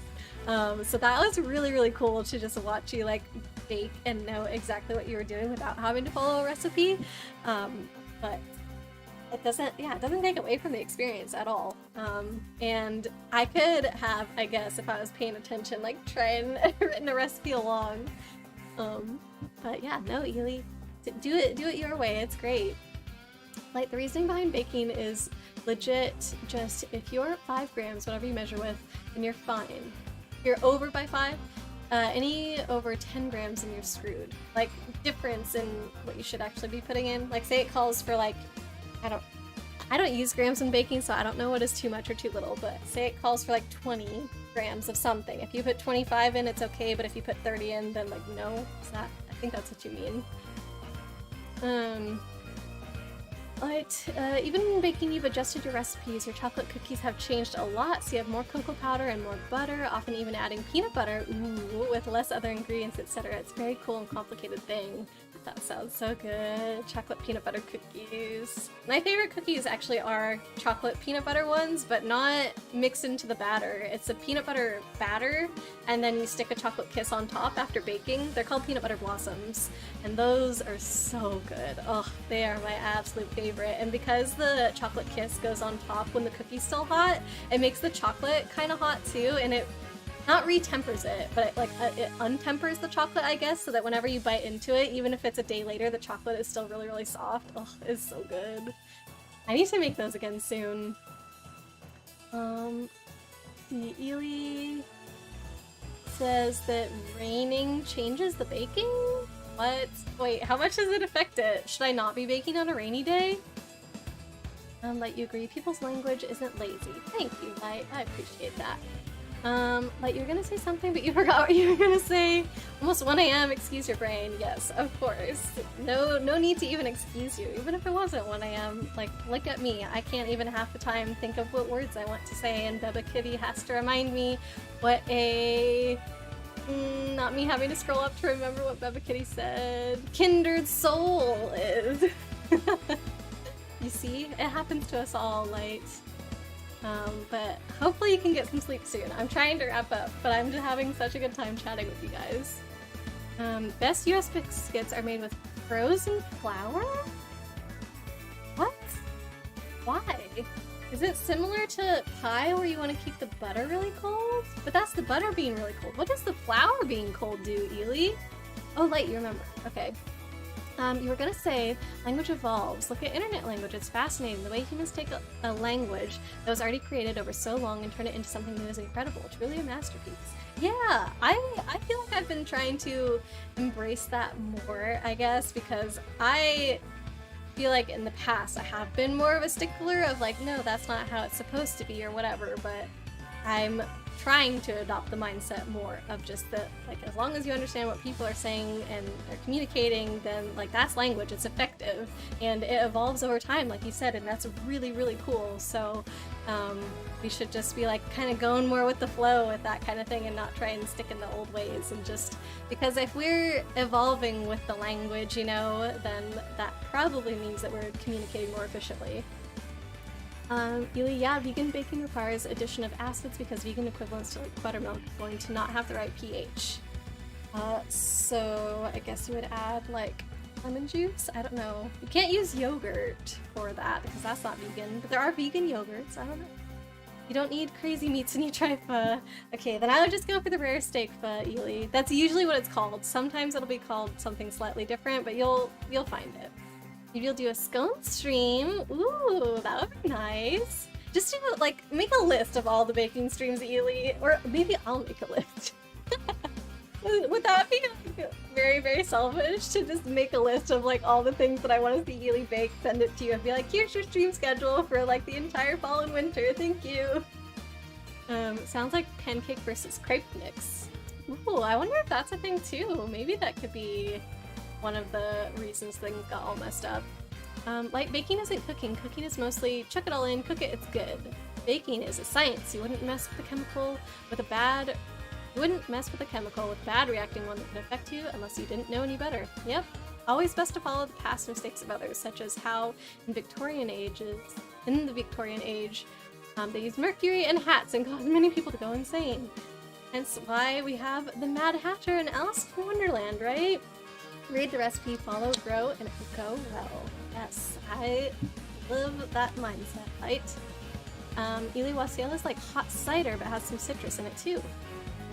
So that was really, really cool to just watch you like bake and know exactly what you were doing without having to follow a recipe. But it doesn't take away from the experience at all. And I could have, I guess, if I was paying attention, like trying written a recipe along. But yeah, no, Ely, do it your way. It's great. Like the reasoning behind baking is legit. Just if you're 5 grams, whatever you measure with, then you're fine. If you're over by 5. Any over 10 grams and you're screwed. Like, difference in what you should actually be putting in. Like, say it calls for like, I don't use grams in baking, so I don't know what is too much or too little, but say it calls for like 20 grams of something. If you put 25 in, it's okay, but if you put 30 in, then like, no. I think that's what you mean. But even in baking, you've adjusted your recipes. Your chocolate cookies have changed a lot, so you have more cocoa powder and more butter, often even adding peanut butter, with less other ingredients, etc. It's a very cool and complicated thing. That sounds so good. Chocolate peanut butter cookies. My favorite cookies actually are chocolate peanut butter ones, but not mixed into the batter. It's a peanut butter batter, and then you stick a chocolate kiss on top after baking. They're called peanut butter blossoms, and those are so good. Oh, they are my absolute favorite. And because the chocolate kiss goes on top when the cookie's still hot, it makes the chocolate kind of hot too, and it not retempers it, but it untempers the chocolate, I guess, so that whenever you bite into it, even if it's a day later, the chocolate is still really, really soft. Oh, it's so good. I need to make those again soon. Ely says that raining changes the baking? What? Wait, how much does it affect it? Should I not be baking on a rainy day? Light, you agree. People's language isn't lazy. Thank you, Light. I appreciate that. Like you were gonna say something, but you forgot what you were gonna say. Almost 1 a.m. Excuse your brain. Yes, of course. No need to even excuse you. Even if it wasn't 1 a.m. Like, look at me. I can't even half the time think of what words I want to say, and Beba Kitty has to remind me what a... not me having to scroll up to remember what Beba Kitty said. Kindred soul is. You see? It happens to us all, Light. But hopefully you can get some sleep soon. I'm trying to wrap up, but I'm just having such a good time chatting with you guys. Best US biscuits are made with frozen flour? What? Why? Is it similar to pie where you want to keep the butter really cold? But that's the butter being really cold. What does the flour being cold do, Ely? Oh, Light, you remember. Okay. You were gonna say, language evolves. Look at internet language, it's fascinating. The way humans take a language that was already created over so long and turn it into something new is incredible. It's really a masterpiece. Yeah, I feel like I've been trying to embrace that more, I guess, because I feel like in the past I have been more of a stickler of like, no, that's not how it's supposed to be or whatever, but I'm trying to adopt the mindset more of just that, like, as long as you understand what people are saying and are communicating, then like that's language, it's effective, and it evolves over time, like you said, and that's really, really cool. So we should just be like kind of going more with the flow with that kind of thing and not try and stick in the old ways, and just because if we're evolving with the language, you know, then that probably means that we're communicating more efficiently. Ely, yeah, vegan baking requires addition of acids because vegan equivalents to like buttermilk are going to not have the right pH. So I guess you would add like lemon juice? I don't know. You can't use yogurt for that because that's not vegan, but there are vegan yogurts, I don't know. You don't need crazy meats in your tripha. Okay, then I would just go for the rare steak pho, Ely. That's usually what it's called. Sometimes it'll be called something slightly different, but you'll find it. Maybe you'll do a scone stream. Ooh, that would be nice. Just do, like, make a list of all the baking streams, Ely, or maybe I'll make a list. Would that be like, very, very selfish to just make a list of like all the things that I want to see Ely bake, send it to you, and be like, here's your stream schedule for like the entire fall and winter. Thank you. Sounds like pancake versus crepe mix. Ooh, I wonder if that's a thing too. Maybe that could be one of the reasons things got all messed up. Light, baking isn't cooking. Cooking is mostly chuck it all in, cook it, it's good. Baking is a science. You wouldn't mess with a chemical with a bad reacting one that could affect you unless you didn't know any better. Yep. Always best to follow the past mistakes of others, such as how in the Victorian age, they used mercury in hats and caused many people to go insane. Hence why we have the Mad Hatter in Alice in Wonderland, right? Read the recipe, follow, grow, and it will go well. Yes, I love that mindset, right? Ili Wasiel is like hot cider, but has some citrus in it too.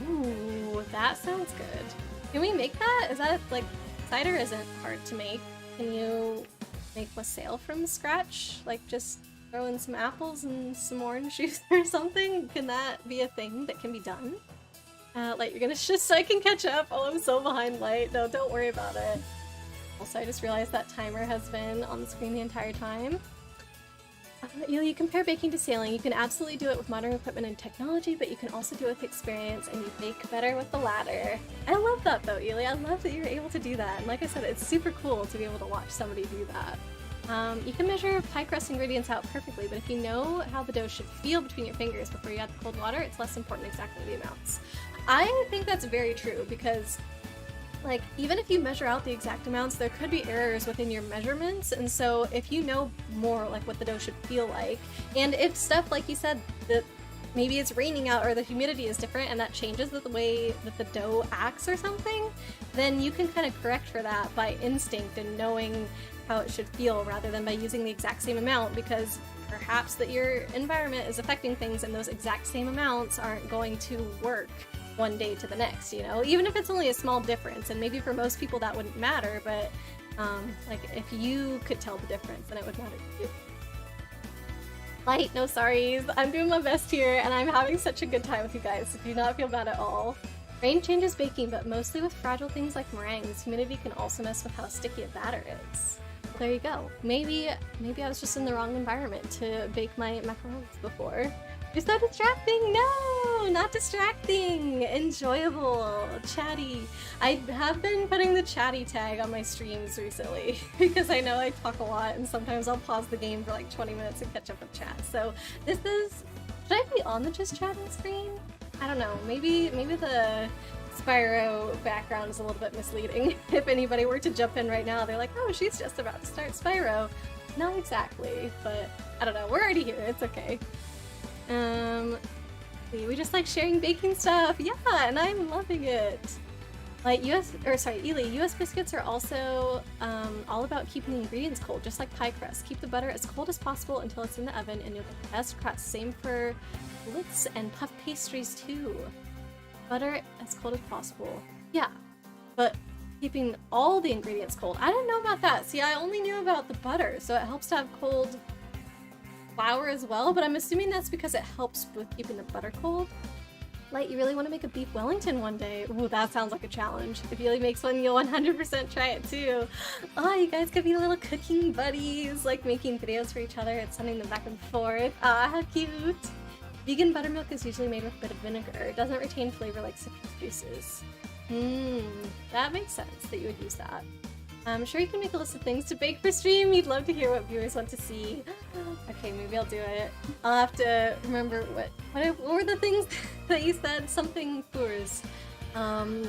Ooh, that sounds good. Can we make that? Is that like, cider isn't hard to make. Can you make wassail from scratch? Like just throw in some apples and some orange juice or something? Can that be a thing that can be done? Light, you're gonna just so I can catch up. Oh, I'm so behind, Light. No, don't worry about it. Also, I just realized that timer has been on the screen the entire time. You compare baking to sailing. You can absolutely do it with modern equipment and technology, but you can also do it with experience, and you bake better with the latter. I love that though, Eli. I love that you're able to do that. And like I said, it's super cool to be able to watch somebody do that. You can measure pie crust ingredients out perfectly, but if you know how the dough should feel between your fingers before you add the cold water, it's less important exactly the amounts. I think that's very true because, like, even if you measure out the exact amounts, there could be errors within your measurements, and so if you know more, like, what the dough should feel like, and if stuff, like you said, that maybe it's raining out or the humidity is different and that changes the way that the dough acts or something, then you can kind of correct for that by instinct and knowing how it should feel rather than by using the exact same amount, because perhaps that your environment is affecting things and those exact same amounts aren't going to work one day to the next, you know? Even if it's only a small difference, and maybe for most people that wouldn't matter, but like if you could tell the difference, then it would matter to you. Light, no sorries. I'm doing my best here, and I'm having such a good time with you guys, so do not feel bad at all. Rain changes baking, but mostly with fragile things like meringues. Humidity can also mess with how sticky a batter is. Well, there you go. Maybe I was just in the wrong environment to bake my macarons before. You're so distracting! No! Not distracting! Enjoyable! Chatty! I have been putting the chatty tag on my streams recently because I know I talk a lot and sometimes I'll pause the game for like 20 minutes and catch up with chat. So this is... Should I be on the just chatting screen? I don't know. Maybe the Spyro background is a little bit misleading. If anybody were to jump in right now, they're like, oh, she's just about to start Spyro. Not exactly, but I don't know. We're already here. It's okay. We just like sharing baking stuff. Yeah, and I'm loving it. Like Eli, US biscuits are also all about keeping the ingredients cold, just like pie crust. Keep the butter as cold as possible until it's in the oven and you'll get the best crust. Same for blitz and puff pastries too. Butter as cold as possible. Yeah, but keeping all the ingredients cold. I didn't know about that. See, I only knew about the butter, so it helps to have cold flour as well, but I'm assuming that's because it helps with keeping the butter cold. Light, you really want to make a beef Wellington one day? Ooh, that sounds like a challenge. If Yuli makes one, you'll 100% try it too. Oh, you guys could be little cooking buddies, like making videos for each other and sending them back and forth. Ah, how cute. Vegan buttermilk is usually made with a bit of vinegar. It doesn't retain flavor like citrus juices. That makes sense that you would use that. I'm sure you can make a list of things to bake for stream. You'd love to hear what viewers want to see. Okay, maybe I'll do it. I'll have to remember what were the things that you said? Something fours. I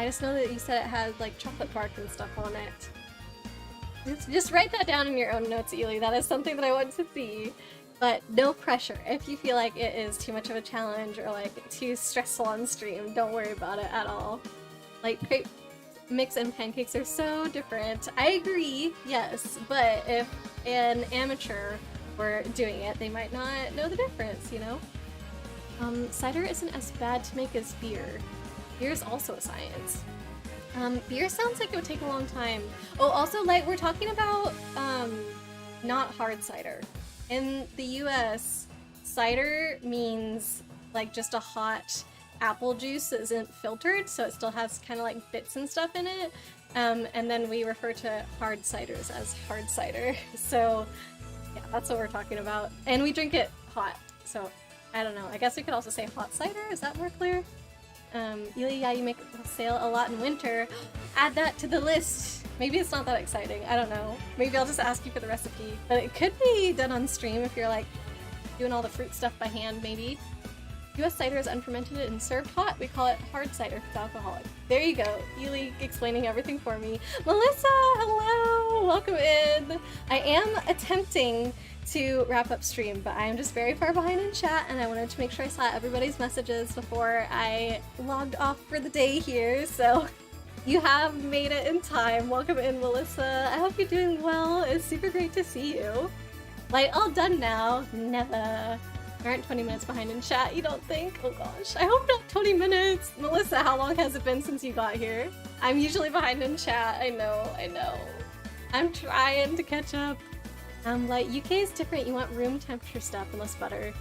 just know that you said it had like chocolate bark and stuff on it. Just write that down in your own notes, Ely. That is something that I want to see. But no pressure. If you feel like it is too much of a challenge or like too stressful on stream, don't worry about it at all. Like crepe mix and pancakes are so different. I agree, yes, but if an amateur were doing it, they might not know the difference, you know? Cider isn't as bad to make as beer. Beer is also a science. Beer sounds like it would take a long time. Oh, also, like, we're talking about not hard cider. In the US, cider means like just a hot apple juice that isn't filtered, so it still has kind of like bits and stuff in it. And then we refer to hard ciders as hard cider. So yeah, that's what we're talking about. And we drink it hot. So I don't know. I guess we could also say hot cider. Is that more clear? Ely, yeah, you make sail a lot in winter. Add that to the list. Maybe it's not that exciting. I don't know. Maybe I'll just ask you for the recipe. But it could be done on stream if you're like doing all the fruit stuff by hand, maybe. US cider is unfermented and served hot. We call it hard cider if it's alcoholic. There you go. Ely explaining everything for me. Melissa, hello! Welcome in. I am attempting to wrap up stream, but I am just very far behind in chat, and I wanted to make sure I saw everybody's messages before I logged off for the day here, so you have made it in time. Welcome in, Melissa. I hope you're doing well. It's super great to see you. Like, all done now. Never. Aren't 20 minutes behind in chat, you don't think? Oh gosh, I hope not 20 minutes! Melissa, how long has it been since you got here? I'm usually behind in chat, I know. I'm trying to catch up. Like, UK is different, you want room temperature stuff and less butter.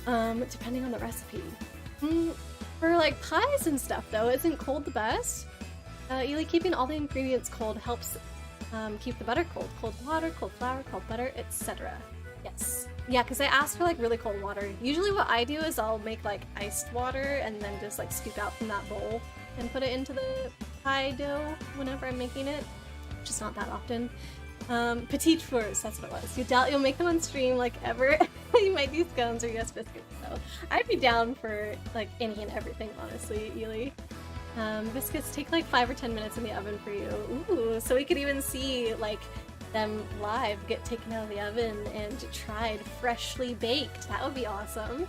Depending on the recipe. For like pies and stuff though, isn't cold the best? Ely, keeping all the ingredients cold helps keep the butter cold. Cold water, cold flour, cold butter, etc. Yes. Yeah, because I asked for like really cold water. Usually what I do is I'll make like iced water and then just like scoop out from that bowl and put it into the pie dough whenever I'm making it. Just not that often. Petite fours, that's what it was. You doubt you'll make them on stream like ever. You might do scones or US biscuits, so I'd be down for like any and everything, honestly, Ely. Biscuits take like 5 or 10 minutes in the oven for you. Ooh, so we could even see like them live get taken out of the oven and tried freshly baked. That would be awesome.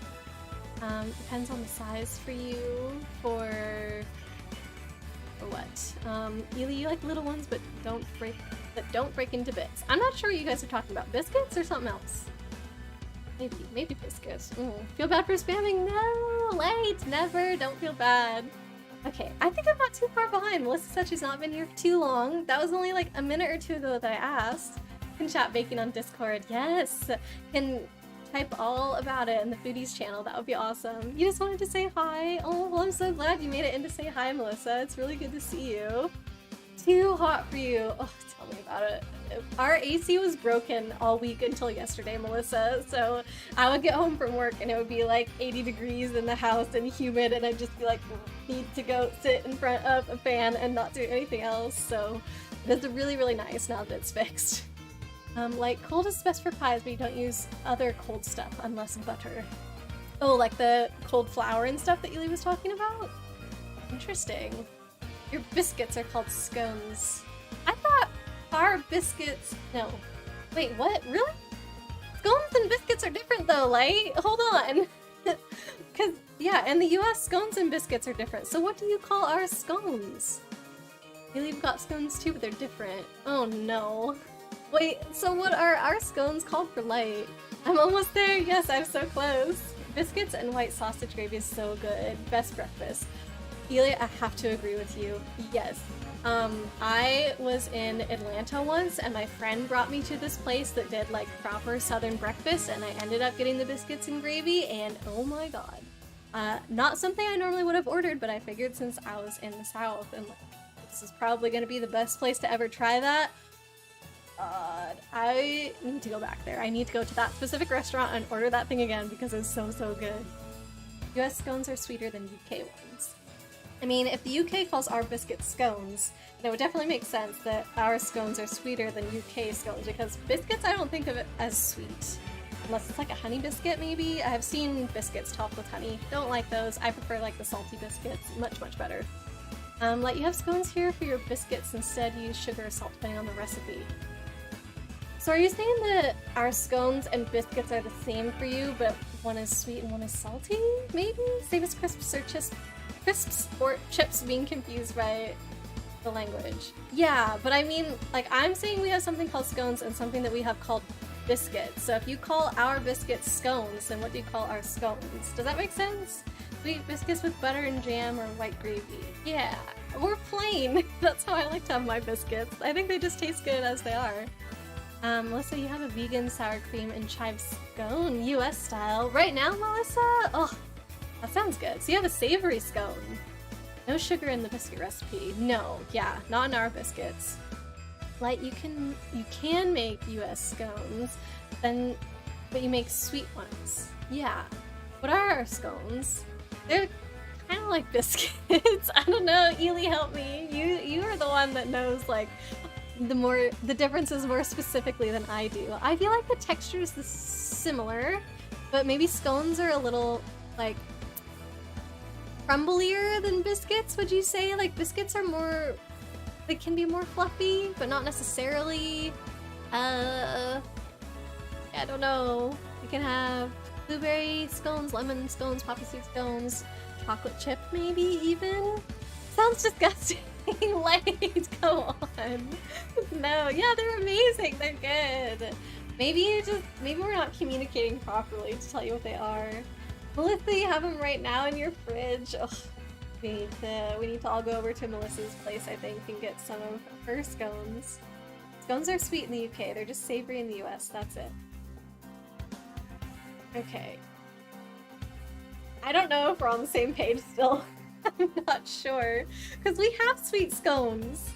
Depends on the size for you. For what? Ely, you like little ones but don't break into bits. I'm not sure what you guys are talking about. Biscuits or something else? Maybe biscuits. Feel bad for spamming? No, late, never. Don't feel bad. Okay, I think I'm not too far behind. Melissa said she's not been here for too long. That was only like a minute or two ago that I asked. Can chat baking on Discord. Yes! Can type all about it in the Foodies channel. That would be awesome. You just wanted to say hi? Oh, well, I'm so glad you made it in to say hi, Melissa. It's really good to see you. Too hot for you. Oh, tell me about it. Our AC was broken all week until yesterday, Melissa, so I would get home from work and it would be like 80 degrees in the house and humid, and I'd just be like, need to go sit in front of a fan and not do anything else, so it's really, really nice now that it's fixed. Like, cold is best for pies, but you don't use other cold stuff unless butter. Oh, like the cold flour and stuff that Ely was talking about? Interesting. Your biscuits are called scones. I thought our biscuits... No. Wait, what? Really? Scones and biscuits are different though, Light. Hold on. Because, yeah, in the US, scones and biscuits are different. So what do you call our scones? We've got scones too, but they're different. Oh no. Wait, so what are our scones called for Light? I'm almost there. Yes, I'm so close. Biscuits and white sausage gravy is so good. Best breakfast. Ely, I have to agree with you. Yes. I was in Atlanta once and my friend brought me to this place that did like proper southern breakfast, and I ended up getting the biscuits and gravy, and oh my god. Not something I normally would have ordered, but I figured since I was in the South and this is probably going to be the best place to ever try that. I need to go back there. I need to go to that specific restaurant and order that thing again because it's so, so good. US scones are sweeter than UK ones. I mean, if the UK calls our biscuits scones, then it would definitely make sense that our scones are sweeter than UK scones, because biscuits I don't think of it as sweet. Unless it's like a honey biscuit, maybe? I've seen biscuits topped with honey. Don't like those. I prefer like the salty biscuits. Much, much better. Like, you have scones here for your biscuits. Instead, use sugar or salt depending on the recipe. So are you saying that our scones and biscuits are the same for you, but one is sweet and one is salty? Maybe? Save us crisps or chips being confused by the language. Yeah, but I mean, like, I'm saying we have something called scones and something that we have called biscuits. So if you call our biscuits scones, then what do you call our scones? Does that make sense? Sweet biscuits with butter and jam or white gravy. Yeah, we're plain. That's how I like to have my biscuits. I think they just taste good as they are. Melissa, you have a vegan sour cream and chive scone, US style. Right now, Melissa? Oh, that sounds good. So you have a savory scone. No sugar in the biscuit recipe. No, yeah, not in our biscuits. Like, you can make US scones, but you make sweet ones. Yeah. What are our scones? They're kind of like biscuits. I don't know. Ely, help me. You are the one that knows like the differences more specifically than I do. I feel like the texture is similar, but maybe scones are a little like crumblier than biscuits. Would you say? Like biscuits are more, they can be more fluffy, but not necessarily. I don't know. You can have blueberry scones, lemon scones, poppy seed scones, chocolate chip maybe even. Sounds disgusting. Like, go on. No, yeah, they're amazing. They're good. Maybe we're not communicating properly to tell you what they are. Melissa, you have them right now in your fridge. Ugh. We need to all go over to Melissa's place, I think, and get some of her scones. Scones are sweet in the UK. They're just savory in the US. That's it. Okay. I don't know if we're on the same page still. I'm not sure. Because we have sweet scones.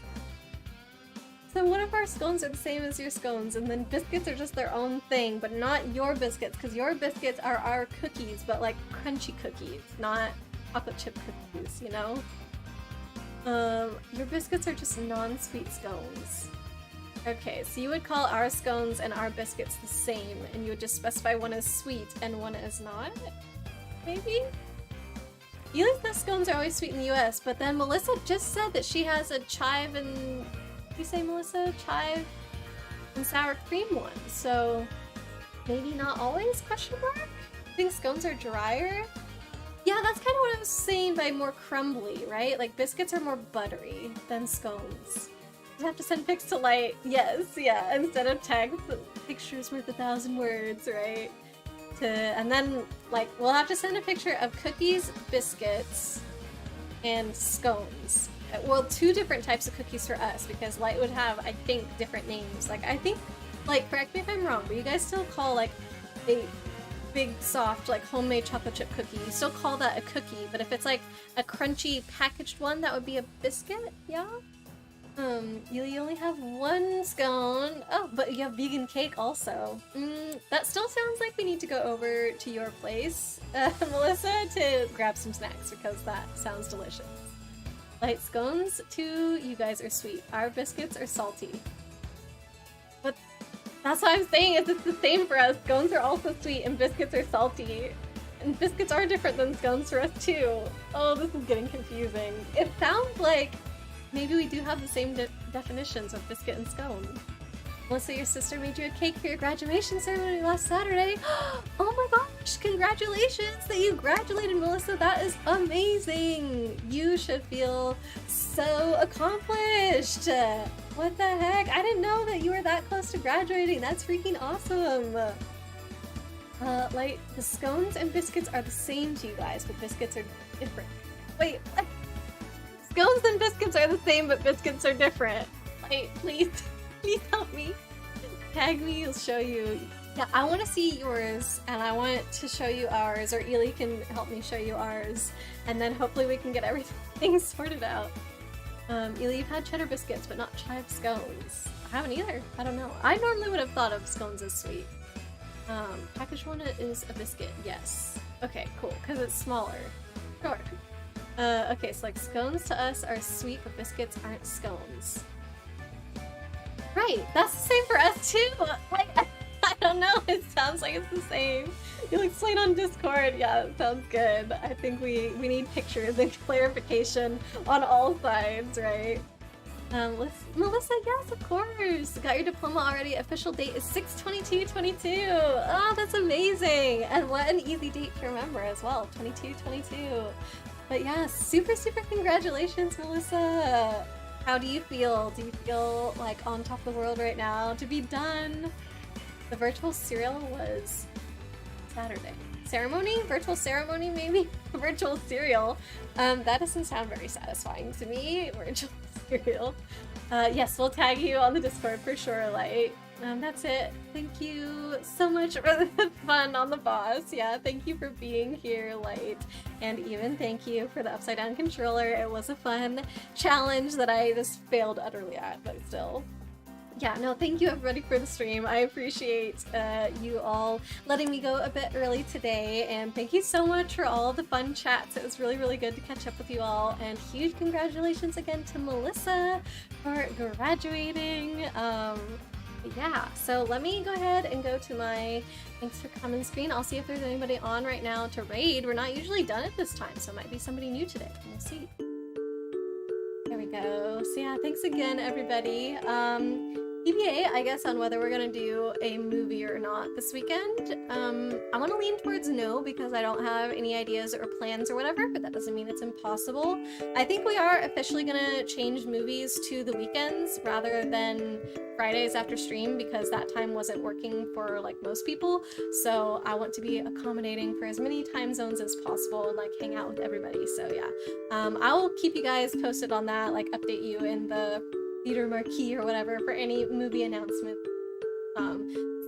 So what if our scones are the same as your scones, and then biscuits are just their own thing, but not your biscuits, because your biscuits are our cookies, but like crunchy cookies, not chocolate chip cookies, you know? Your biscuits are just non-sweet scones. Okay, so you would call our scones and our biscuits the same, and you would just specify one as sweet and one as not? Maybe? Ely's best scones are always sweet in the US, but then Melissa just said that she has a chive and... Did you say, Melissa? Chive and sour cream one, so maybe not always, question mark? I think scones are drier? Yeah, that's kind of what I was saying by more crumbly, right? Like biscuits are more buttery than scones. You have to send pics to Light. Yes, yeah. Instead of text, pictures worth 1,000 words, right? And then, like, we'll have to send a picture of cookies, biscuits, and scones. Well, 2 different types of cookies for us, because Light would have, I think, different names. Like, I think, like, correct me if I'm wrong, but you guys still call, like, a big, soft, like, homemade chocolate chip cookie. You still call that a cookie, but if it's, like, a crunchy packaged one, that would be a biscuit? Yeah? You only have 1 scone. Oh, but you have vegan cake also. That still sounds like we need to go over to your place, Melissa, to grab some snacks, because that sounds delicious. Light scones, too, you guys are sweet. Our biscuits are salty. But that's what I'm saying, is it's the same for us. Scones are also sweet and biscuits are salty. And biscuits are different than scones for us, too. Oh, this is getting confusing. It sounds like maybe we do have the same definitions of biscuit and scone. Melissa, your sister made you a cake for your graduation ceremony last Saturday. Oh my gosh, congratulations that you graduated, Melissa. That is amazing. You should feel so accomplished. What the heck? I didn't know that you were that close to graduating. That's freaking awesome. Like, the scones and biscuits are the same to you guys, but biscuits are different. Wait, what? Scones and biscuits are the same, but biscuits are different. Like, please help me. Tag me, I'll show you. Yeah, I want to see yours, and I want to show you ours, or Ely can help me show you ours, and then hopefully we can get everything sorted out. Ely, you've had cheddar biscuits, but not chive scones. I haven't either. I don't know. I normally would have thought of scones as sweet. Packaged one is a biscuit, yes. Okay, cool, because it's smaller. Sure. Okay, so like scones to us are sweet, but biscuits aren't scones. Right, that's the same for us too! Like, I don't know, it sounds like it's the same. You'll explain on Discord, yeah, that sounds good. I think we need pictures and clarification on all sides, right? Melissa, yes, of course! Got your diploma already, official date is 6/22/22! Oh, that's amazing! And what an easy date to remember as well, 22/22. But yeah, super congratulations, Melissa! How do you feel? Do you feel like on top of the world right now to be done? The virtual cereal was Saturday. Ceremony? Virtual ceremony, maybe? Virtual cereal. That doesn't sound very satisfying to me. Virtual cereal. Yes, we'll tag you on the Discord for sure, Light. That's it. Thank you so much for the fun on the boss. Yeah, thank you for being here, Light. And even thank you for the upside down controller. It was a fun challenge that I just failed utterly at, but still. Yeah, no, thank you everybody for the stream. I appreciate you all letting me go a bit early today, and thank you so much for all the fun chats. It was really, really good to catch up with you all, and huge congratulations again to Melissa for graduating. Yeah, so let me go ahead and go to my thanks for coming screen. I'll see if there's anybody on right now to raid. We're not usually done at this time, so it might be somebody new today. We'll see. There we go. So yeah, thanks again, everybody. TBA, I guess, on whether we're gonna do a movie or not this weekend. I want to lean towards no because I don't have any ideas or plans or whatever, but that doesn't mean it's impossible. I think we are officially gonna change movies to the weekends rather than Fridays after stream because that time wasn't working for like most people. So I want to be accommodating for as many time zones as possible and like hang out with everybody. So yeah, I'll keep you guys posted on that, like update you in the theater marquee or whatever for any movie announcement.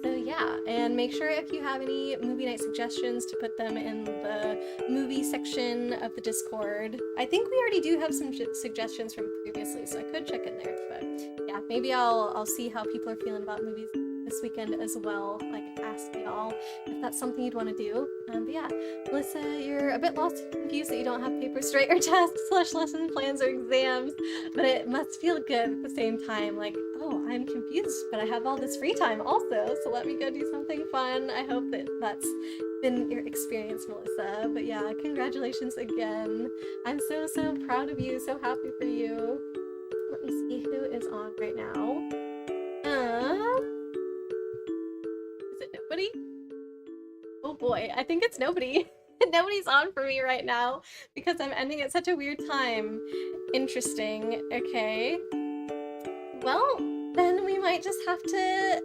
So yeah, and make sure if you have any movie night suggestions to put them in the movie section of the Discord. I think we already do have some suggestions from previously, so I could check in there. But yeah, maybe I'll see how people are feeling about movies this weekend as well. Like ask y'all if that's something you'd want to do. But yeah, Melissa, you're a bit lost and confused that you don't have papers straight or tests / lesson plans or exams, but it must feel good at the same time. Like, oh, I'm confused, but I have all this free time also, so let me go do something fun. I hope that that's been your experience, Melissa. But yeah, congratulations again. I'm so proud of you, so happy for you. Let me see who is on right now. Is it nobody? Oh boy, I think it's nobody. Nobody's on for me right now because I'm ending at such a weird time. Interesting. Okay. Well, then we might just have to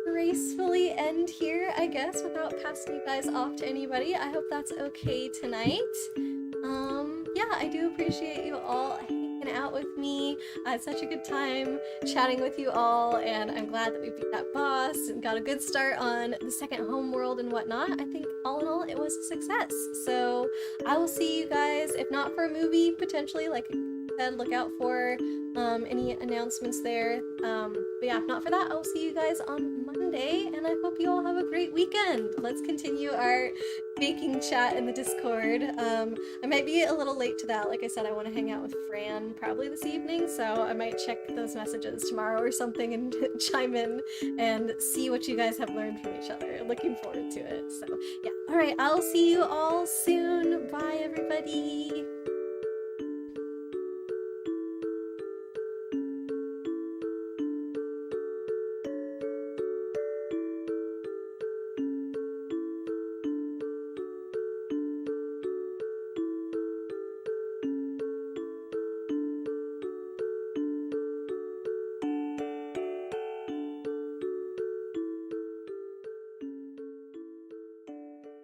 gracefully end here, I guess, without passing you guys off to anybody. I hope that's okay tonight. Yeah, I do appreciate you all hanging out with me. I had such a good time chatting with you all, and I'm glad that we beat that boss and got a good start on the second homeworld and whatnot. I think all in all, it was a success. So I will see you guys, if not for a movie, potentially, like I said, look out for any announcements there. But yeah, if not for that, I'll see you guys on Monday, and I hope you all have a great weekend. Let's continue our baking chat in the Discord. I might be a little late to that. Like I said, I want to hang out with Fran probably this evening, so I might check those messages tomorrow or something and chime in and see what you guys have learned from each other. Looking forward to it. So yeah, all right, I'll see you all soon. Bye, everybody.